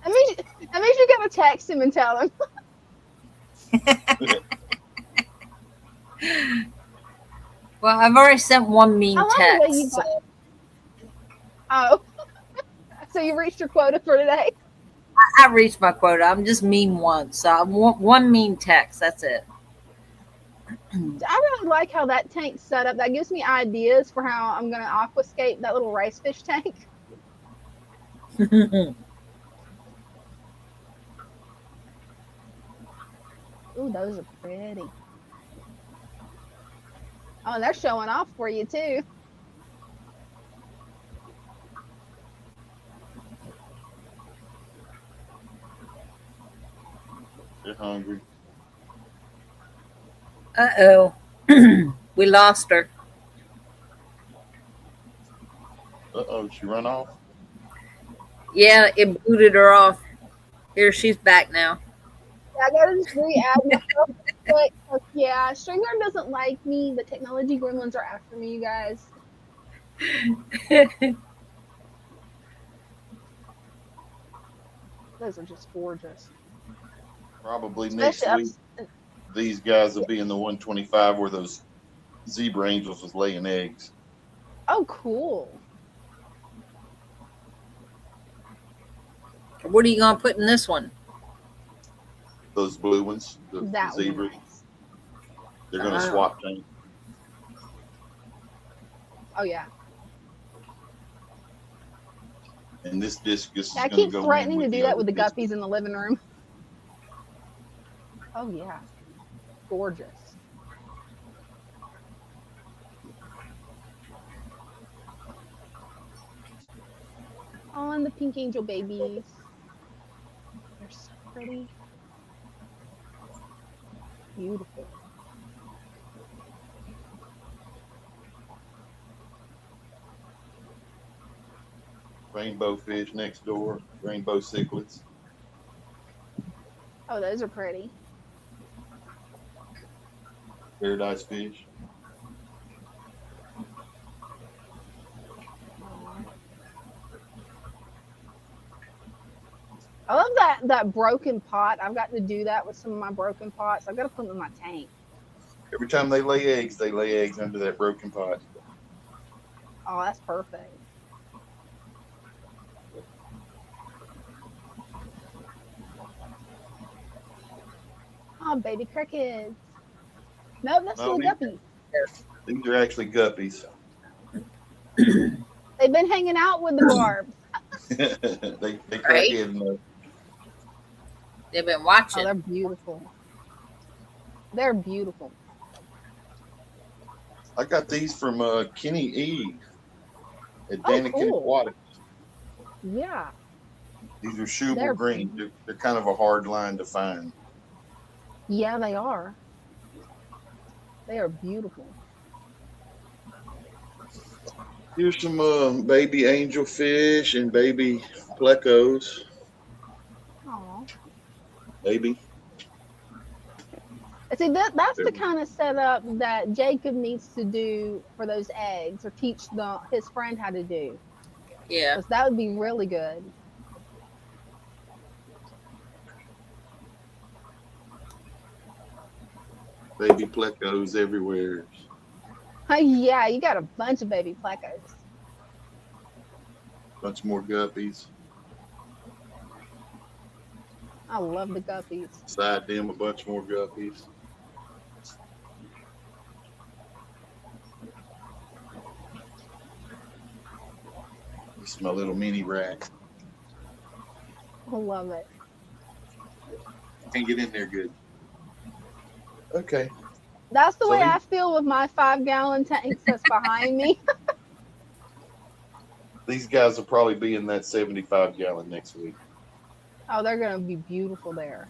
That means you're gonna text him and tell him. Well, I've already sent one mean text. Oh, so you reached your quota for today? I reached my quota. I'm just mean once. So I want one mean text. That's it. I really like how that tank's set up. That gives me ideas for how I'm gonna aquascape that little rice fish tank. Ooh, those are pretty. Oh, they're showing off for you too. They're hungry. Uh-oh. We lost her. Uh-oh, she run off? Yeah, it booted her off. Here, she's back now. I gotta just re-add myself quick. Yeah, StreamYard doesn't like me. The technology gremlins are after me, you guys. Those are just gorgeous. Probably next week, these guys will be in the 125 where those zebra angels was laying eggs. Oh, cool. What are you going to put in this one? Those blue ones, the zebras. Nice. They're going to swap tank. Oh, yeah. And this discus is I going to keep go threatening to do that with the discus. guppies in the living room. Oh, yeah. Gorgeous. Oh, and the pink angel babies. They're so pretty. Beautiful. Rainbow fish next door. Rainbow cichlids. Oh, those are pretty. Paradise fish. Aw. I love that broken pot. I've got to do that with some of my broken pots. I've got to put them in my tank. Every time they lay eggs under that broken pot. Oh, that's perfect. Oh, baby crickets. Nope, that's No, little guppies. these are actually guppies. They've been hanging out with the barbs. they crack in though. They've been Oh, watching. they're beautiful. They're beautiful. I got these from Kenny E at Oh, Danikin cool. Aquatics. Yeah. These are shoeable They're- green. They're kind of a hard line to find. Yeah, they are. They are beautiful. Here's some baby angelfish and baby plecos. Aw. Baby. See, that's the kind of setup that Jacob needs to do for those eggs, or teach his friend how to do. Yeah. 'Cause that would be really good. Baby plecos everywhere. Yeah, you got a bunch of baby plecos. Bunch more guppies. I love the guppies. Beside them, a bunch more guppies. This is my little mini rack. I love it. Can't get in there good. Okay. That's the So way he- I feel with my 5-gallon tanks that's behind me. These guys will probably be in that 75-gallon next week, Oh, they're gonna be beautiful there.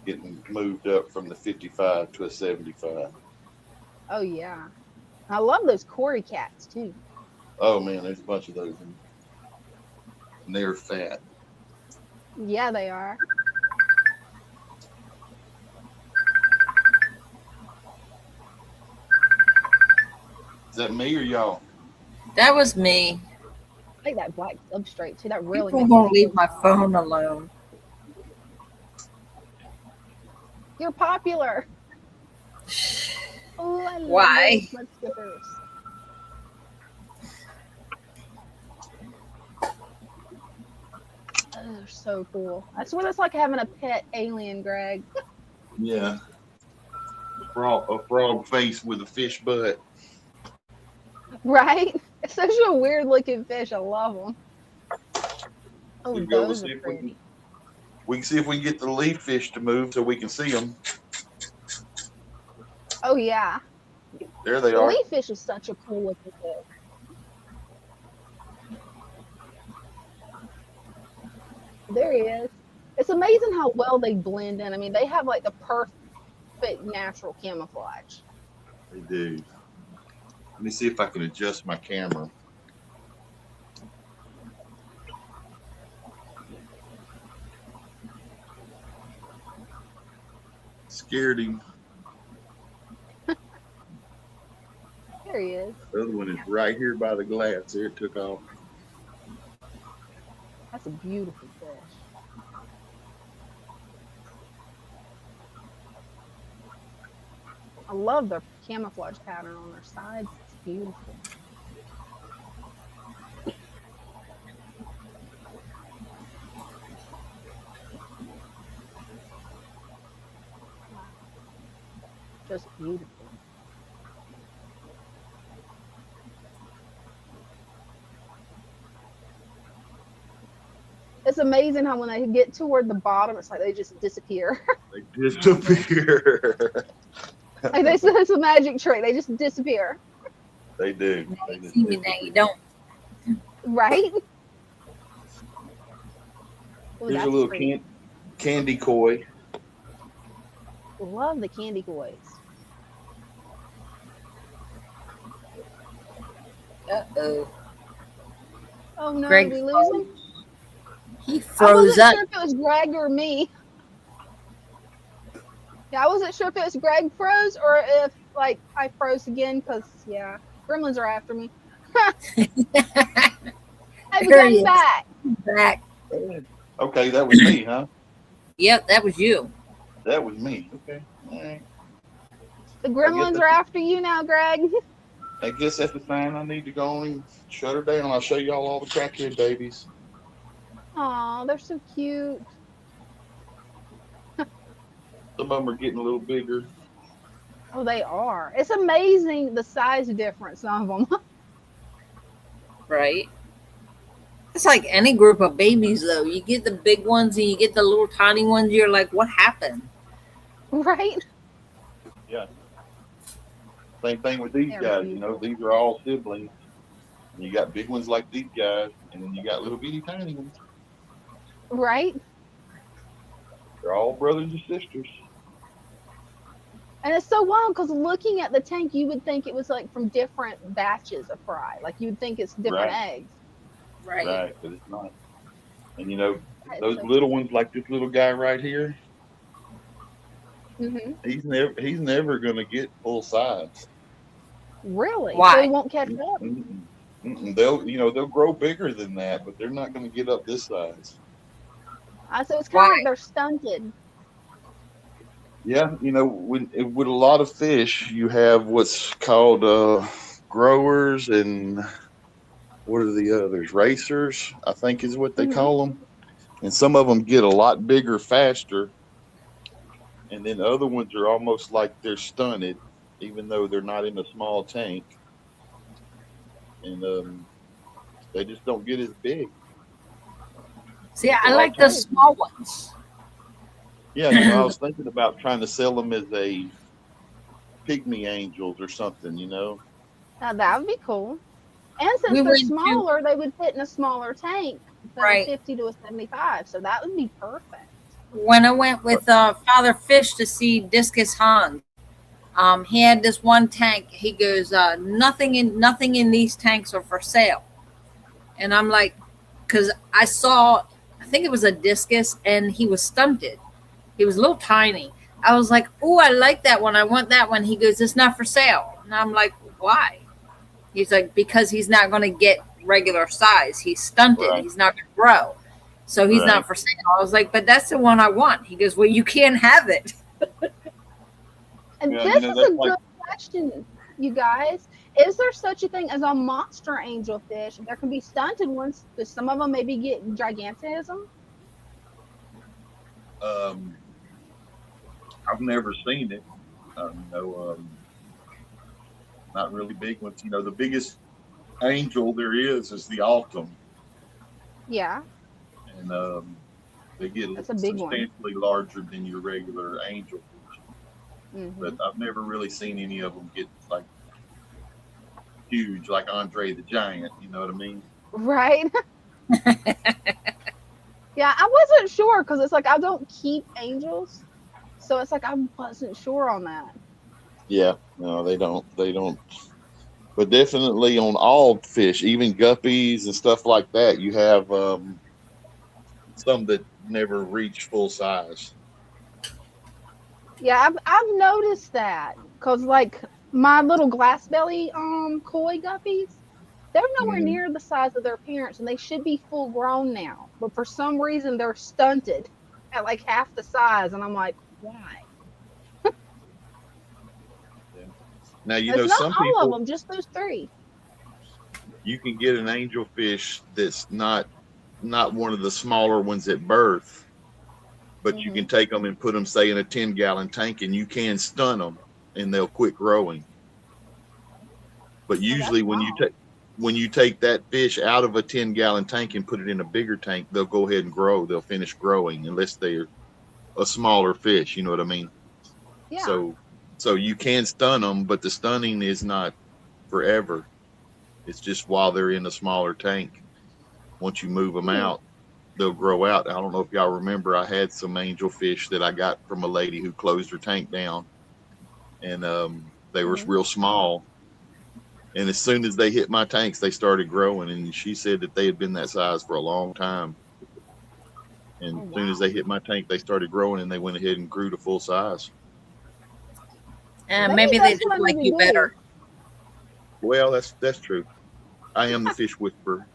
getting moved up from the 55 to a 75. Oh yeah. I love those Cory cats too. Oh man, there's a bunch of those. And they're fat. Yeah, they are. Is that me or y'all? That was me. I like that black substrate too. That really People makes won't me leave my feel phone alone. You're popular. Oh, I love Why? those mud skippers. Oh, they're so cool. That's what it's like having a pet alien, Greg. Yeah. A frog face with a fish butt. Right? It's such a weird looking fish. I love them. Oh, Here you go. those Let's see are if we can- pretty. We can see if we can get the leaf fish to move so we can see them. Oh yeah. There they The are. leaf fish is such a cool looking fish. There he is. It's amazing how well they blend in. I mean, they have like the perfect natural camouflage. They do. Let me see if I can adjust my camera. Scared him. There he is. The other one is right here by the glass. There it took off. That's a beautiful fish. I love the camouflage pattern on their sides. It's beautiful. Just beautiful. It's amazing how when they get toward the bottom, it's like they just disappear. They disappear. Like it's a magic trick. They just disappear. They do. Now They you just see me, now you don't. Right? Ooh, Here's that's a little pretty. candy koi. Love the candy kois. Uh-oh. Oh no, Greg, did we lose him? he I froze wasn't up. sure if it was Greg or me. Yeah, I wasn't sure if it was Greg froze or if like I froze again because yeah, gremlins are after me. Hey, we There got he him is. back. Back. Okay, that was me, huh? Yep, that was you. That was me. Okay. All right. The I guess gremlins that's are after you now, Greg. I guess that's the sign I need to go on and shut her down. I'll show y'all all the crackhead babies. Aw, they're so cute. Some of them are getting a little bigger. Oh, they are. It's amazing the size difference of them. Right. It's like any group of babies, though. You get the big ones and you get the little tiny ones. You're like, what happened? Right? Yeah. Same thing with these They're guys. You know, beautiful. these are all siblings. You got big ones like these guys, and then you got little bitty tiny ones. Right? They're all brothers and sisters. And it's so wild because looking at the tank, you would think it was like from different batches of fry. Like you would think it's different Right. eggs. Right. Right, but it's not. And you know, That's those so little ones like this little guy right here, hmm he's never gonna get full size. Really? So Why? it won't catch up. Mm-mm. They'll grow bigger than that, but they're not gonna get up this size. So it's kind Why? of like they're stunted. Yeah, with a lot of fish, you have what's called growers, and what are the others? Racers, I think is what they hmm call them. And some of them get a lot bigger faster, and then other ones are almost like they're stunted, even though they're not in a small tank, and they just don't get as big. See, A I lot of like the times, small ones. yeah, I was thinking about trying to sell them as a pygmy angels or something, Now that would be cool. And We since they're went to, smaller, they would fit in a smaller tank than a right. 50 to a 75. So that would be perfect. When I went with Father Fish to see Discus Hans, he had this one tank. He goes, nothing in these tanks are for sale. And I'm like, because I think it was a discus, and he was stunted. He was a little tiny. I was like, oh, I like that one. I want that one. He goes, it's not for sale. And I'm like, why? He's like, because he's not going to get regular size. He's stunted. Right, He's not going to grow. So he's right. not for sale. I was like, but that's the one I want. He goes, well, you can't have it. And Yeah, this is that's a like, good question, you guys. Is there such a thing as a monster angelfish? There can be stunted ones, but some of them maybe get gigantism. um, I've never seen it. Not really big ones. The biggest angel there is the autumn, Yeah, and they get that's a big one. substantially larger than your regular angel. hmm But I've never really seen any of them get like huge, like Andre the Giant. You know what I mean? Right? Yeah, I wasn't sure because it's like I don't keep angels. So it's like I wasn't sure on that. Yeah, no, they don't. They don't. But definitely on all fish, even guppies and stuff like that, you have some that never reach full size. Yeah, I've noticed that because like my little glass belly koi guppies, they're nowhere Mhm. near the size of their parents, and they should be full grown now. But for some reason, they're stunted at like half the size, and I'm like, why? Now, It's not some all of people, them, just those three. you can get an angelfish that's not one of the smaller ones at birth, but you hmm can take them and put them, say, in a 10-gallon tank, and you can stun them, and they'll quit growing. But Oh, that's usually, wild. when you take that fish out of a 10-gallon tank and put it in a bigger tank, they'll go ahead and grow. They'll finish growing unless they're a smaller fish. You know what I mean? Yeah. So you can stun them, but the stunning is not forever. It's just while they're in a smaller tank. Once you move them Hmm. out, they'll grow out. I don't know if y'all remember, I had some angelfish that I got from a lady who closed her tank down, and they were hmm real small. And as soon as they hit my tanks, they started growing. And she said that they had been that size for a long time. And as soon as they hit my tank, they started growing, and they went ahead and grew to full size. And Maybe maybe they that's just what I like need you to better. Well, that's true. I am the fish whisperer.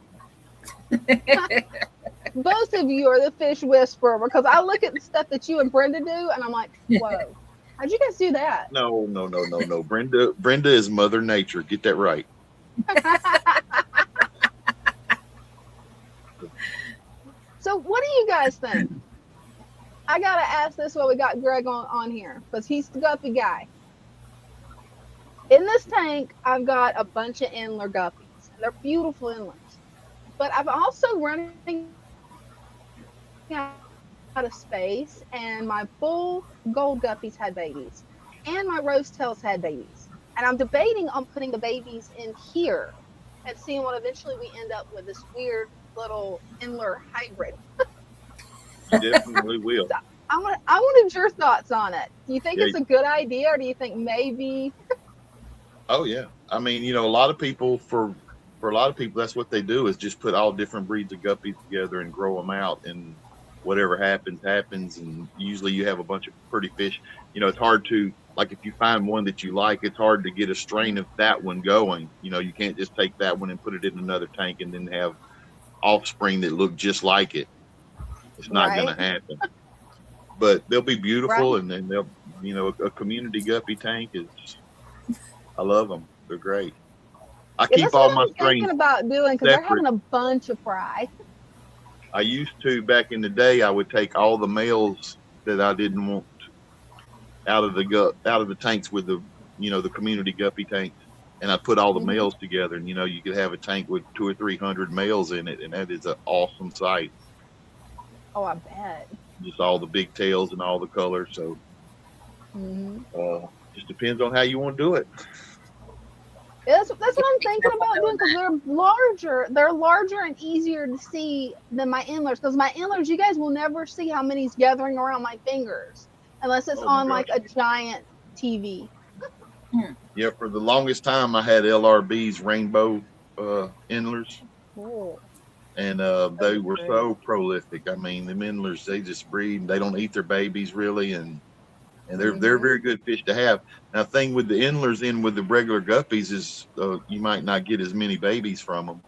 Both of you are the fish whisperer because I look at the stuff that you and Brenda do, and I'm like, whoa, how'd you guys do that? No. Brenda is Mother Nature. Get that right. So what do you guys think? I gotta ask this while we got Greg on here because he's the guppy guy. In this tank, I've got a bunch of Endler guppies. They're beautiful Endlers, but I've also running out of space, and my bull gold guppies had babies, and my rose tails had babies, and I'm debating on putting the babies in here and seeing what eventually we end up with this weird little Endler hybrid. You definitely will. I wanted your thoughts on it. Do you think Yeah. it's a good idea, or do you think maybe? Oh yeah. I mean, a lot of people for a lot of people, that's what they do is just put all different breeds of guppies together and grow them out, and whatever happens. And usually you have a bunch of pretty fish. It's hard to, like, if you find one that you like, it's hard to get a strain of that one going. You can't just take that one and put it in another tank and then have offspring that look just like it. It's not going to happen. But they'll be beautiful, and then they'll, a community guppy tank is, I love them. They're great. I keep all my strains thinking about doing because they're having a bunch of fry. I used to, back in the day, I would take all the males that I didn't want out of the tanks with the the community guppy tanks, and I put all the males together, and you could have a tank with 200 or 300 males in it, and that is an awesome sight. Oh, I bet. Just all the big tails and all the colors. So just depends on how you want to do it. That's what I'm thinking about doing because they're larger. They're larger and easier to see than my Endlers. Because my Endlers, you guys will never see how many's gathering around my fingers unless it's on like a giant TV. Yeah, for the longest time, I had LRB's rainbow Endlers. Cool. And they were so prolific. I mean, the Endlers, they just breed. They don't eat their babies really, and they're very good fish to have. Now, the thing with the Endlers and with the regular guppies is you might not get as many babies from them.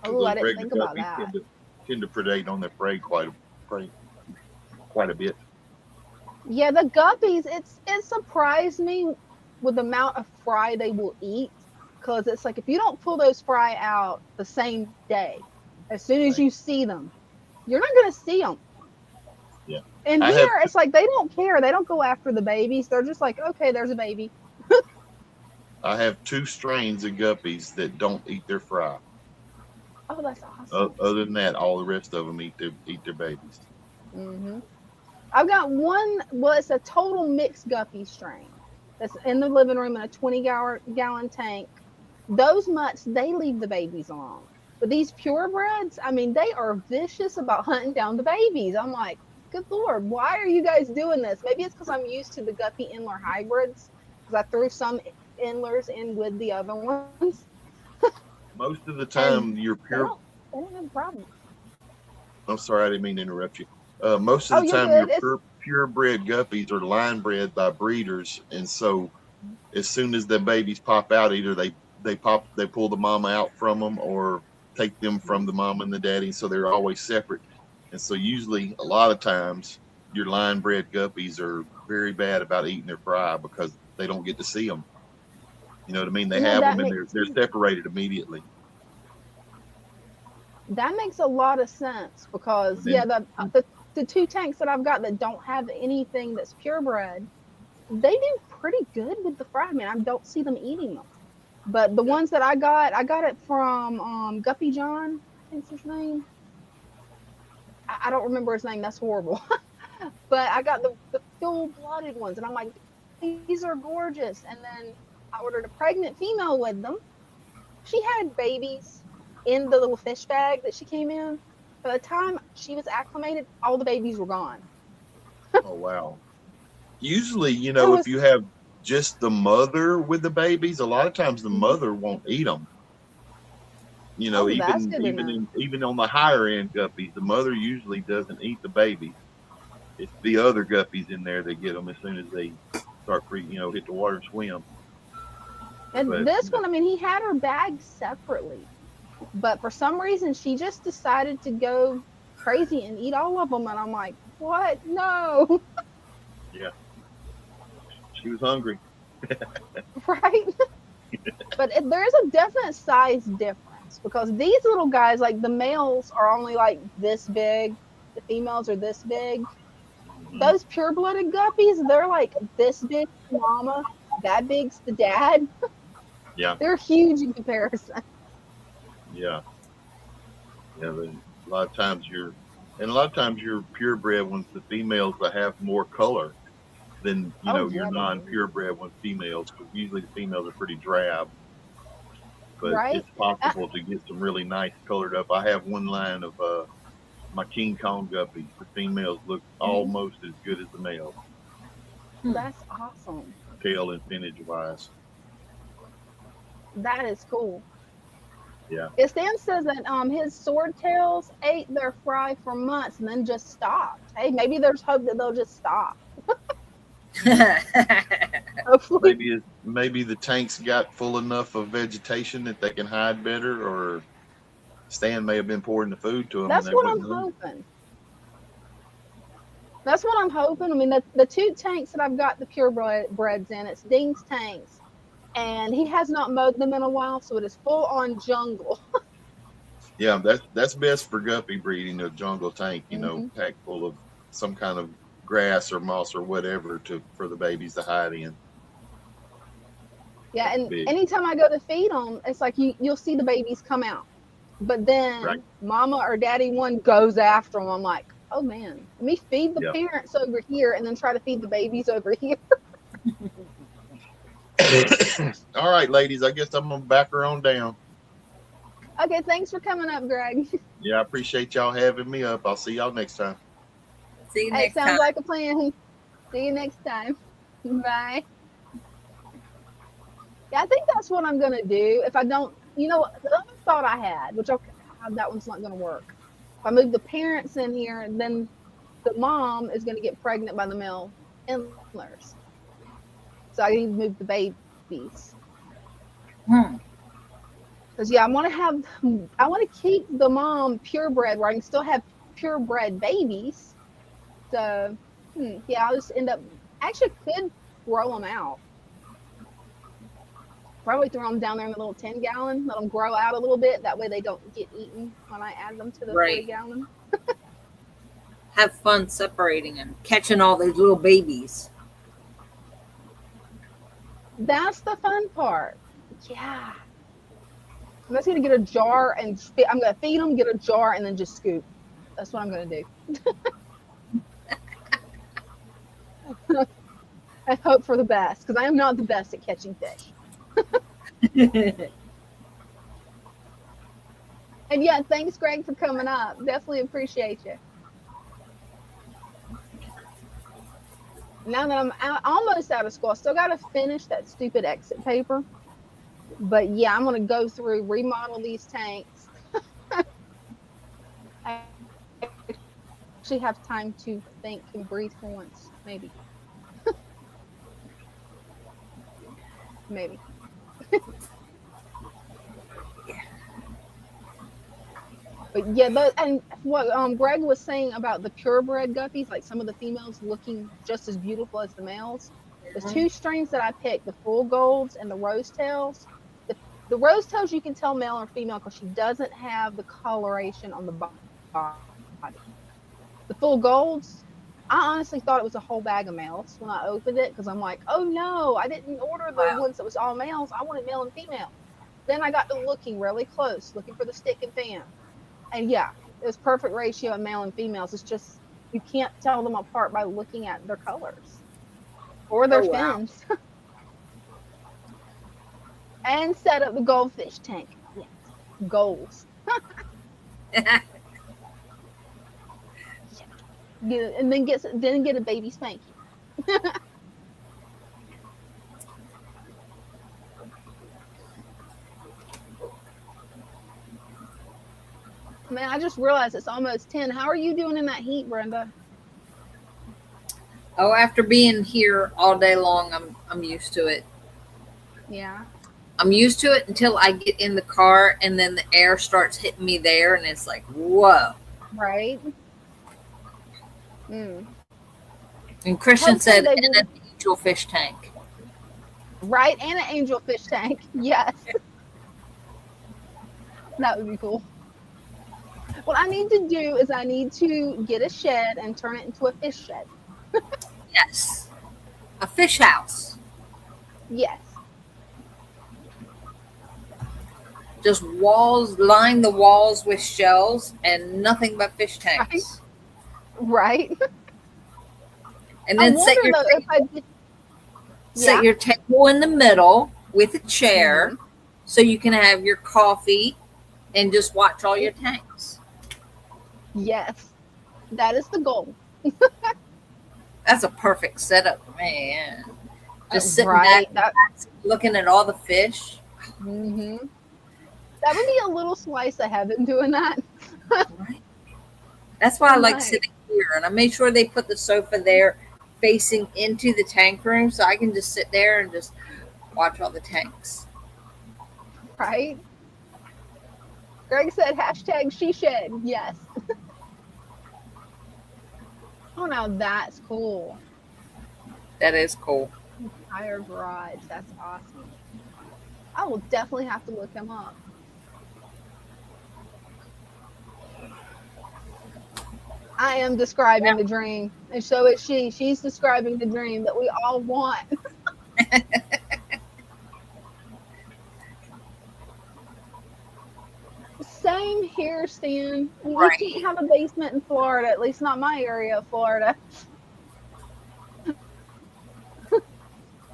Oh, I didn't think about that. Tend to predate on their prey quite a bit. Yeah, the guppies, it surprised me with the amount of fry they will eat, because it's like if you don't pull those fry out the same day, as soon as you see them, you're not going to see them. Yeah. And here, it's like they don't care. They don't go after the babies. They're just like, okay, there's a baby. I have 2 strains of guppies that don't eat their fry. Oh, that's awesome. Other than that, all the rest of them eat their babies. I've got one, well, it's a total mixed guppy strain that's in the living room in a 20-gallon tank. Those mutts, they leave the babies alone. But these purebreds, I mean, they are vicious about hunting down the babies. I'm like, good Lord, why are you guys doing this? Maybe it's because I'm used to the guppy Endler hybrids, because I threw some Endlers in with the other ones. Most of the time, you're pure. They don't have a problem. I'm sorry, I didn't mean to interrupt you. Most of the time, your purebred guppies are line bred by breeders, and so as soon as the babies pop out, either they pull the mama out from them or take them from the mama and the daddy, so they're always separate. And so usually, a lot of times, your line bred guppies are very bad about eating their fry because they don't get to see them. You know what I mean? They have them and they're separated immediately. That makes a lot of sense because the 2 tanks that I've got that don't have anything that's purebred, they do pretty good with the fry. I mean, I don't see them eating them. But the ones that I got it from Guppy John, I think's his name. I don't remember his name. That's horrible. But I got the full-blooded ones, and I'm like, these are gorgeous. And then I ordered a pregnant female with them. She had babies in the little fish bag that she came in. By the time she was acclimated, all the babies were gone. Oh, wow. Usually, if you have just the mother with the babies, a lot of times the mother won't eat them. You know, Oh, that's good to even know. even on the higher end guppies, the mother usually doesn't eat the babies. It's the other guppies in there that get them as soon as they start hit the water and swim. And But this one, I mean, he had her bagged separately, but for some reason, she just decided to go crazy and eat all of them. And I'm like, what? No, yeah, she was hungry. right? But there's a definite size difference because these little guys, like the males, are only like this big, the females are this big. Mhm. Those pure blooded guppies, they're like this big, mama, that big's the dad. Yeah, They're huge in comparison. yeah, yeah. A lot of times a lot of times your purebred ones, the females that have more color than Oh your yeah, they do. non-purebred one females, because usually the females are pretty drab. But Right? it's possible to get some really nice colored up. I have one line of my King Kong guppies. The females look Mhm. almost as good as the males, That's awesome. tail and finnage wise. That is cool. Yeah. Yeah, Stan says that his swordtails ate their fry for months and then just stopped. Hey, maybe there's hope that they'll just stop. Hopefully. Maybe the tanks got full enough of vegetation that they can hide better, or Stan may have been pouring the food to them and That's they what I'm wasn't hungry. hoping. That's what I'm hoping. I mean, the two tanks that I've got the purebreds in, it's Dean's tanks, and he has not mowed them in a while, so it is full on jungle. Yeah, that's best for guppy breeding, a jungle tank, Hmm. packed full of some kind of grass or moss or whatever for the babies to hide in. Yeah, That's and big. anytime I go to feed them, it's like you'll see the babies come out, but Right. then mama or daddy one goes after them. I'm like, oh man, let me feed the Yeah. parents over here and then try to feed the babies over here. All right, ladies, I guess I'm gonna back her on down. Okay, thanks for coming up, Greg. Yeah, I appreciate y'all having me up. I'll see y'all next time. See you Hey, next sounds time. like a plan. See you next time. Bye. Yeah, I think that's what I'm gonna do. If I don't, the other thought I had, which okay, that one's not gonna work. If I move the parents in here, then the mom is gonna get pregnant by the male antlers. So I need to move the babies. Hmm. Because yeah, I want to keep the mom purebred where I can still have purebred babies. So yeah, I'll just end up actually could grow them out. Probably throw them down there in the little 10-gallon, let them grow out a little bit. That way they don't get eaten when I add them to the Right. 40-gallon. Have fun separating and catching all these little babies. That's the fun part. Yeah. I'm just going to get a jar and I'm going to feed them, get a jar, and then just scoop. That's what I'm going to do. I hope for the best because I am not the best at catching fish. And yeah, thanks, Greg, for coming up. Definitely appreciate you. Now that I'm almost out of school, I still got to finish that stupid exit paper. But yeah, I'm going to go through, remodel these tanks. I actually have time to think and breathe for once. Maybe. Maybe. But yeah, and what Greg was saying about the purebred guppies, like some of the females looking just as beautiful as the males. The two strains that I picked, the full golds and the rose tails. The rose tails you can tell male or female because she doesn't have the coloration on the body. The full golds, I honestly thought it was a whole bag of males when I opened it because I'm like, oh no, I didn't order the Wow. ones that was all males. I wanted male and female. Then I got to looking really close, looking for the stick and fan. And yeah, it was perfect ratio of male and females. It's just you can't tell them apart by looking at their colors or their Oh, wow. fins. And set up the goldfish tank. Yes, goals. And then get a baby spanky. Man, I just realized it's almost 10. How are you doing in that heat, Brenda? Oh, after being here all day long, I'm used to it. Yeah. I'm used to it until I get in the car and then the air starts hitting me there and it's like, whoa. Right. Mm. And Christian Hopefully said, they and will. an angel fish tank. Right, and an angel fish tank. Yes. That would be cool. What I need to do is I need to get a shed and turn it into a fish shed. Yes. A fish house. Yes. Just walls, line the walls with shells and nothing but fish tanks. Right. And I then set wonder your though if I did. set Yeah. your table in the middle with a chair Mhm. so you can have your coffee and just watch all your tanks. Yes. That is the goal. That's a perfect setup, man. Just sitting Right. back, looking at all the fish. Mm-hmm. That would be a little slice of heaven doing that. Right. That's why I like Right. sitting here. And I made sure they put the sofa there facing into the tank room so I can just sit there and just watch all the tanks. Right. Greg said hashtag she shed. Yes. Oh, now that's cool. That is cool. Entire garage. That's awesome. I will definitely have to look him up. I am describing the dream, and so is she. She's describing the dream that we all want. Same here, Stan. We Right. can't have a basement in Florida, at least not my area of Florida.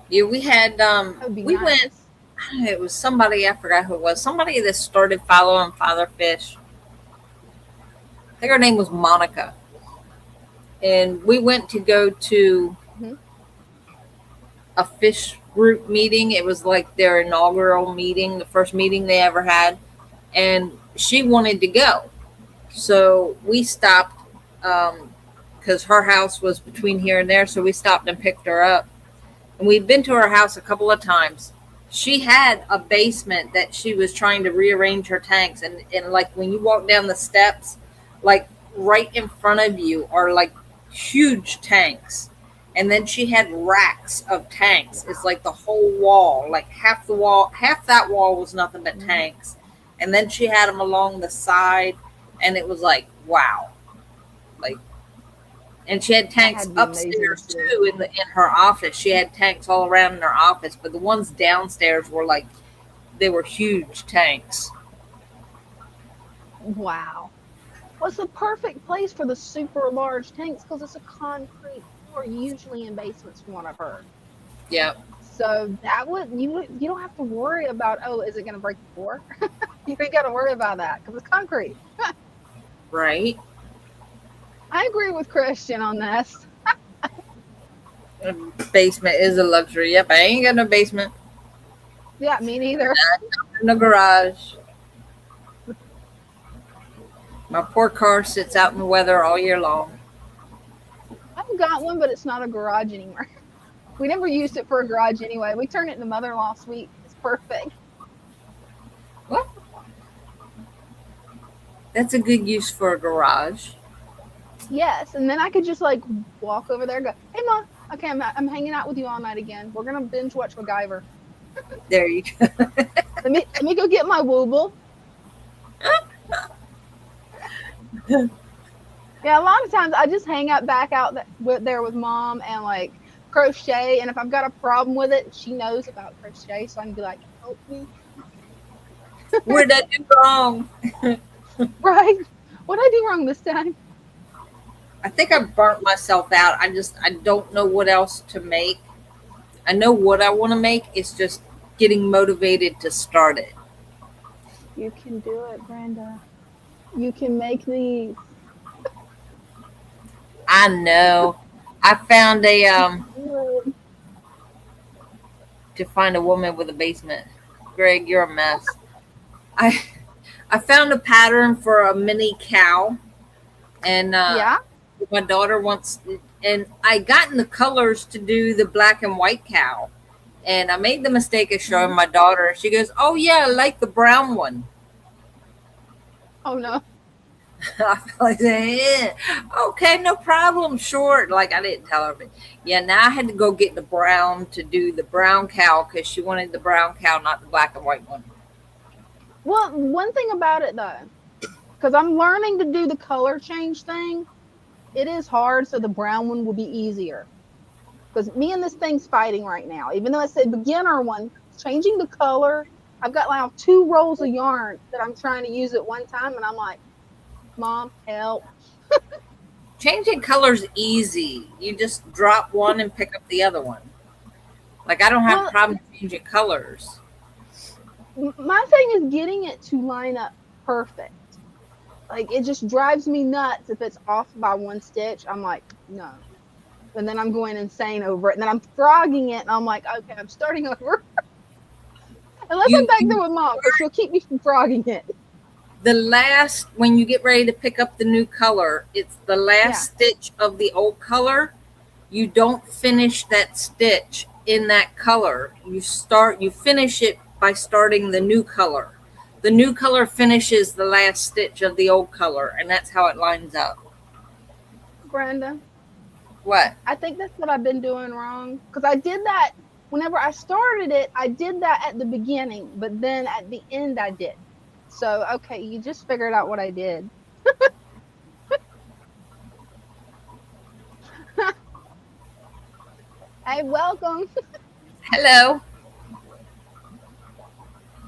Yeah, we had That would be we nice. went, it was somebody, I forgot who it was, somebody that started following Father Fish. I think her name was Monica. And we went to go to Mhm. a fish group meeting. It was like their inaugural meeting, the first meeting they ever had. And she wanted to go. So we stopped because her house was between here and there. So we stopped and picked her up. And we've been to her house a couple of times. She had a basement that she was trying to rearrange her tanks. And like when you walk down the steps, like right in front of you are like huge tanks. And then she had racks of tanks. It's like the whole wall, like half the wall, half that wall was nothing but tanks. And then she had them along the side. And it was like, wow. Like, and she had tanks That'd be amazing upstairs to see. too in her office. She had tanks all around in her office, but the ones downstairs were like, they were huge tanks. Wow. Well, it's the perfect place for the super large tanks because it's a concrete floor, usually in basements, from what I've heard. Yep. So that you don't have to worry about, oh, is it going to break the floor? You ain't got to worry about that because it's concrete. Right. I agree with Christian on this. A basement is a luxury. Yep. I ain't got no basement. Yeah, me neither. In the garage. My poor car sits out in the weather all year long. I've got one, but it's not a garage anymore. We never used it for a garage anyway. We turned it into mother-in-law suite. It's perfect. What? That's a good use for a garage. Yes, and then I could just like walk over there and go, hey, Ma, okay, I'm hanging out with you all night again. We're going to binge watch MacGyver. There you go. Let me go get my wooble. Yeah, a lot of times I just hang out back out there with Mom and like crochet. And if I've got a problem with it, she knows about crochet, so I can be like, help me. What did I do wrong? Right? What did I do wrong this time? I think I burnt myself out. I don't know what else to make. I know what I want to make. It's just getting motivated to start it. You can do it, Brenda. You can make these. I know. I found to find a woman with a basement. Greg, you're a mess. I I found a pattern for a mini cow, and Yeah. my daughter wants, and I gotten the colors to do the black and white cow, and I made the mistake of showing my daughter. She goes, "Oh yeah, I like the brown one." Oh no. I feel like saying, yeah, okay, no problem, sure. Like I didn't tell her, but yeah, now I had to go get the brown to do the brown cow because she wanted the brown cow, not the black and white one. Well, one thing about it though, because I'm learning to do the color change thing, it is hard. So the brown one will be easier. Because me and this thing's fighting right now. Even though I said beginner one, changing the color. I've got now 2 rolls of yarn that I'm trying to use at one time, and I'm like, Mom, help. Changing colors easy. You just drop one and pick up the other one. Like I don't have a problem changing colors. My thing is getting it to line up perfect. Like it just drives me nuts if it's off by 1 stitch. I'm like, no. And then I'm going insane over it. And then I'm frogging it, and I'm like, okay, I'm starting over. Unless I'm back there with Mom, because she'll keep me from frogging it. The last, when you get ready to pick up the new color, it's the last stitch of the old color. You don't finish that stitch in that color. You finish it by starting the new color. The new color finishes the last stitch of the old color, and that's how it lines up. Brenda. What? I think that's what I've been doing wrong. Because I did that whenever I started it, I did that at the beginning, but then at the end I did. So, okay, you just figured out what I did. Hey, welcome. Hello.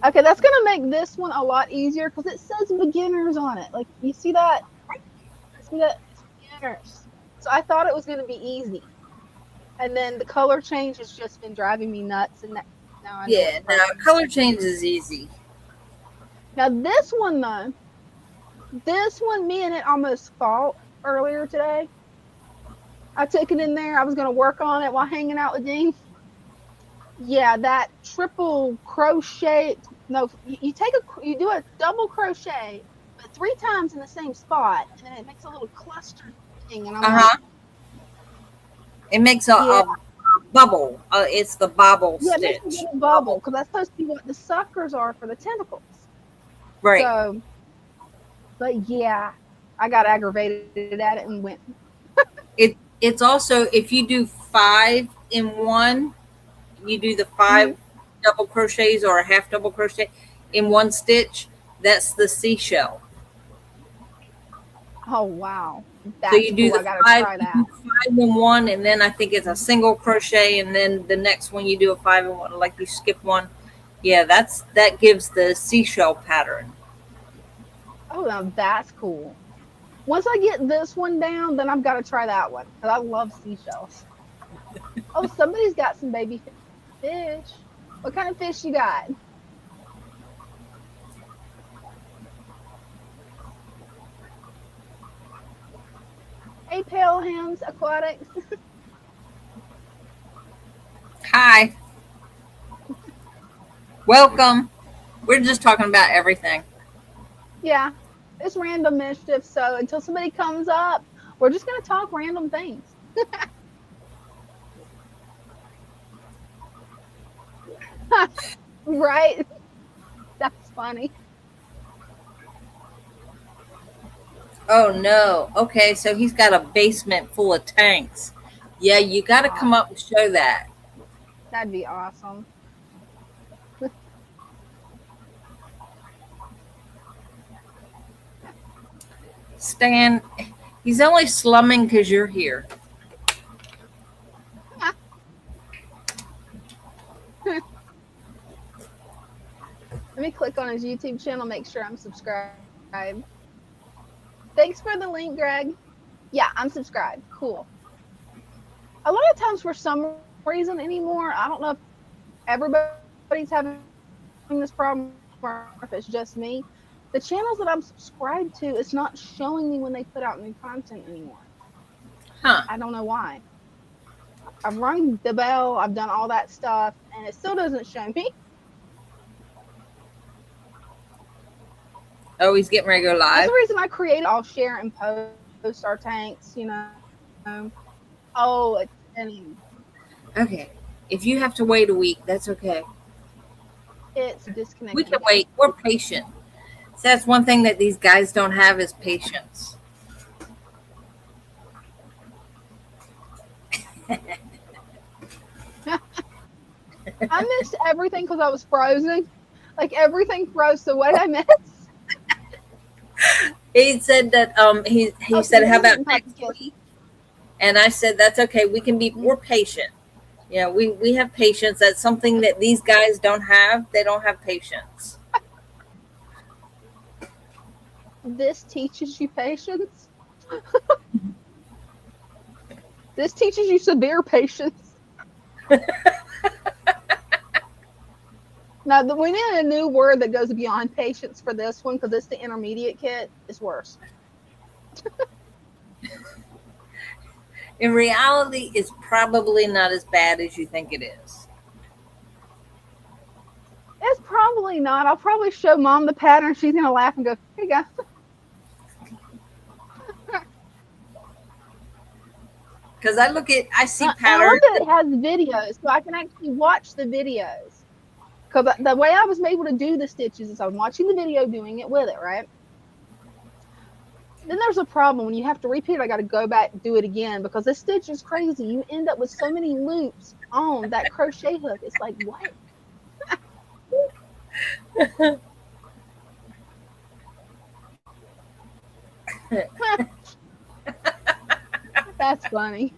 Okay, that's going to make this one a lot easier because it says beginners on it. Like, you see that? See that? It's beginners. So I thought it was going to be easy. And then the color change has just been driving me nuts. And now I know. Yeah, no, color change is easy. Now this one though, me and it almost fought earlier today. I took it in there. I was going to work on it while hanging out with Dean. Yeah, that triple crochet. No, you do a double crochet, but 3 times in the same spot, and then it makes a little cluster thing. And I'm like, it makes a bubble. It's the bobble stitch. Yeah, it makes a little bubble because that's supposed to be what the suckers are for the tentacles. Right. So, but yeah, I got aggravated at it and went. It's also, if you do 5 in 1, you do the 5 double crochets or a half double crochet in 1 stitch. That's the seashell. Oh wow! That's so you do cool. the I gotta 5, try that. 5 in 1, and then I think it's a single crochet, and then the next one you do a 5 in 1, like you skip 1. Yeah, that gives the seashell pattern. Oh, now that's cool. Once I get this one down, then I've got to try that one because I love seashells. Oh, somebody's got some baby fish. What kind of fish you got? Hey, Pale Hands Aquatics. Hi. Welcome. We're just talking about everything. Yeah, it's random mischief. So until somebody comes up, we're just going to talk random things. Right? That's funny. Oh no. Okay, so he's got a basement full of tanks. Yeah, you got to come up and show that. That'd be awesome. Stan, he's only slumming because you're here. Let me click on his YouTube channel, make sure I'm subscribed. Thanks for the link, Greg. Yeah, I'm subscribed. Cool. A lot of times for some reason anymore, I don't know if everybody's having this problem or if it's just me. The channels that I'm subscribed to, it's not showing me when they put out new content anymore. Huh. I don't know why. I've rung the bell, I've done all that stuff, and it still doesn't show me. Oh, he's getting ready to go That's live. the reason I created. I'll share and post our tanks. You know. Oh, it's spinning. Okay. If you have to wait a week, that's okay. It's We disconnecting can again. wait. We're patient. So that's one thing that these guys don't have is patience. I missed everything because I was frozen. Like everything froze. So what did I miss? He said that he Oh, said, how you about didn't have to next kiss. week? And I said, that's okay. We're patient. Yeah, we have patience. That's something that these guys don't have. They don't have patience. This teaches you patience. This teaches you severe patience. Now, we need a new word that goes beyond patience for this one because it's the intermediate kit. It's worse. In reality, it's probably not as bad as you think it is. It's probably not. I'll probably show Mom the pattern. She's going to laugh and go, here you go. Because I see And I love patterns. that it has videos, so I can actually watch the videos. Because the way I was able to do the stitches is I'm watching the video, doing it with it, right? Then there's a problem when you have to repeat it. I got to go back and do it again because this stitch is crazy. You end up with so many loops on that crochet hook. It's like, what? That's funny.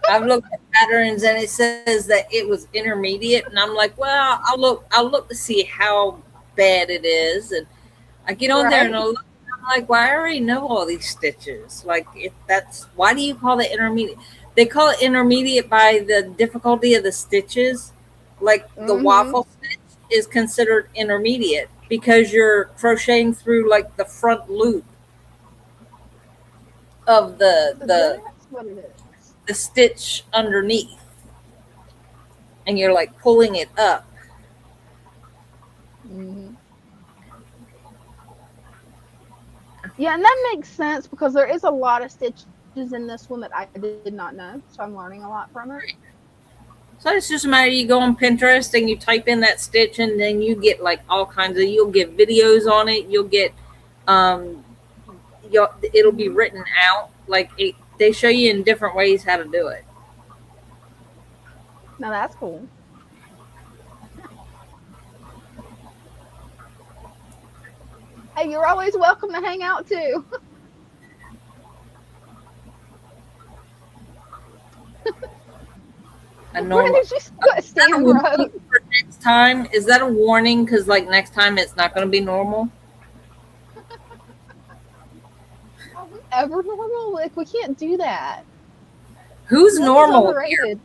I've looked at patterns and it says that it was intermediate, and I'm like, well, I'll look to see how bad it is, and I get on there and I'm like, well, I already know all these stitches. Like, why do you call it intermediate? They call it intermediate by the difficulty of the stitches. Like the waffle stitch is considered intermediate because you're crocheting through like the front loop of That's what it is. the stitch underneath, and you're like pulling it up. Yeah, and that makes sense because there is a lot of stitches in this one that I did not know, so I'm learning a lot from it. So it's just a matter, you go on Pinterest and you type in that stitch, and then you get like all kinds of, you'll get videos on it, you'll get it'll be written out, like they show you in different ways how to do it. Now that's cool. Hey, you're always welcome to hang out too. Brenda, for next time, is that a warning? Because like next time it's not going to be normal. Are we ever normal? Like, we can't do that. Who's normal here?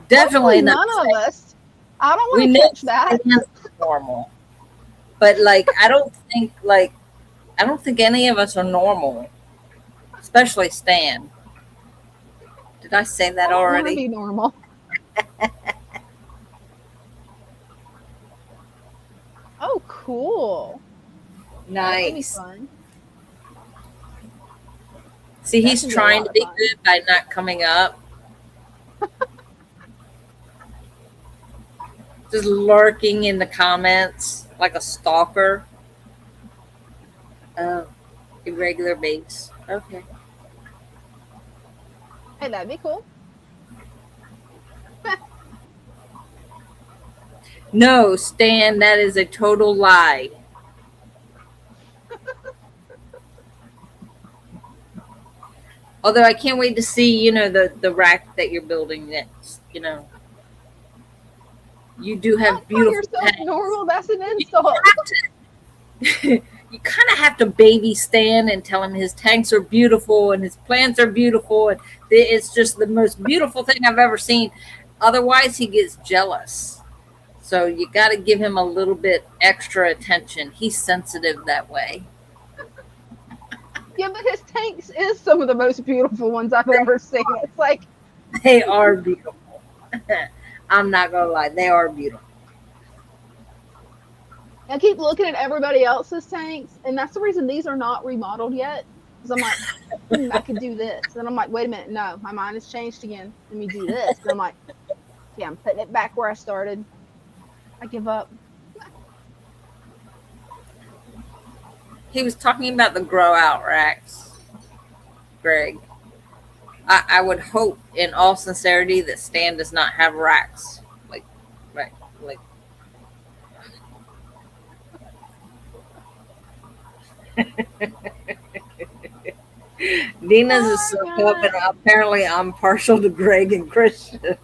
Definitely none of us. I don't want to catch that. Normal, but like I don't think any of us are normal, especially Stan. Did I say that already? Be normal. Oh, cool. Nice. Fun. See, he's trying to be good by not coming up. Just lurking in the comments like a stalker. Oh, irregular base. Okay. Hey, that'd be cool. No, Stan, that is a total lie. Although I can't wait to see, the rack that you're building next, You do have beautiful yourself normal. That's an insult. You kind of have to baby Stan and tell him his tanks are beautiful and his plants are beautiful, and it's just the most beautiful thing I've ever seen. Otherwise, he gets jealous. So you got to give him a little bit extra attention. He's sensitive that way. Yeah, but his tanks is some of the most beautiful ones I've ever seen. It's like they are beautiful. I'm not gonna lie, they are beautiful. I keep looking at everybody else's tanks, and that's the reason these are not remodeled yet. Because I'm like, I could do this. And I'm like, wait a minute, no, my mind has changed again. Let me do this. And I'm like, yeah, I'm putting it back where I started. I give up. He was talking about the grow out racks, Greg. I would hope, in all sincerity, that Stan does not have racks like. Dina's is so up, and apparently I'm partial to Greg and Christian.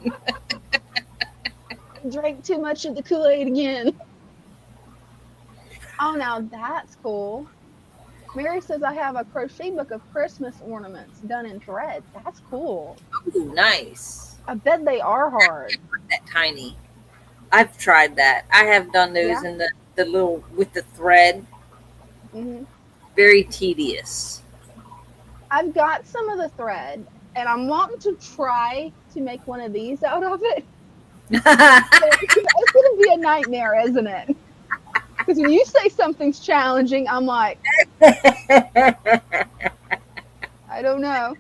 Drank too much of the Kool-Aid again. Oh, now that's cool. Mary says I have a crochet book of Christmas ornaments done in thread. That's cool. Ooh, nice. I bet they are hard. That tiny. I've tried that. I have done those in the little with the thread. Mm-hmm. Very tedious. I've got some of the thread, and I'm wanting to try to make one of these out of it. It's going to be a nightmare, isn't it? Because when you say something's challenging, I'm like, I don't know.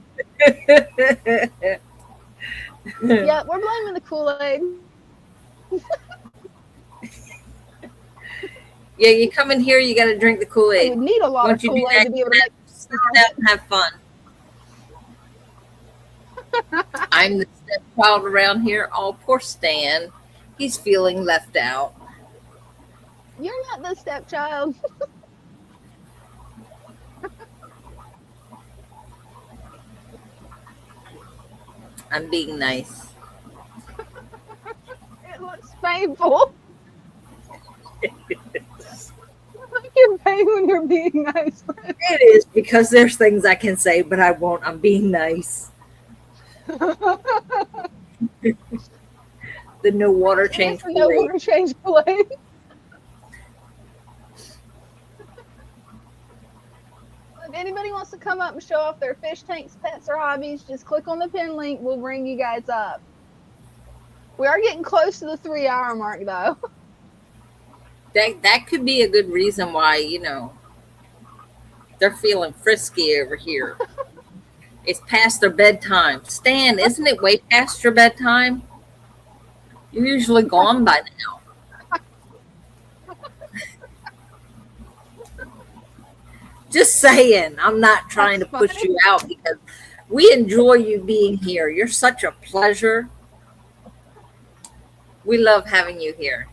Yeah, we're blaming the Kool-Aid. Yeah, you come in here, you got to drink the I Kool-Aid. would need a lot of Kool-Aid to be able to make sit down and have fun. I'm the stepchild around here. Oh, poor Stan. He's feeling left out. You're not the stepchild. I'm being nice. It looks painful. You're pain when you're being nice. It is, because there's things I can say, but I won't. I'm being nice. The no water change Kool-Aid. No water change Kool-Aid. If anybody wants to come up and show off their fish tanks, pets, or hobbies, just click on the pin link. We'll bring you guys up. We are getting close to the 3-hour mark, though. That could be a good reason why, they're feeling frisky over here. It's past their bedtime. Stan, isn't it way past your bedtime? You're usually gone by now. Just saying. I'm not trying to push you out, because we enjoy you being here. You're such a pleasure. We love having you here.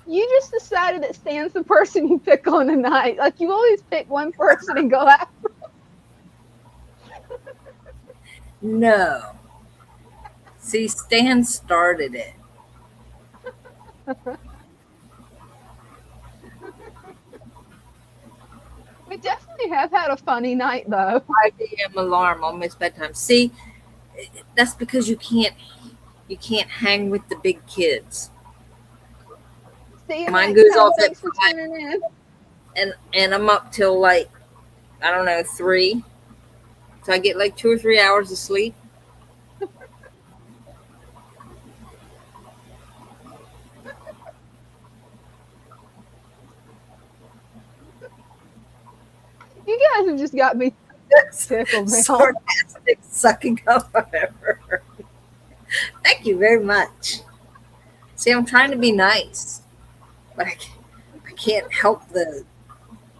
You just decided that Stan's the person you pick on tonight. Like, you always pick one person and go after them. No. See, Stan started it. We definitely have had a funny night, though. 5 a.m. alarm, almost bedtime. See, that's because you can't hang with the big kids. See, Mine goes off at for 5, tuning in. and I'm up till like, I don't know, 3. So I get like 2 or 3 hours of sleep. You guys have just got me tickled, man. Sarcastic, sucking up whatever. Thank you very much. See, I'm trying to be nice, but I can't help the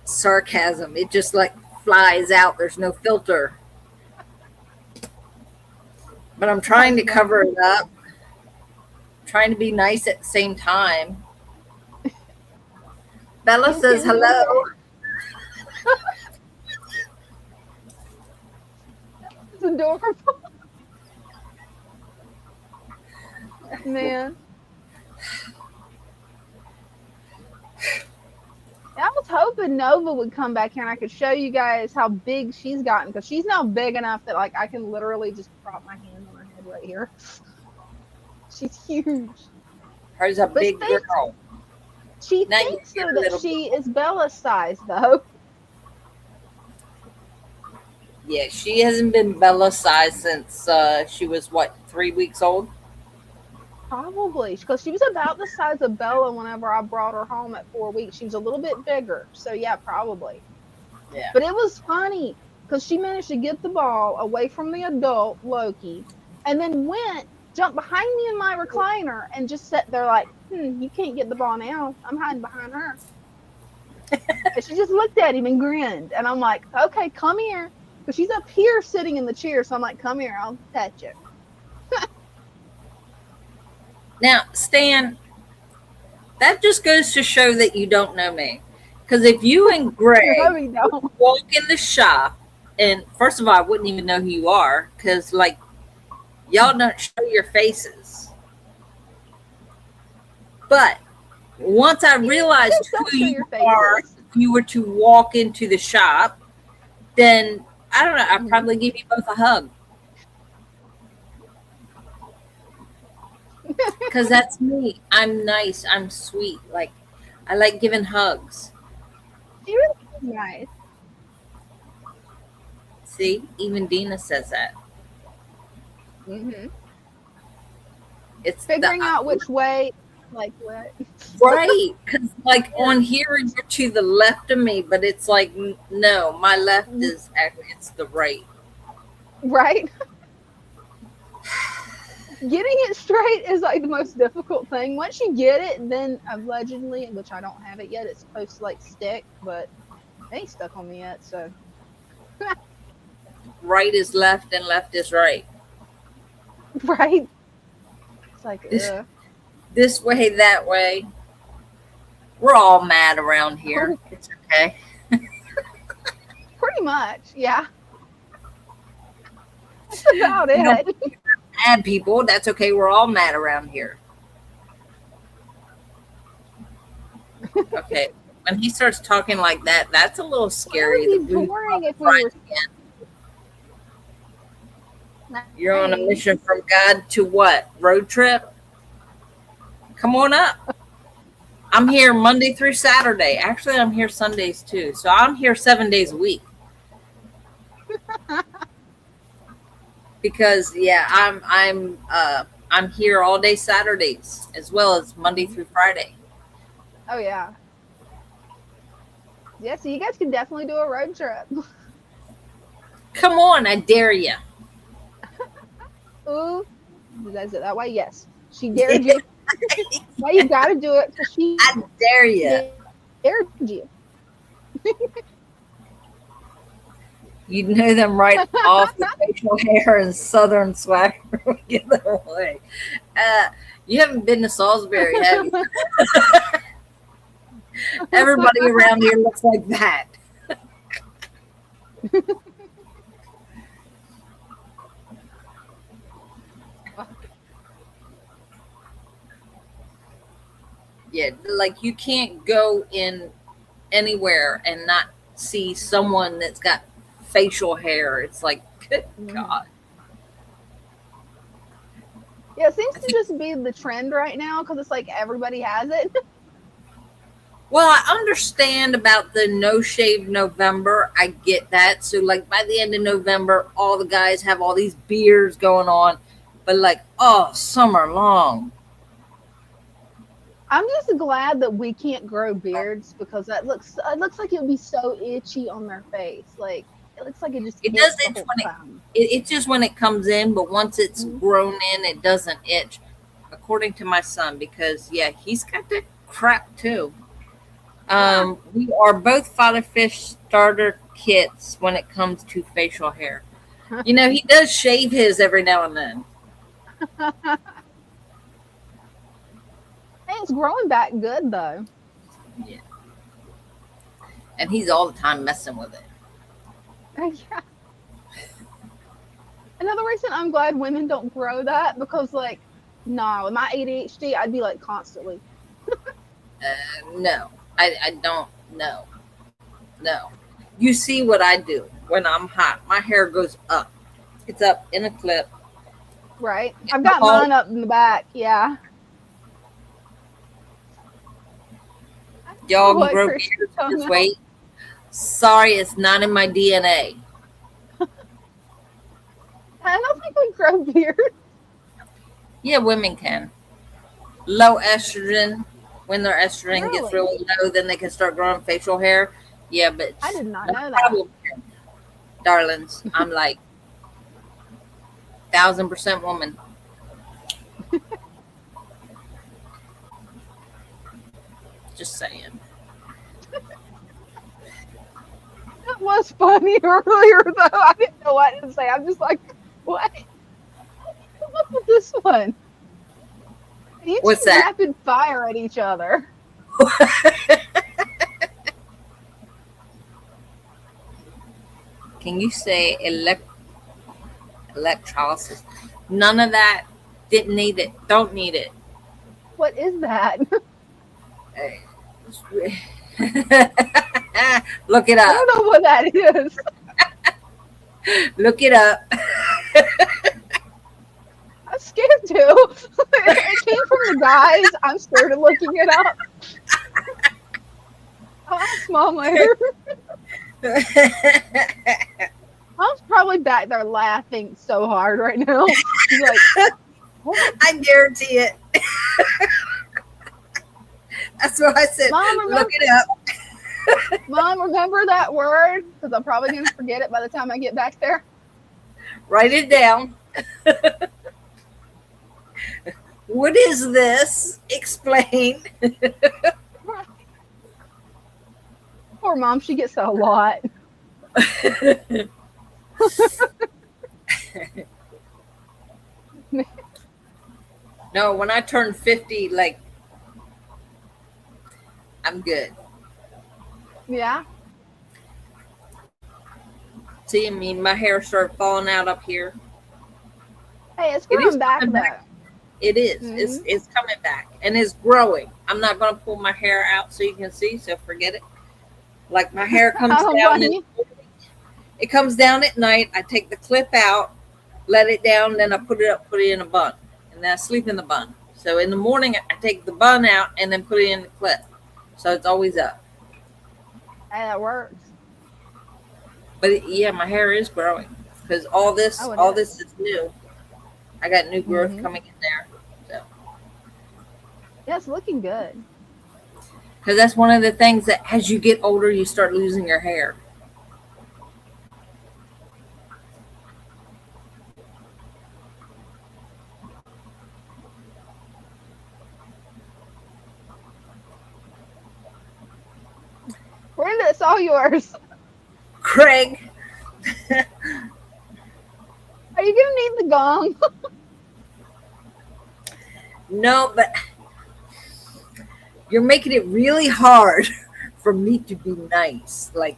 sarcasm. It just like flies out. There's no filter. But I'm trying to cover it up. Trying to be nice at the same time. Bella says hello. It's adorable. Man. I was hoping Nova would come back here and I could show you guys how big she's gotten, because she's now big enough that like I can literally just prop my hand on her head right here. She's huge. Her's a big girl. She thinks though that she is Bella's size though. Yeah, she hasn't been Bella size since she was what, 3 weeks old. Probably because she was about the size of Bella whenever I brought her home at 4 weeks. She was a little bit bigger, so yeah, probably. Yeah. But it was funny because she managed to get the ball away from the adult Loki, and then jumped behind me in my recliner, and just sat there like, you can't get the ball now. I'm hiding behind her. And she just looked at him and grinned, and I'm like, okay, come here, because she's up here sitting in the chair. So I'm like, come here, I'll pet you. Now, Stan, that just goes to show that you don't know me. Because if you and Greg No, we don't. walk in the shop, and first of all, I wouldn't even know who you are because, like, y'all don't show your faces. But once I realized don't who show you your are, faces. if you were to walk into the shop, then I don't know, I'd probably give you both a hug. Because that's me. I'm nice. I'm sweet. Like, I like giving hugs. She really is nice. See, even Dina says that. Mm-hmm. It's Figuring out which way, like what? right. Because, like, on here, you're to the left of me, but it's like, no, my left is actually, it's the right. Right? Getting it straight is like the most difficult thing. Once you get it, then allegedly, which I don't have it yet, it's supposed to like stick, but it ain't stuck on me yet. So Right is left and left is right. right, it's like This way, that way. We're all mad around here. It's okay. pretty much, yeah. That's about it. know, Mad people, that's okay. We're all mad around here. Okay. When he starts talking like that, that's a little scary. It would be boring if we were. You're on a mission from God to what? Road trip? Come on up. I'm here Monday through Saturday. Actually, I'm here Sundays too. So I'm here 7 days a week. Because yeah, I'm here all day Saturdays as well as Monday through Friday. Oh yeah. Yeah, so you guys can definitely do a road trip. Come on, I dare you. Ooh, you guys it that way? Yes. She dared you. Well, you gotta do it because she I dare you. dared you. You know them right off the facial hair and southern swagger will give them away. You haven't been to Salisbury, have you? Everybody around here looks like that. Yeah, like you can't go in anywhere and not see someone that's got facial hair. It's like, good God. Yeah, it seems to just be the trend right now because it's like everybody has it. Well, I understand about the no shave November. I get that. So, like, by the end of November, all the guys have all these beards going on. But, like, oh, summer long. I'm just glad that we can't grow beards because it looks like it would be so itchy on their face. Like, it looks like it just It does itch itch the whole when time. it's just when it comes in, but once it's grown in, it doesn't itch. According to my son, because yeah, he's got that crap too. We are both father fish starter kits when it comes to facial hair. You know, he does shave his every now and then. Hey, it's growing back good though. Yeah. And he's all the time messing with it. Yeah. Another reason I'm glad women don't grow that because, like, no, with my ADHD, I'd be like constantly. No, I don't. No. You see what I do when I'm hot. My hair goes up. It's up in a clip. Right. I've got mine up in the back. Yeah. Y'all can grow beards this way. Sorry, it's not in my DNA. I don't think we grow beard. Yeah, women can. Low estrogen. When their estrogen gets Really? really low, then they can start growing facial hair. Yeah, but I did not no know that. problem, darlings. I'm like 1000% woman. Just saying. That was funny earlier, though. I didn't know what to say. I'm just like, what? Come up with this one. You What's two that? rapid fire at each other. Can you say electrolysis? None of that. Didn't need it. Don't need it. What is that? Look it I up. don't know what that is. Look it up. I'm scared to. It came from the guys. I'm scared of looking it up. I'll ask Mom later. Mom's probably back there laughing so hard right now. She's like, what? I guarantee it. That's what I said. Mom, remember, Look it up. Mom, remember that word? Because I'm probably going to forget it by the time I get back there. Write it down. What is this? Explain. Poor Mom, she gets that a lot. No, when I turn 50, like, I'm good. Yeah. See, I mean, my hair started falling out up here. Hey, it's It is growing back coming though. back. It is. It's coming back and it's growing. I'm not going to pull my hair out so you can see. So forget it. Like my hair comes I don't down. blame you. It comes down at night. I take the clip out, let it down, then I put it up, put it in a bun, and then I sleep in the bun. So in the morning, I take the bun out and then put it in the clip. So it's always up. Hey, that works. But yeah, my hair is growing because all this is new. I got new growth coming in there. So Yeah, it's looking good. because that's one of the things that as you get older, you start losing your hair. Brenda, it's all yours. Craig. Are you gonna need the gong? No, but you're making it really hard for me to be nice. Like,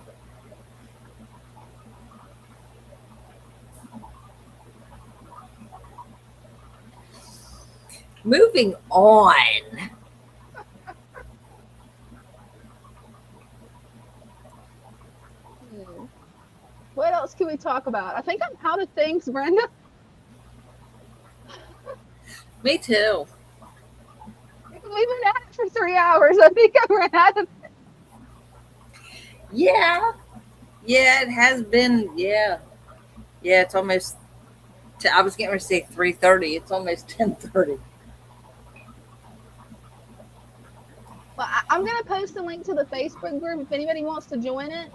moving on. What else can we talk about? I think I'm out of things, Brenda. Me too. We've been at it for 3 hours. I think I ran out of. Yeah. Yeah, it has been. Yeah. Yeah, it's almost. I was getting ready to say 3:30. It's almost 10:30. Well, I'm gonna post a link to the Facebook group if anybody wants to join it.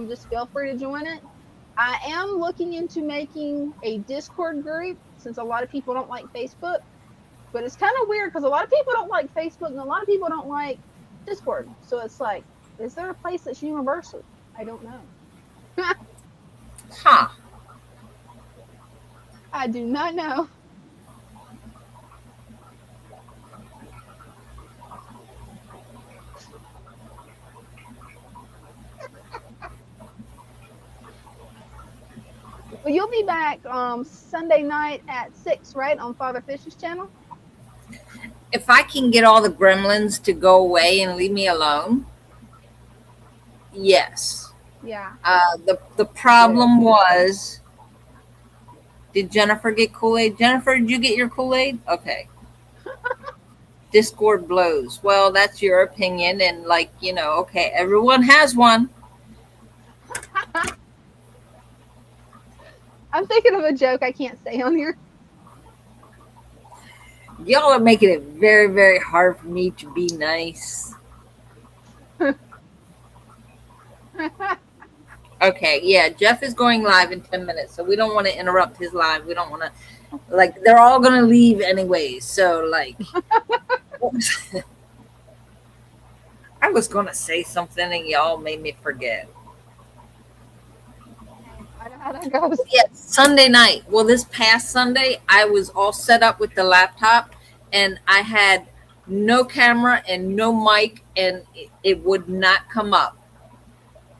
Just feel free to join it. I am looking into making a Discord group since a lot of people don't like Facebook. But it's kind of weird because a lot of people don't like Facebook and a lot of people don't like Discord. So it's like, is there a place that's universal? I don't know. Huh. I do not know. Well, you'll be back Sunday night at 6, right, on Father Fish's channel? If I can get all the gremlins to go away and leave me alone, yes. Yeah. The problem was, did Jennifer get Kool-Aid? Jennifer, did you get your Kool-Aid? Okay. Discord blows. Well, that's your opinion. And like, okay, everyone has one. I'm thinking of a joke I can't say on here. Y'all are making it very, very hard for me to be nice. Okay, yeah, Jeff is going live in 10 minutes, so we don't want to interrupt his live. We don't want to, like, they're all going to leave anyways. So, like, I was going to say something and y'all made me forget. I know how that goes. Yeah, Sunday night. Well, this past Sunday, I was all set up with the laptop and I had no camera and no mic and it would not come up.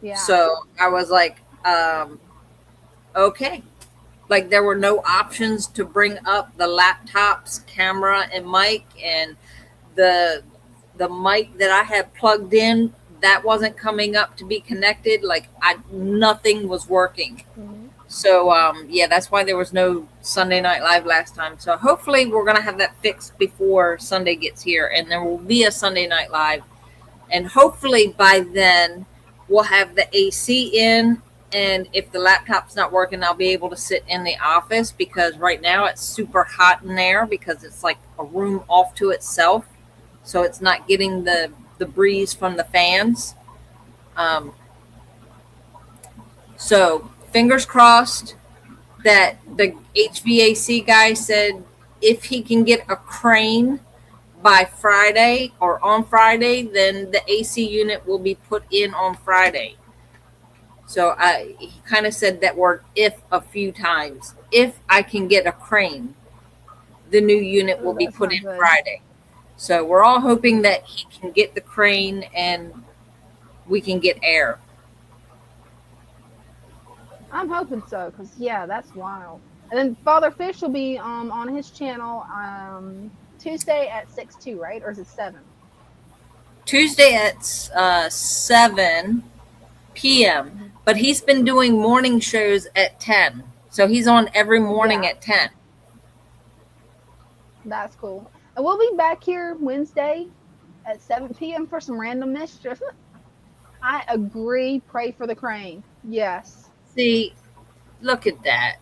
Yeah. So I was like, okay. Like there were no options to bring up the laptop's camera and mic, and the mic that I had plugged in, that wasn't coming up to be connected. Like nothing was working. Mm-hmm. So yeah, that's why there was no Sunday Night Live last time. So hopefully we're gonna have that fixed before Sunday gets here, and there will be a Sunday Night Live, and hopefully by then we'll have the AC in, and if the laptop's not working, I'll be able to sit in the office because right now it's super hot in there because it's like a room off to itself. So it's not getting the breeze from the fans. So fingers crossed that the HVAC guy said if he can get a crane by Friday or on Friday, then the AC unit will be put in on Friday. So he kind of said that word "if" a few times. If I can get a crane, the new unit will be put in Friday. So we're all hoping that he can get the crane and we can get air. I'm hoping so, because, yeah, that's wild. And then Father Fish will be on his channel Tuesday at 6 too, right? Or is it 7? Tuesday at 7 p.m. But he's been doing morning shows at 10. So he's on every morning at 10. That's cool. And we'll be back here Wednesday at 7 p.m. for some random mischief. I agree. Pray for the crane. Yes. See, look at that.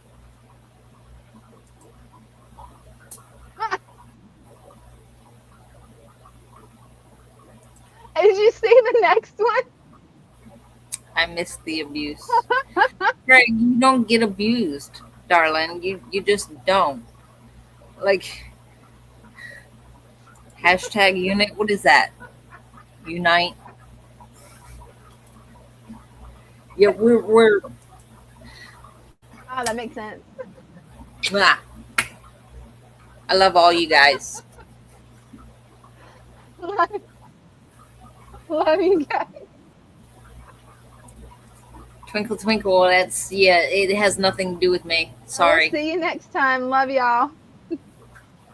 Did you see the next one? I missed the abuse. Greg, you don't get abused, darling. You just don't. Like, hashtag unit, what is that? Unite. Yeah, we're Oh, that makes sense. I love all you guys. Love you guys. Twinkle, twinkle. That's, yeah, it has nothing to do with me. Sorry. I'll see you next time. Love y'all.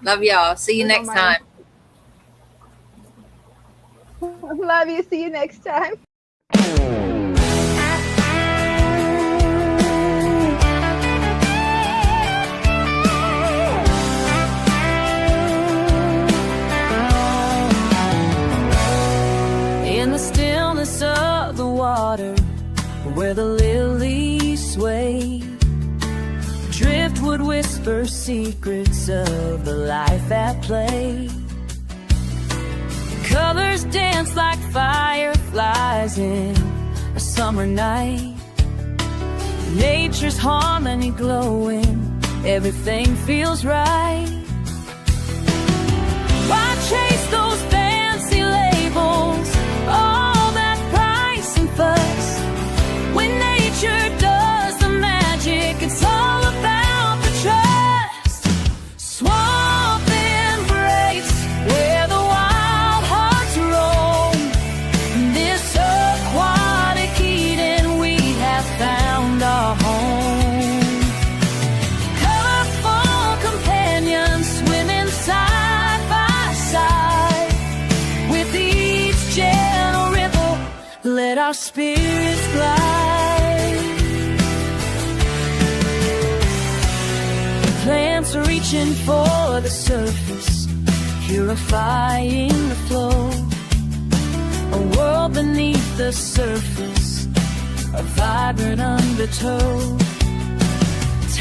Love y'all. See you next time. Love you. See you next time. In the stillness of the water, where the lilies sway, driftwood whisper secrets of the life at play. Colors dance like fireflies in a summer night. Nature's harmony glowing, everything feels right. Why chase those fancy labels, all that price and fuss, when nature does the magic? It's all about the trust. Swamp embrace where the wild hearts roam. This aquatic Eden, we have found our home. Colorful companions swimming side by side. With each gentle ripple, let our spirits glide. Plants are reaching for the surface, purifying the flow. A world beneath the surface, a vibrant undertow.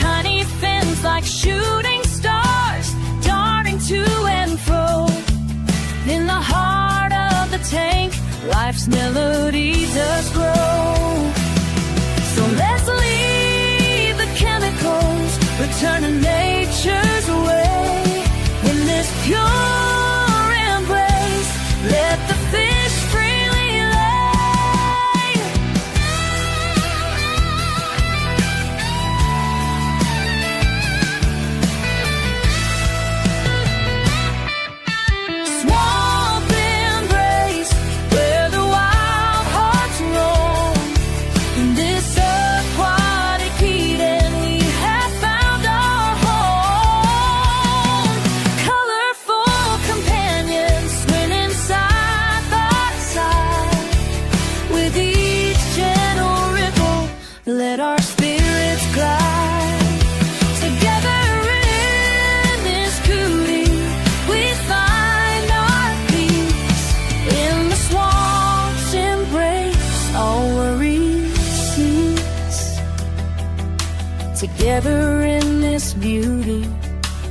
tiny fins like shooting stars, darting to and fro. In the heart of the tank, life's melody does grow. So let's leave the chemicals, return to nature's way. In this pure embrace, let the fish freely lay. Swamp embrace, where the wild hearts roam. In this aquatic Eden, we have found our home. Colorful companions, swimming side by side. With each gentle ripple, let our spirits glide. Together in this cootie, we find our peace. In the swamp's embrace, all worries cease. Together in this beauty,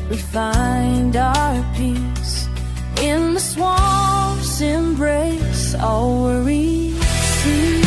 we find our peace. In the swamp's embrace, all worries cease.